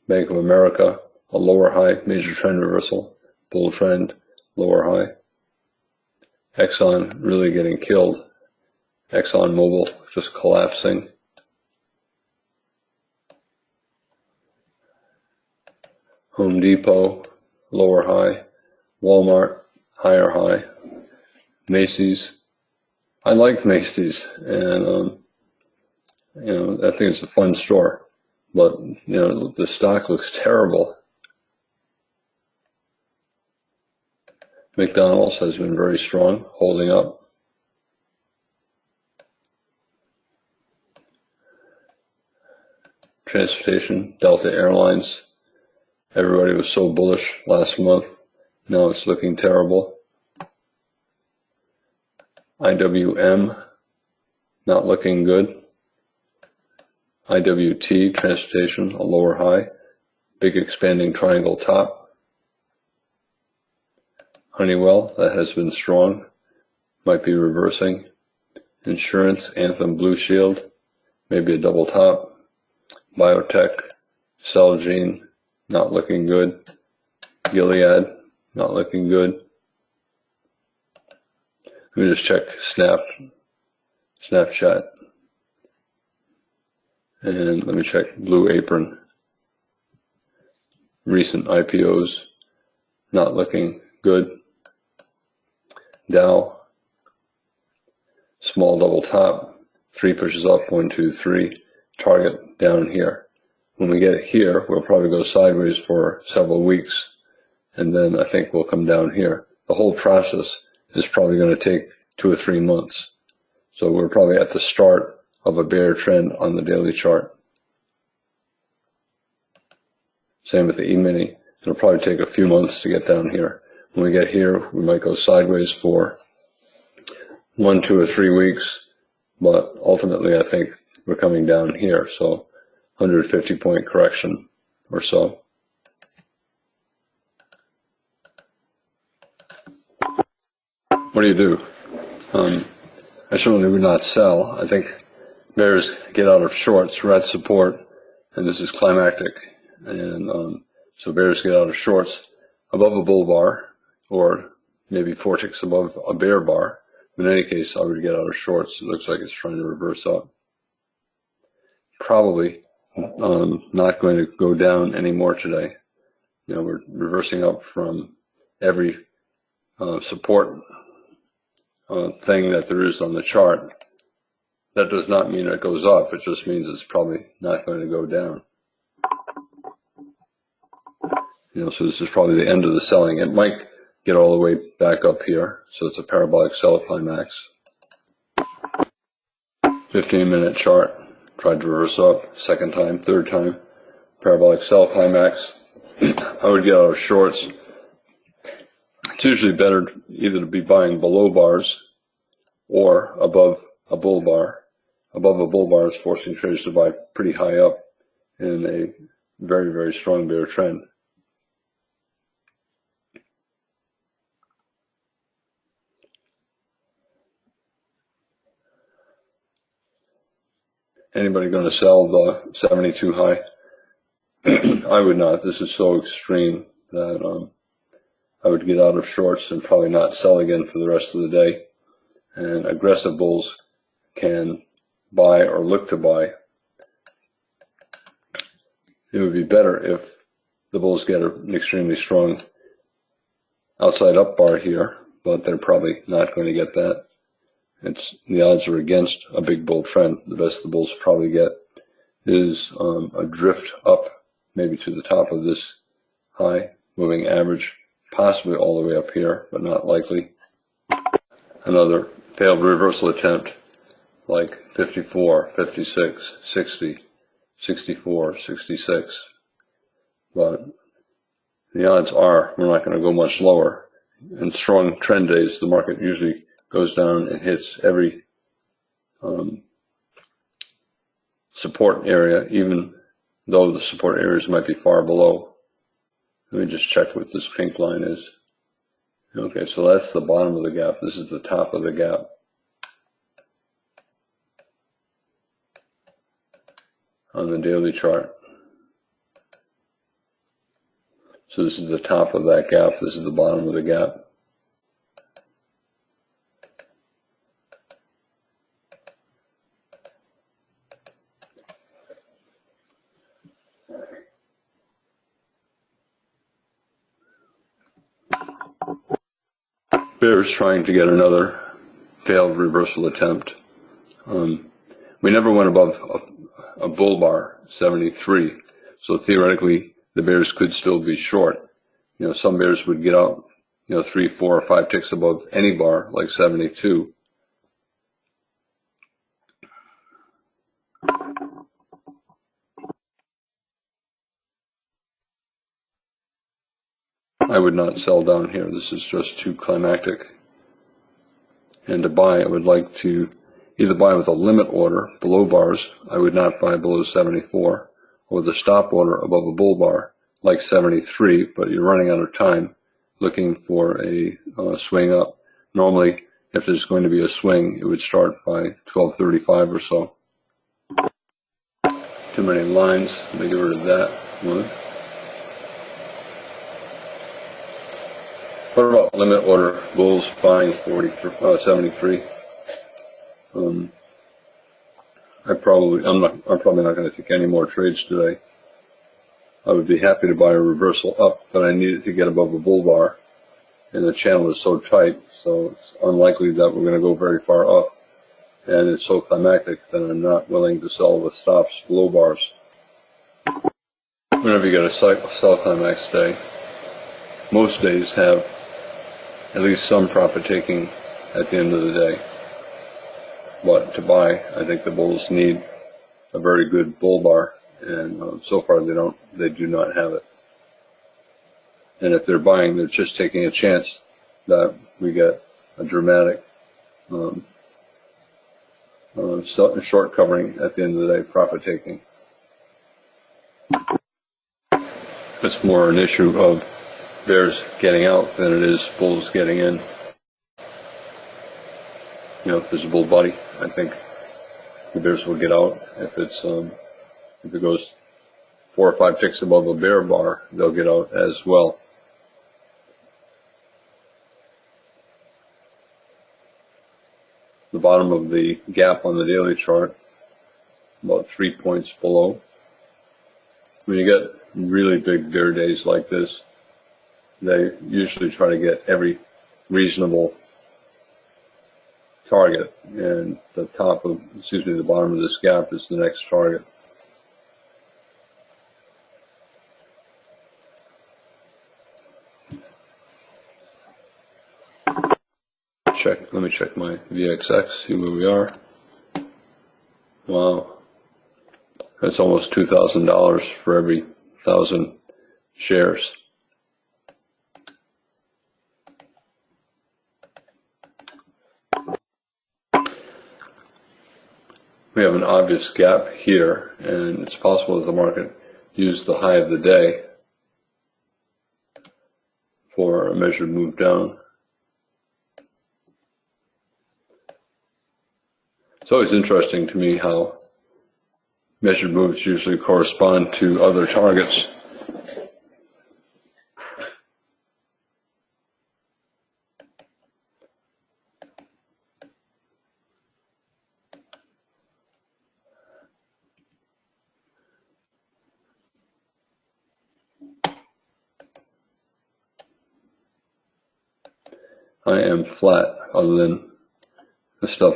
Bank of America, a lower high, major trend reversal, bull trend, lower high. Exxon really getting killed. Exxon Mobil just collapsing. Home Depot, lower high. Walmart, higher high. Macy's, I like Macy's, and I think it's a fun store, but the stock looks terrible. McDonald's has been very strong, holding up. Transportation, Delta Airlines. Everybody was so bullish last month. Now it's looking terrible. IWM, not looking good. IWT, transportation, a lower high. Big expanding triangle top. Honeywell, that has been strong. Might be reversing. Insurance, Anthem Blue Shield, maybe a double top. Biotech, Celgene, not looking good. Gilead, not looking good. Let me just check Snapchat. And let me check Blue Apron. Recent IPOs, not looking good. Dow, small double top, 3 pushes up, 1, 2, 3, target down here. When we get it here, we'll probably go sideways for several weeks, and then I think we'll come down here. The whole process is probably going to take 2 or 3 months. So we're probably at the start of a bear trend on the daily chart. Same with the E-mini. It'll probably take a few months to get down here. When we get here, we might go sideways for 1, 2, or 3 weeks, but ultimately I think we're coming down here. So 150 point correction or so. What do you do? I certainly would not sell. I think bears get out of shorts. We're at support, and this is climactic. And so bears get out of shorts above a bull bar, or maybe 4 ticks above a bear bar. In any case, I would get out of shorts. It looks like it's trying to reverse up. Probably not going to go down anymore today. You know, we're reversing up from every support thing that there is on the chart. That does not mean it goes up. It just means it's probably not going to go down. You know, so this is probably the end of the selling. It might get all the way back up here. So it's a parabolic sell climax. 15-minute chart. Tried to reverse up. Second time, third time. Parabolic sell climax. I would get out of shorts. It's usually better either to be buying below bars or above a bull bar. Above a bull bar is forcing traders to buy pretty high up in a very, very strong bear trend. Anybody going to sell the 72 high? I would not. This is so extreme that I would get out of shorts and probably not sell again for the rest of the day. And aggressive bulls can buy or look to buy. It would be better if the bulls get an extremely strong outside up bar here, but they're probably not going to get that. The odds are against a big bull trend. The best the bulls probably get is a drift up, maybe to the top of this high moving average, possibly all the way up here, but not likely. Another failed reversal attempt like 54, 56, 60, 64, 66. But the odds are we're not going to go much lower. In strong trend days, the market usually goes down and hits every support area, even though the support areas might be far below. Let me just check what this pink line is. Okay, so that's the bottom of the gap. This is the top of the gap. On the daily chart. So this is the top of that gap. This is the bottom of the gap. Bears trying to get another failed reversal attempt. We never went above a bull bar, 73. So theoretically, the bears could still be short. You know, some bears would get out, 3, 4, or 5 ticks above any bar, like 72. I would not sell down here. This is just too climactic. And to buy, I would like to either buy with a limit order below bars. I would not buy below 74, or the stop order above a bull bar like 73, but you're running out of time looking for a swing up. Normally, if there's going to be a swing, it would start by 12:35 or so. Too many lines. Let me get rid of that one. What about limit order bulls buying 73? I'm probably not going to take any more trades today. I would be happy to buy a reversal up, but I needed to get above a bull bar, and the channel is so tight, so it's unlikely that we're going to go very far up. And it's so climactic that I'm not willing to sell with stops below bars. Whenever you get a sell climax day, most days have at least some profit taking at the end of the day. But to buy, I think the bulls need a very good bull bar, and so far they do not have it. And if they're buying, they're just taking a chance that we get a dramatic short covering at the end of the day, profit taking. It's more an issue of bears getting out than it is bulls getting in. If there's a bull body, I think the bears will get out. If it goes 4 or 5 ticks above a bear bar, they'll get out as well. The bottom of the gap on the daily chart, about 3 points below. When you get really big bear days like this, they usually try to get every reasonable target, and the bottom of this gap is the next target. Let me check my VXX, see where we are. Wow. That's almost $2,000 for every 1,000 shares. We have an obvious gap here, and it's possible that the market used the high of the day for a measured move down. It's always interesting to me how measured moves usually correspond to other targets. I am flat other than the stuff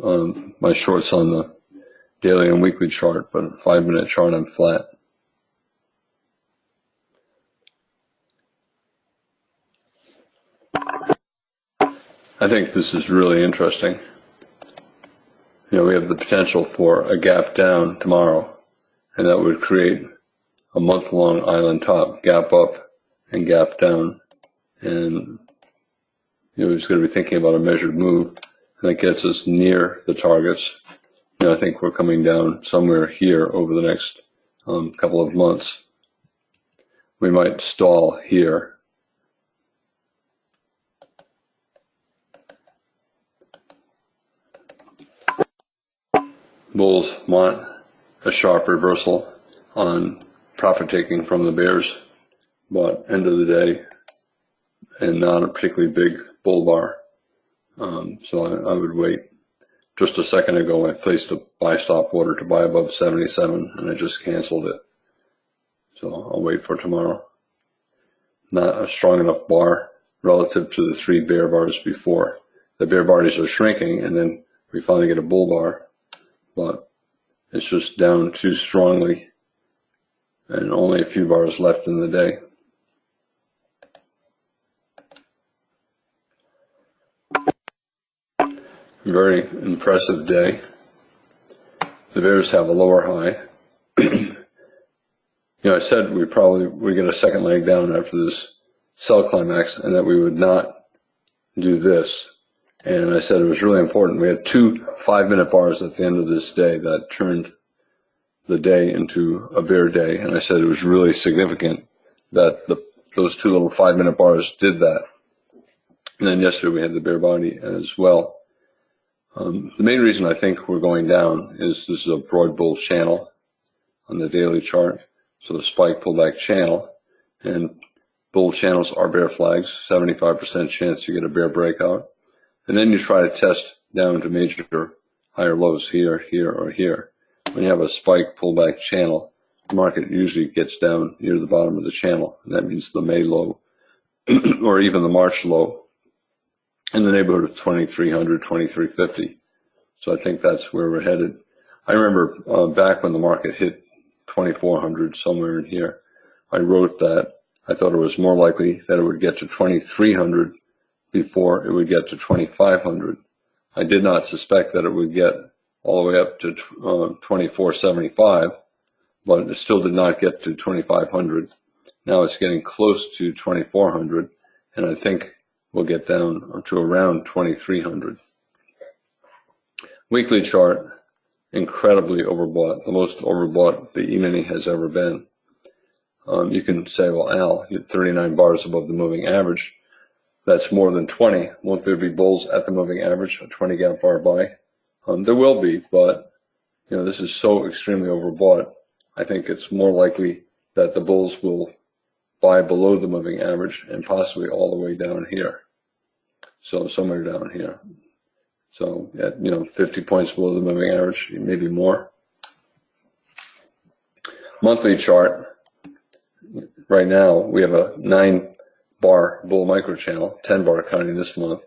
on my shorts on the daily and weekly chart, but 5-minute chart I'm flat. I think this is really interesting. We have the potential for a gap down tomorrow, and that would create a month-long island top, gap up and gap down. And we're just going to be thinking about a measured move, and that gets us near the targets. I think we're coming down somewhere here over the next couple of months. We might stall here. Bulls want a sharp reversal on profit taking from the bears, but end of the day, and not a particularly big bull bar. So I would wait. Just a second ago, I placed a buy stop order to buy above 77, and I just canceled it. So I'll wait for tomorrow. Not a strong enough bar relative to the 3 bear bars before. The bear bars are shrinking, and then we finally get a bull bar, but it's just down too strongly, and only a few bars left in the day. Very impressive day. The bears have a lower high. I said we get a second leg down after this sell climax and that we would not do this. And I said it was really important. We had 2 5-minute bars at the end of this day that turned the day into a bear day. And I said it was really significant that those 2 little 5-minute bars did that. And then yesterday we had the bear body as well. The main reason I think we're going down is this is a broad bull channel on the daily chart. So the spike pullback channel, and bull channels are bear flags, 75% chance you get a bear breakout. And then you try to test down to major higher lows here, here, or here. When you have a spike pullback channel, the market usually gets down near the bottom of the channel. And that means the May low or even the March low in the neighborhood of 2300, 2350. So I think that's where we're headed. I remember back when the market hit 2400, somewhere in here, I wrote that I thought it was more likely that it would get to 2300 before it would get to 2500. I did not suspect that it would get all the way up to 2475, but it still did not get to 2500. Now it's getting close to 2400, and I think we'll get down to around 2300. Weekly chart, incredibly overbought, the most overbought the E-mini has ever been. You can say, well, Al, you're 39 bars above the moving average. That's more than 20. Won't there be bulls at the moving average, a 20 gap bar buy? There will be, but this is so extremely overbought. I think it's more likely that the bulls will buy below the moving average and possibly all the way down here. So somewhere down here. So at 50 points below the moving average, maybe more. Monthly chart. Right now we have a 9-bar bull micro channel, 10-bar counting this month,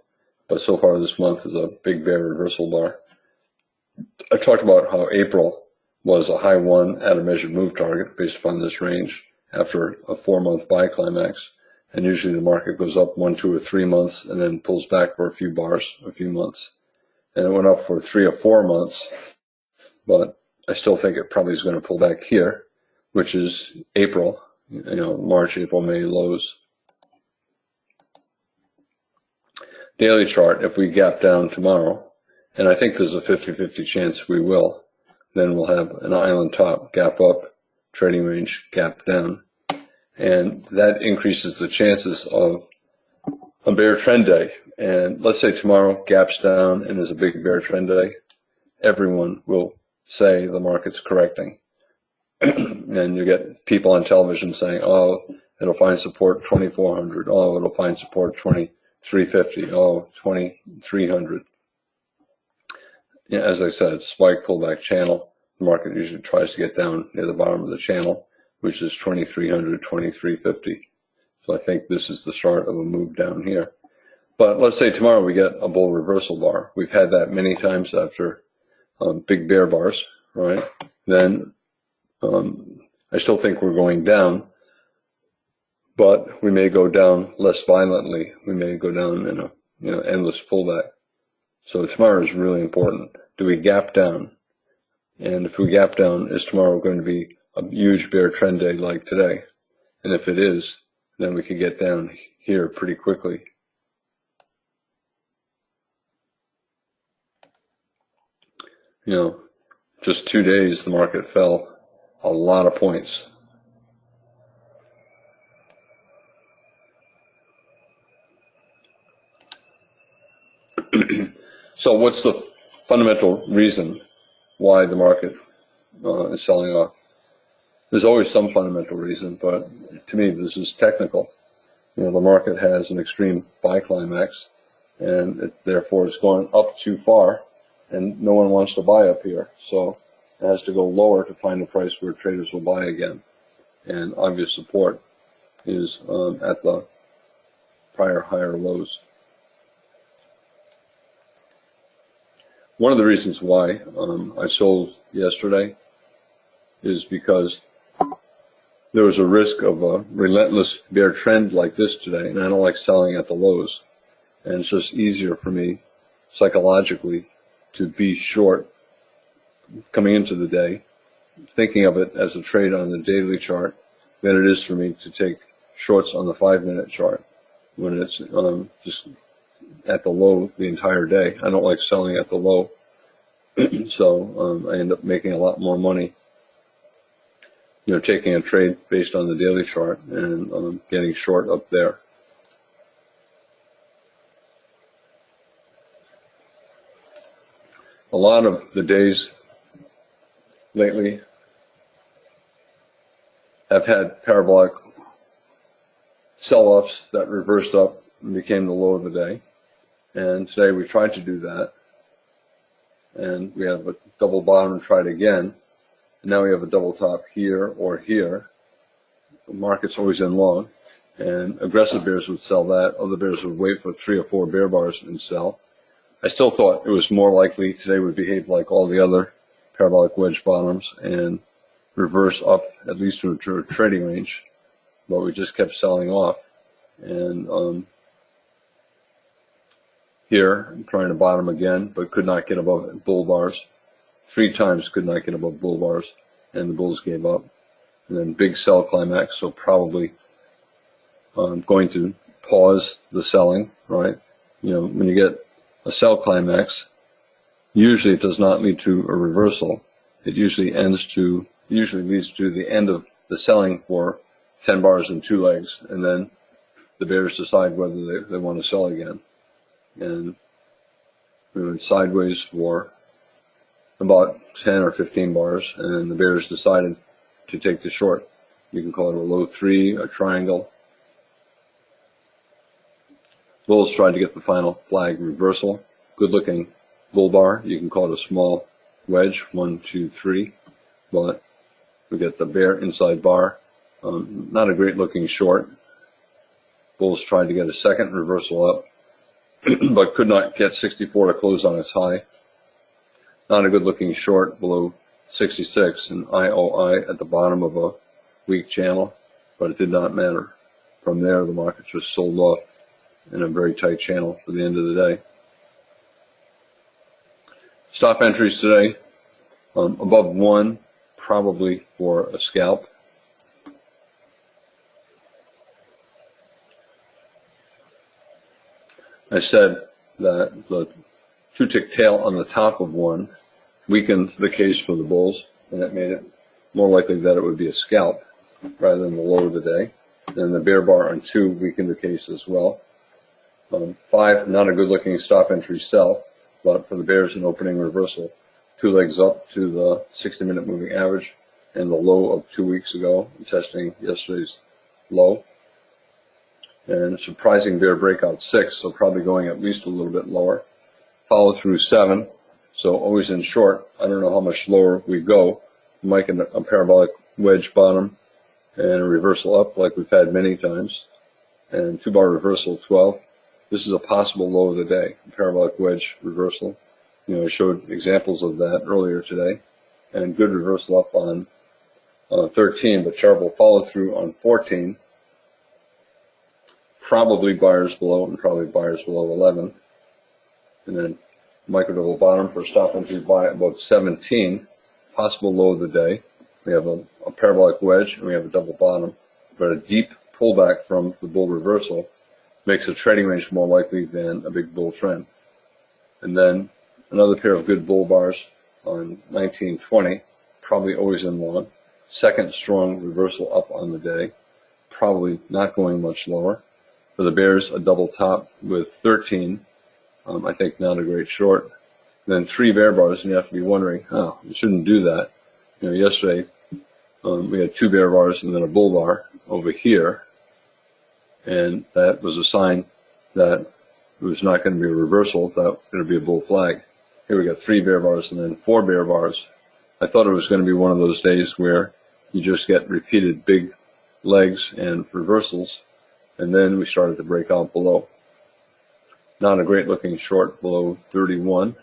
but so far this month is a big bear reversal bar. I talked about how April was a high 1 at a measured move target based upon this range after a 4-month buy climax, and usually the market goes up 1, 2, or 3 months and then pulls back for a few bars, a few months, and it went up for 3 or 4 months, but I still think it probably is going to pull back here, which is April, March, April, May lows. Daily chart, if we gap down tomorrow, and I think there's a 50-50 chance we will, then we'll have an island top, gap up, trading range, gap down. And that increases the chances of a bear trend day. And let's say tomorrow gaps down and is a big bear trend day. Everyone will say the market's correcting. And you get people on television saying, oh, it'll find support 2400. Oh, it'll find support 2350. Oh, 2300. As I said, spike pullback channel. The market usually tries to get down near the bottom of the channel, which is 2300, 2350. So I think this is the start of a move down here. But let's say tomorrow we get a bull reversal bar. We've had that many times after big bear bars, right? Then I still think we're going down, but we may go down less violently. We may go down in a endless pullback. So tomorrow is really important. Do we gap down? And if we gap down, is tomorrow going to be a huge bear trend day like today? And if it is, then we could get down here pretty quickly. Just 2 days, the market fell a lot of points. So what's the fundamental reason why the market is selling off? There's always some fundamental reason, but to me, this is technical. The market has an extreme buy climax, and therefore it's going up too far, and no one wants to buy up here. So it has to go lower to find a price where traders will buy again. And obvious support is at the prior higher lows. One of the reasons why I sold yesterday is because there was a risk of a relentless bear trend like this today, and I don't like selling at the lows. And it's just easier for me psychologically to be short coming into the day, thinking of it as a trade on the daily chart, than it is for me to take shorts on the 5-minute chart when it's just at the low the entire day. I don't like selling at the low, so I end up making a lot more money, taking a trade based on the daily chart and getting short up there. A lot of the days lately have had parabolic sell-offs that reversed up and became the low of the day. And today we tried to do that. And we have a double bottom and tried again. And now we have a double top here or here. The market's always in long. And aggressive bears would sell that. Other bears would wait for 3 or 4 bear bars and sell. I still thought it was more likely today would behave like all the other parabolic wedge bottoms and reverse up at least to a trading range, but we just kept selling off. And here I'm trying to bottom again, but could not get above bull bars. 3 times could not get above bull bars, and the bulls gave up. And then big sell climax, so probably going to pause the selling, right? When you get a sell climax, usually it does not lead to a reversal. It usually leads to the end of the selling for 10 bars and 2 legs, and then the bears decide whether they want to sell again. And we went sideways for about 10 or 15 bars, and the bears decided to take the short. You can call it a low 3, a triangle. Bulls tried to get the final flag reversal. Good looking bull bar. You can call it a small wedge, 1, 2, 3. But we get the bear inside bar. Not a great looking short. Bulls tried to get a second reversal up, but could not get 64 to close on its high. Not a good looking short below 66, and IOI at the bottom of a weak channel, but it did not matter. From there, the market just sold off in a very tight channel for the end of the day. Stop entries today, above 1, probably for a scalp. I said that the 2-tick tail on the top of 1 weakened the case for the bulls, and it made it more likely that it would be a scalp rather than the low of the day. And the bear bar on 2 weakened the case as well. 5, not a good looking stop entry sell, but for the bears an opening reversal. 2 legs up to the 60-minute moving average and the low of 2 weeks ago, testing yesterday's low. And surprising bear breakout 6, so probably going at least a little bit lower. Follow through 7, so always in short. I don't know how much lower we go. We might get a parabolic wedge bottom and a reversal up like we've had many times. And 2-bar reversal 12. This is a possible low of the day, a parabolic wedge reversal. I showed examples of that earlier today. And good reversal up on 13, but terrible follow through on 14. Probably buyers below and probably buyers below 11. And then micro double bottom for stop entry buy above 17. Possible low of the day. We have a parabolic wedge and we have a double bottom, but a deep pullback from the bull reversal makes a trading range more likely than a big bull trend. And then another pair of good bull bars on 1920, probably always in long. Second strong reversal up on the day, probably not going much lower. For the bears, a double top with 13, I think not a great short. And then 3 bear bars, and you have to be wondering, you shouldn't do that. Yesterday we had 2 bear bars and then a bull bar over here. And that was a sign that it was not going to be a reversal, that was going to be a bull flag. Here we got 3 bear bars and then 4 bear bars. I thought it was going to be one of those days where you just get repeated big legs and reversals, and then we started to break out below. Not a great looking short below 31,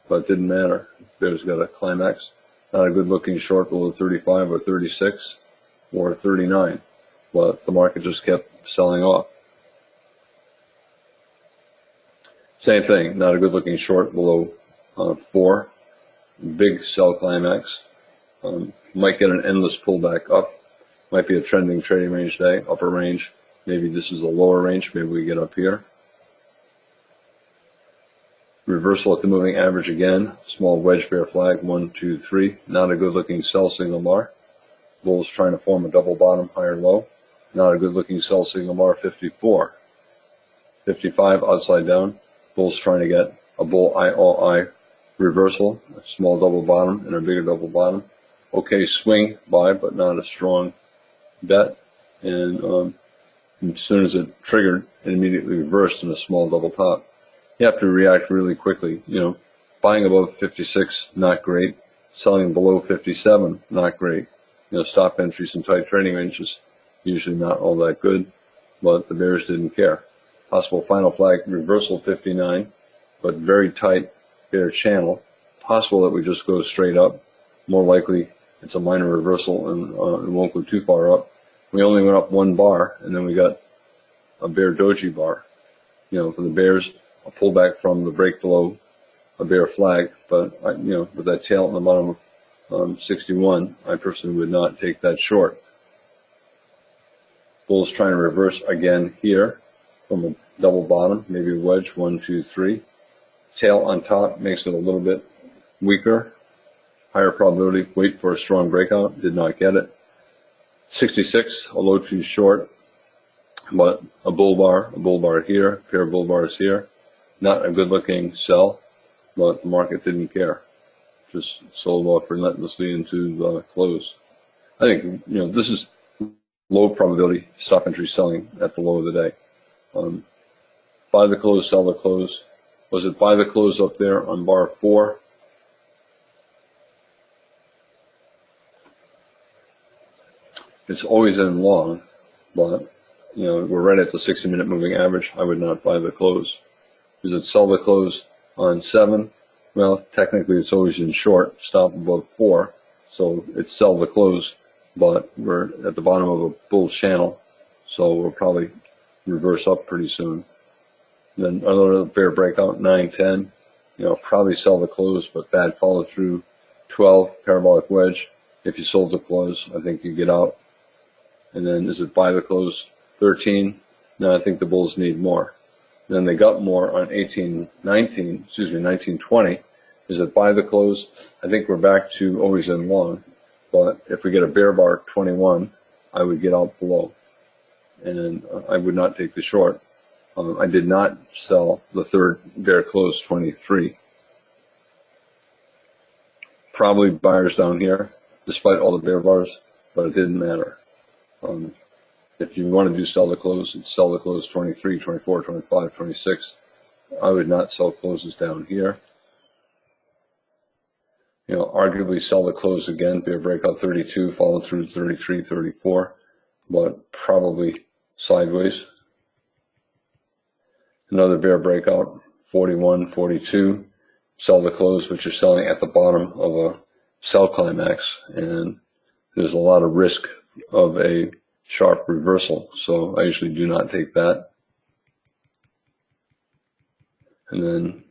but it didn't matter. Bears got a climax. Not a good looking short below 35 or 36 or 39, but the market just kept selling off. Same thing, not a good looking short below 4, big sell climax. Might get an endless pullback up Might be a trending trading range day, upper range. Maybe this is a lower range. Maybe we get up here. Reversal at the moving average again. Small wedge bear flag, 1, 2, 3. Not a good looking sell signal bar. Bulls trying to form a double bottom, higher low. Not a good looking sell signal bar, 54. 55 outside down. Bulls trying to get a bull I all I reversal, a small double bottom and a bigger double bottom. Okay, swing buy, but not a strong bet. And as soon as it triggered, it immediately reversed in a small double top. You have to react really quickly. Buying above 56, not great. Selling below 57, not great. Stop entries in tight trading ranges, usually not all that good, but the bears didn't care. Possible final flag reversal 59, but very tight bear channel. Possible that we just go straight up. More likely it's a minor reversal and it won't go too far up. We only went up one bar and then we got a bear doji bar. For the bears, a pullback from the break below a bear flag, but with that tail at the bottom of 61, I personally would not take that short. Bulls trying to reverse again here from a double bottom, maybe a wedge, 1, 2, 3. Tail on top makes it a little bit weaker. Higher probability, wait for a strong breakout, did not get it. 66, a low too short, but a bull bar here, pair of bull bars here. Not a good looking sell, but the market didn't care. Just sold off relentlessly into the close. I think, this is low probability stop entry selling at the low of the day. Buy the close, sell the close. Was it buy the close up there on bar 4? It's always in long, but, we're right at the 60-minute moving average. I would not buy the close. Is it sell the close on 7? Well, technically it's always in short, stop above 4. So it's sell the close, but we're at the bottom of a bull channel. So we'll probably reverse up pretty soon. Then another bear breakout, 9, 10. Probably sell the close, but bad follow through. 12, parabolic wedge. If you sold the close, I think you get out. And then is it buy the close? 13. No, I think the bulls need more. Then they got more on 19, 20. Is it buy the close? I think we're back to always in long. But if we get a bear bar 21, I would get out below. And I would not take the short. I did not sell the third bear close 23. Probably buyers down here, despite all the bear bars, but it didn't matter. If you want to do sell the close, it's sell the close 23, 24, 25, 26. I would not sell closes down here. Arguably sell the close again, bear breakout 32, follow through 33, 34, but probably sideways. Another bear breakout, 41, 42, sell the close, but you're selling at the bottom of a sell climax, and there's a lot of risk of a sharp reversal, so I usually do not take that. And then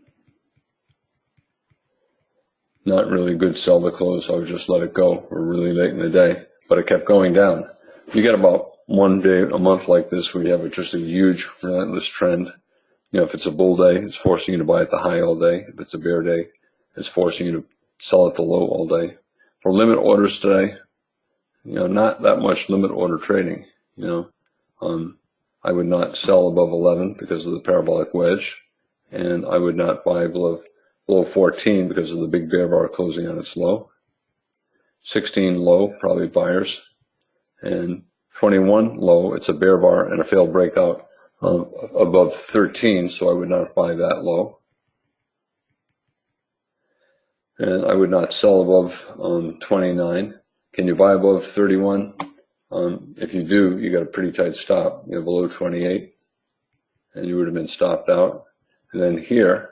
not really good sell the close, I would just let it go. We're really late in the day, but it kept going down. You get about one day a month like this where you have just a huge relentless trend. If it's a bull day, it's forcing you to buy at the high all day. If it's a bear day, it's forcing you to sell at the low all day. For limit orders today, not that much limit order trading. I would not sell above 11 because of the parabolic wedge, and I would not buy below 14 because of the big bear bar closing on its low. 16 low, probably buyers, and 21 low, it's a bear bar and a failed breakout above 13, so I would not buy that low. And I would not sell above 29. Can you buy above 31? If you do, you got a pretty tight stop, below 28, and you would have been stopped out. And then here,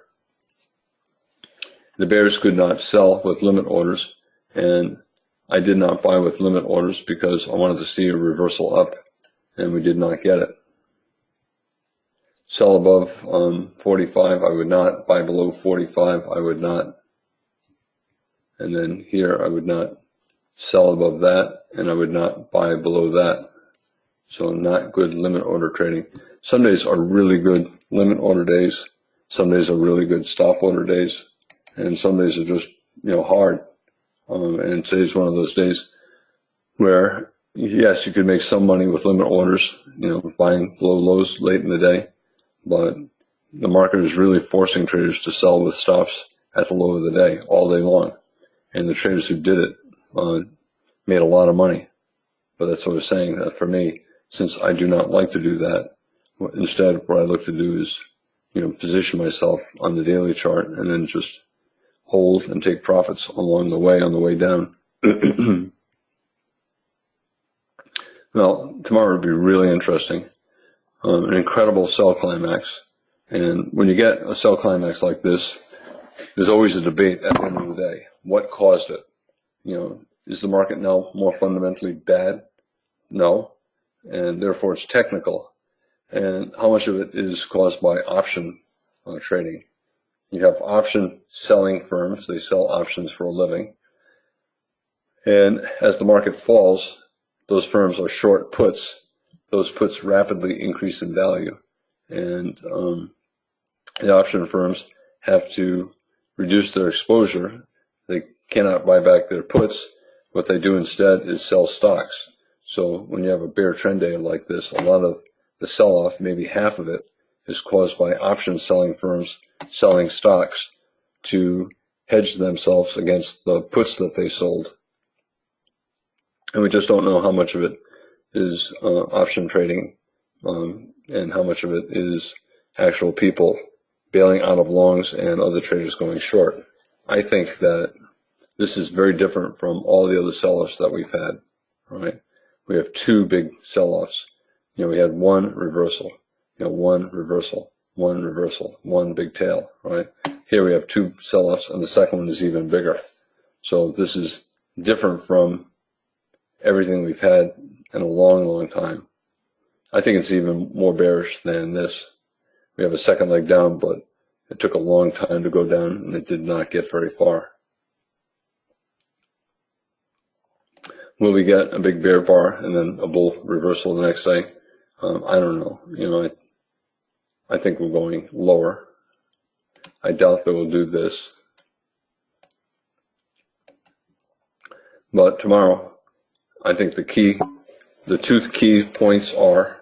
the bears could not sell with limit orders, and I did not buy with limit orders because I wanted to see a reversal up, and we did not get it. Sell above 45, I would not. Buy below 45, I would not. And then here, I would not sell above that, and I would not buy below that. So not good limit order trading. Some days are really good limit order days. Some days are really good stop order days, and some days are just hard. And today's one of those days where yes, you could make some money with limit orders, buying low lows late in the day, but the market is really forcing traders to sell with stops at the low of the day all day long. And the traders who did it made a lot of money. But that's what I was saying, that for me, since I do not like to do that, instead what I look to do is position myself on the daily chart and then just hold and take profits along the way on the way down. Well, tomorrow will be really interesting. An incredible sell climax. And when you get a sell climax like this, there's always a debate at the end of the day. What caused it? Is the market now more fundamentally bad? No. And therefore it's technical. And how much of it is caused by option trading? You have option selling firms. They sell options for a living. And as the market falls, those firms are short puts. Those puts rapidly increase in value. And the option firms have to reduce their exposure. They cannot buy back their puts. What they do instead is sell stocks. So when you have a bear trend day like this, a lot of the sell-off, maybe half of it, is caused by option selling firms selling stocks to hedge themselves against the puts that they sold. And we just don't know how much of it is option trading and how much of it is actual people bailing out of longs and other traders going short. I think that this is very different from all the other sell-offs that we've had, right? We have two big sell-offs. We had one reversal, one reversal, one reversal, one big tail, right? Here we have two sell-offs, and the second one is even bigger. So this is different from everything we've had in a long, long time. I think it's even more bearish than this. We have a second leg down, but it took a long time to go down, and it did not get very far. Will we get a big bear bar and then a bull reversal the next day? I don't know. I think we're going lower. I doubt that we'll do this. But tomorrow, I think the two key points are,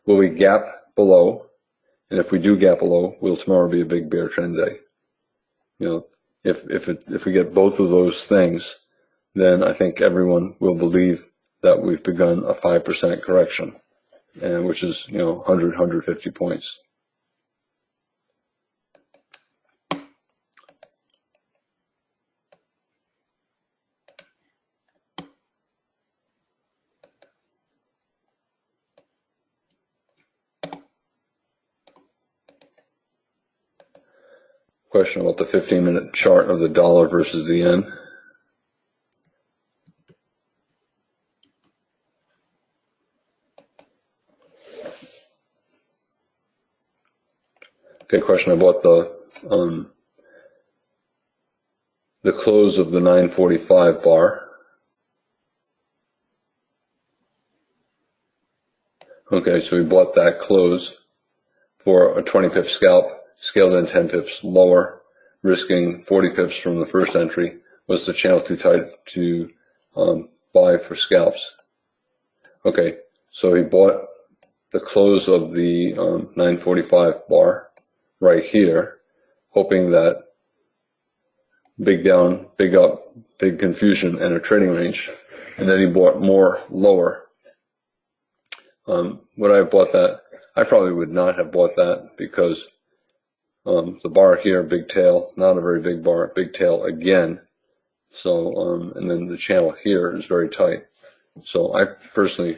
will we gap below? And if we do gap below, will tomorrow be a big bear trend day? If we get both of those things, then I think everyone will believe that we've begun a 5% correction, and which is 100, 150 points. Question about the 15-minute chart of the dollar versus the yen. Okay, question about the close of the 945 bar. Okay, so we bought that close for a 20 pip scalp, scaled in 10 pips lower, risking 40 pips from the first entry. Was the channel too tight to buy for scalps? Okay, so he bought the close of the 945 bar right here, hoping that big down, big up, big confusion and a trading range, and then he bought more lower. Would I have bought that? I probably would not have bought that, because the bar here, big tail, not a very big bar, big tail again. So, and then the channel here is very tight. So I personally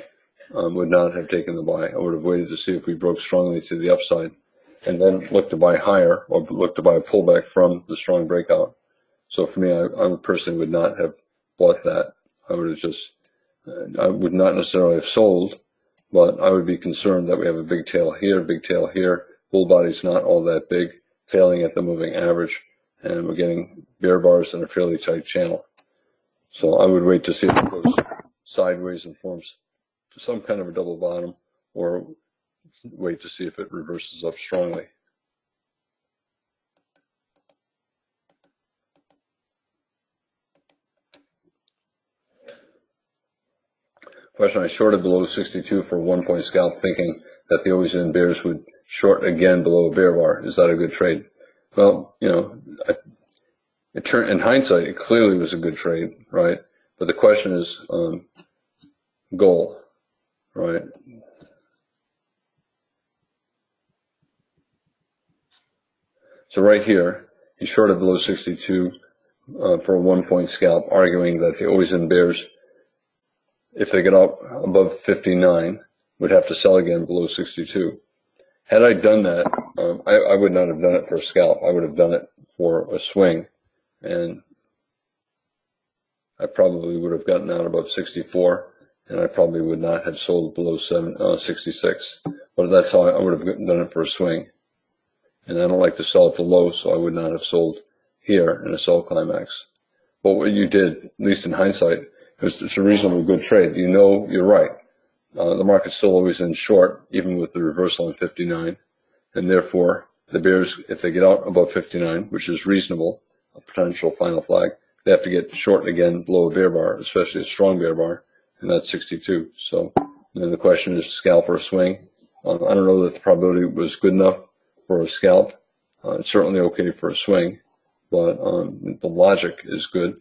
would not have taken the buy. I would have waited to see if we broke strongly to the upside, and then look to buy higher, or look to buy a pullback from the strong breakout. So for me, I personally would not have bought that. I would have just, I would not necessarily have sold, but I would be concerned that we have a big tail here, bull body's not all that big, failing at the moving average, and we're getting bear bars in a fairly tight channel. So I would wait to see if it goes sideways and forms some kind of a double bottom, or wait to see if it reverses up strongly. Question: I shorted below 62 for a 1-point scalp, thinking that the always in bears would short again below a bear bar. Is that a good trade? Well, in hindsight, it clearly was a good trade, right? But the question is goal, right? So right here, he shorted below 62 for a 1-point scalp, arguing that the always in bears, if they get up above 59, would have to sell again below 62. Had I done that, I would not have done it for a scalp. I would have done it for a swing, and I probably would have gotten out above 64, and I probably would not have sold below 66. But that's how I would have done it for a swing. And I don't like to sell at the low, so I would not have sold here in a sell climax. But what you did, at least in hindsight, it's a reasonably good trade. You know you're right. The market's still always in short, even with the reversal on 59. And therefore, the bears, if they get out above 59, which is reasonable, a potential final flag, they have to get short again below a bear bar, especially a strong bear bar, and that's 62. So then the question is scalp or swing. I don't know that the probability was good enough for a scalp. It's certainly okay for a swing, but the logic is good.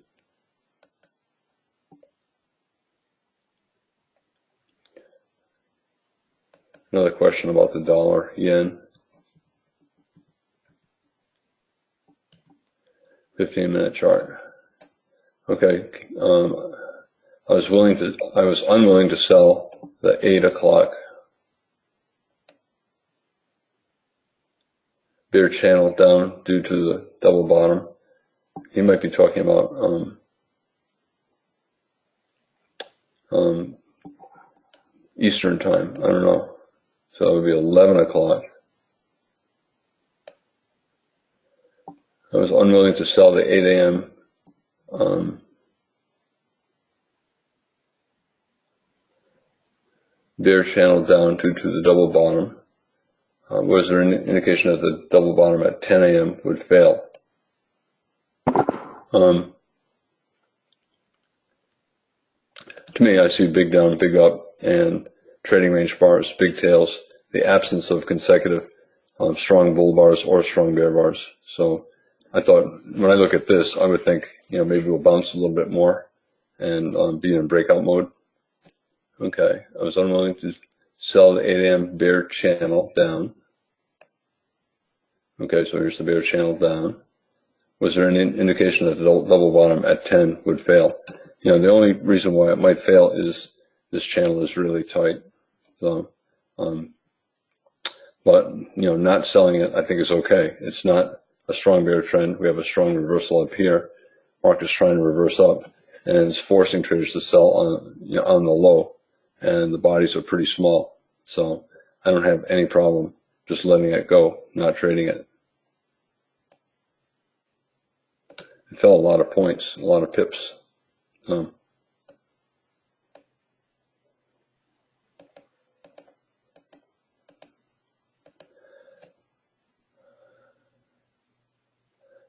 Another question about the dollar yen. 15-minute chart. Okay, I was unwilling to sell the 8 o'clock bear channel down due to the double bottom. He might be talking about Eastern time. I don't know. So it would be 11 o'clock. I was unwilling to sell the 8 a.m. Bear channel down due to the double bottom. Was there an indication that the double bottom at 10 a.m. would fail? To me, I see big down, big up, and trading range bars, big tails, the absence of consecutive strong bull bars or strong bear bars. So I thought, when I look at this, I would think, maybe we'll bounce a little bit more and be in breakout mode. Okay, I was unwilling to sell the 8 a.m. bear channel down. Okay, so here's the bear channel down. Was there any indication that the double bottom at 10 would fail? The only reason why it might fail is this channel is really tight. So, but not selling it, I think, is okay. It's not a strong bear trend. We have a strong reversal up here. Market's trying to reverse up, and it's forcing traders to sell on the low, and the bodies are pretty small. So I don't have any problem just letting it go, not trading it. It fell a lot of points, a lot of pips.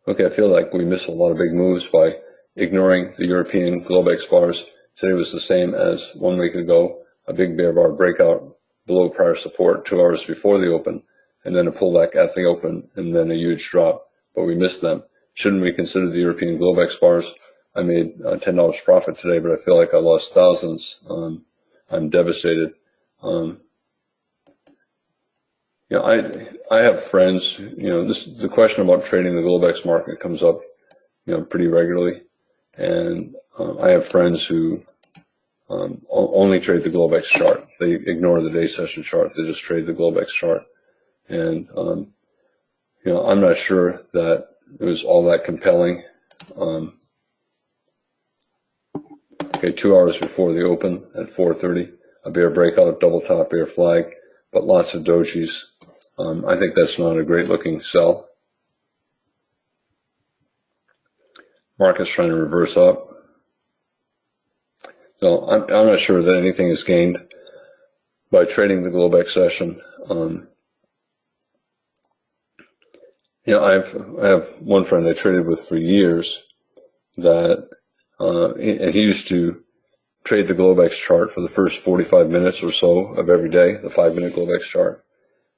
Okay, I feel like we missed a lot of big moves by ignoring the European Globex bars. Today was the same as 1 week ago, a big bear bar breakout below prior support 2 hours before the open, and then a pullback at the open, and then a huge drop, but we missed them. Shouldn't we consider the European Globex bars? I made $10 profit today, but I feel like I lost thousands. I'm devastated. I have friends, the question about trading the Globex market comes up, pretty regularly. And I have friends who only trade the Globex chart. They ignore the day session chart. They just trade the Globex chart. And, I'm not sure that it was all that compelling. Okay, 2 hours before the open at 4:30, a bear breakout, double top bear flag, but lots of dojis. I think that's not a great looking sell. Market's trying to reverse up. So I'm not sure that anything is gained by trading the Globex session. I have one friend I traded with for years that, and he used to trade the Globex chart for the first 45 minutes or so of every day, the 5-minute Globex chart.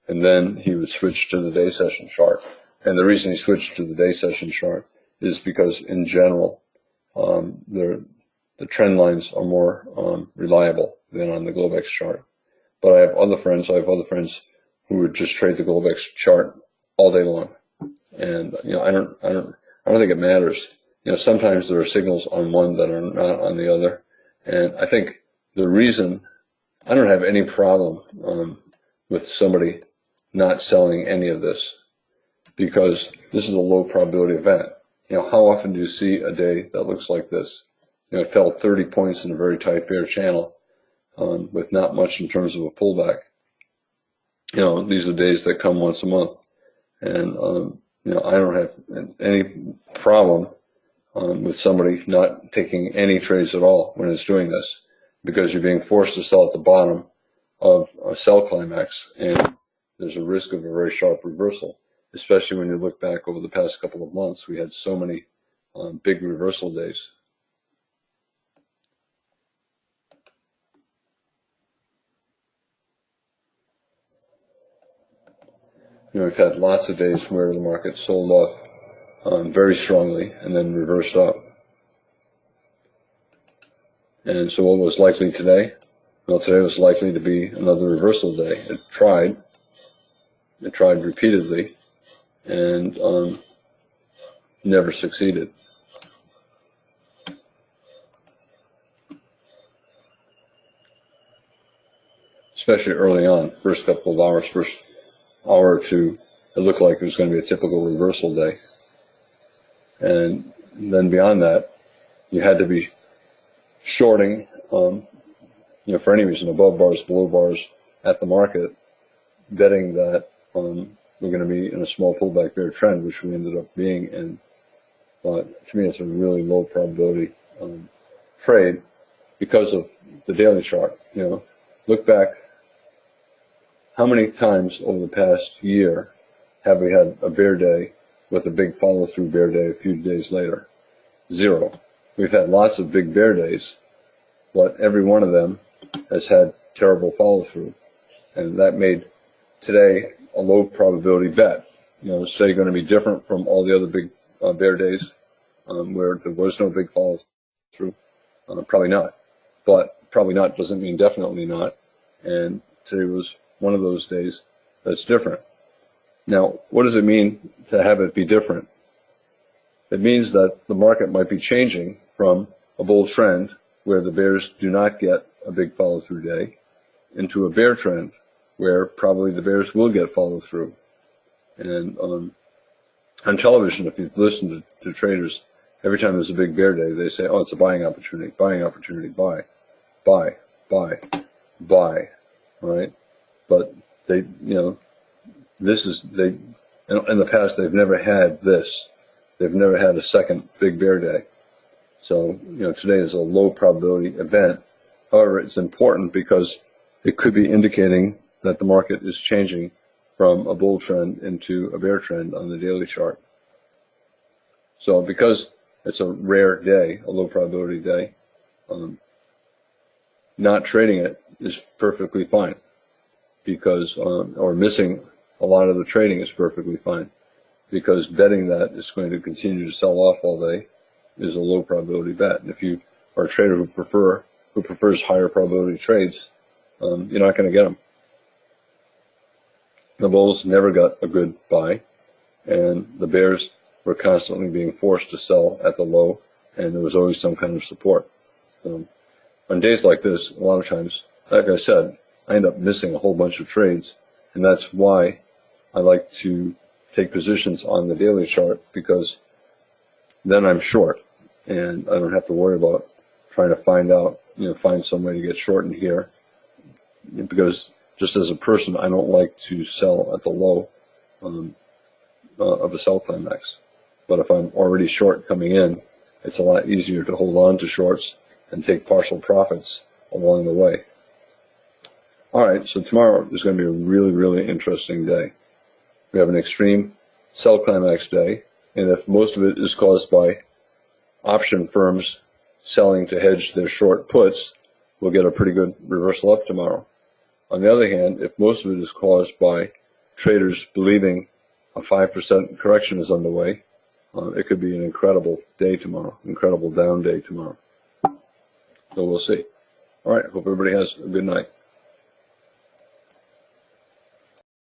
And then he would switch to the day session chart. And the reason he switched to the day session chart is because in general, the trend lines are more reliable than on the Globex chart. But I have other friends who would just trade the Globex chart all day long. And I don't think it matters. Sometimes there are signals on one that are not on the other. And I think the reason I don't have any problem with somebody not selling any of this, because this is a low probability event. How often do you see a day that looks like this? It fell 30 points in a very tight bear channel with not much in terms of a pullback. These are days that come once a month. And, I don't have any problem with somebody not taking any trades at all when it's doing this, because you're being forced to sell at the bottom of a sell climax, and there's a risk of a very sharp reversal, especially when you look back over the past couple of months. We had so many big reversal days. We've had lots of days where the market sold off very strongly and then reversed up. And so what was likely today? Well, today was likely to be another reversal day. It tried repeatedly, and never succeeded. Especially early on, first couple of hours, first hour or two, it looked like it was going to be a typical reversal day. And then beyond that, you had to be shorting, for any reason, above bars, below bars, at the market, betting that we're going to be in a small pullback bear trend, which we ended up being in. But to me, it's a really low probability trade because of the daily chart. Look back, how many times over the past year have we had a bear day with a big follow-through bear day a few days later? 0. We've had lots of big bear days, but every one of them has had terrible follow-through, and that made today a low probability bet. Is today going to be different from all the other big bear days where there was no big follow-through? Probably not, but probably not doesn't mean definitely not, and today was one of those days that's different. Now, what does it mean to have it be different? It means that the market might be changing from a bull trend where the bears do not get a big follow-through day into a bear trend where probably the bears will get follow-through. And on television, if you've listened to traders, every time there's a big bear day, they say, oh, it's a buying opportunity, buy, right? But they, in the past, they've never had this. They've never had a second big bear day. So, today is a low probability event. However, it's important because it could be indicating that the market is changing from a bull trend into a bear trend on the daily chart. So because it's a rare day, a low probability day, not trading it is perfectly fine, because or missing a lot of the trading is perfectly fine, because betting that it's going to continue to sell off all day is a low probability bet. And if you are a trader who prefers higher probability trades, you're not going to get them. The bulls never got a good buy, and the bears were constantly being forced to sell at the low, and there was always some kind of support. On days like this, a lot of times, like I said, I end up missing a whole bunch of trades, and that's why I like to take positions on the daily chart, because then I'm short, and I don't have to worry about trying to find some way to get short in here, because just as a person, I don't like to sell at the low of a sell climax. But if I'm already short coming in, it's a lot easier to hold on to shorts and take partial profits along the way. All right, so tomorrow is going to be a really, really interesting day. We have an extreme sell climax day, and if most of it is caused by option firms selling to hedge their short puts, we'll get a pretty good reversal up tomorrow. On the other hand, if most of it is caused by traders believing a 5% correction is underway, it could be an incredible day tomorrow, incredible down day tomorrow. So we'll see. All right, hope everybody has a good night.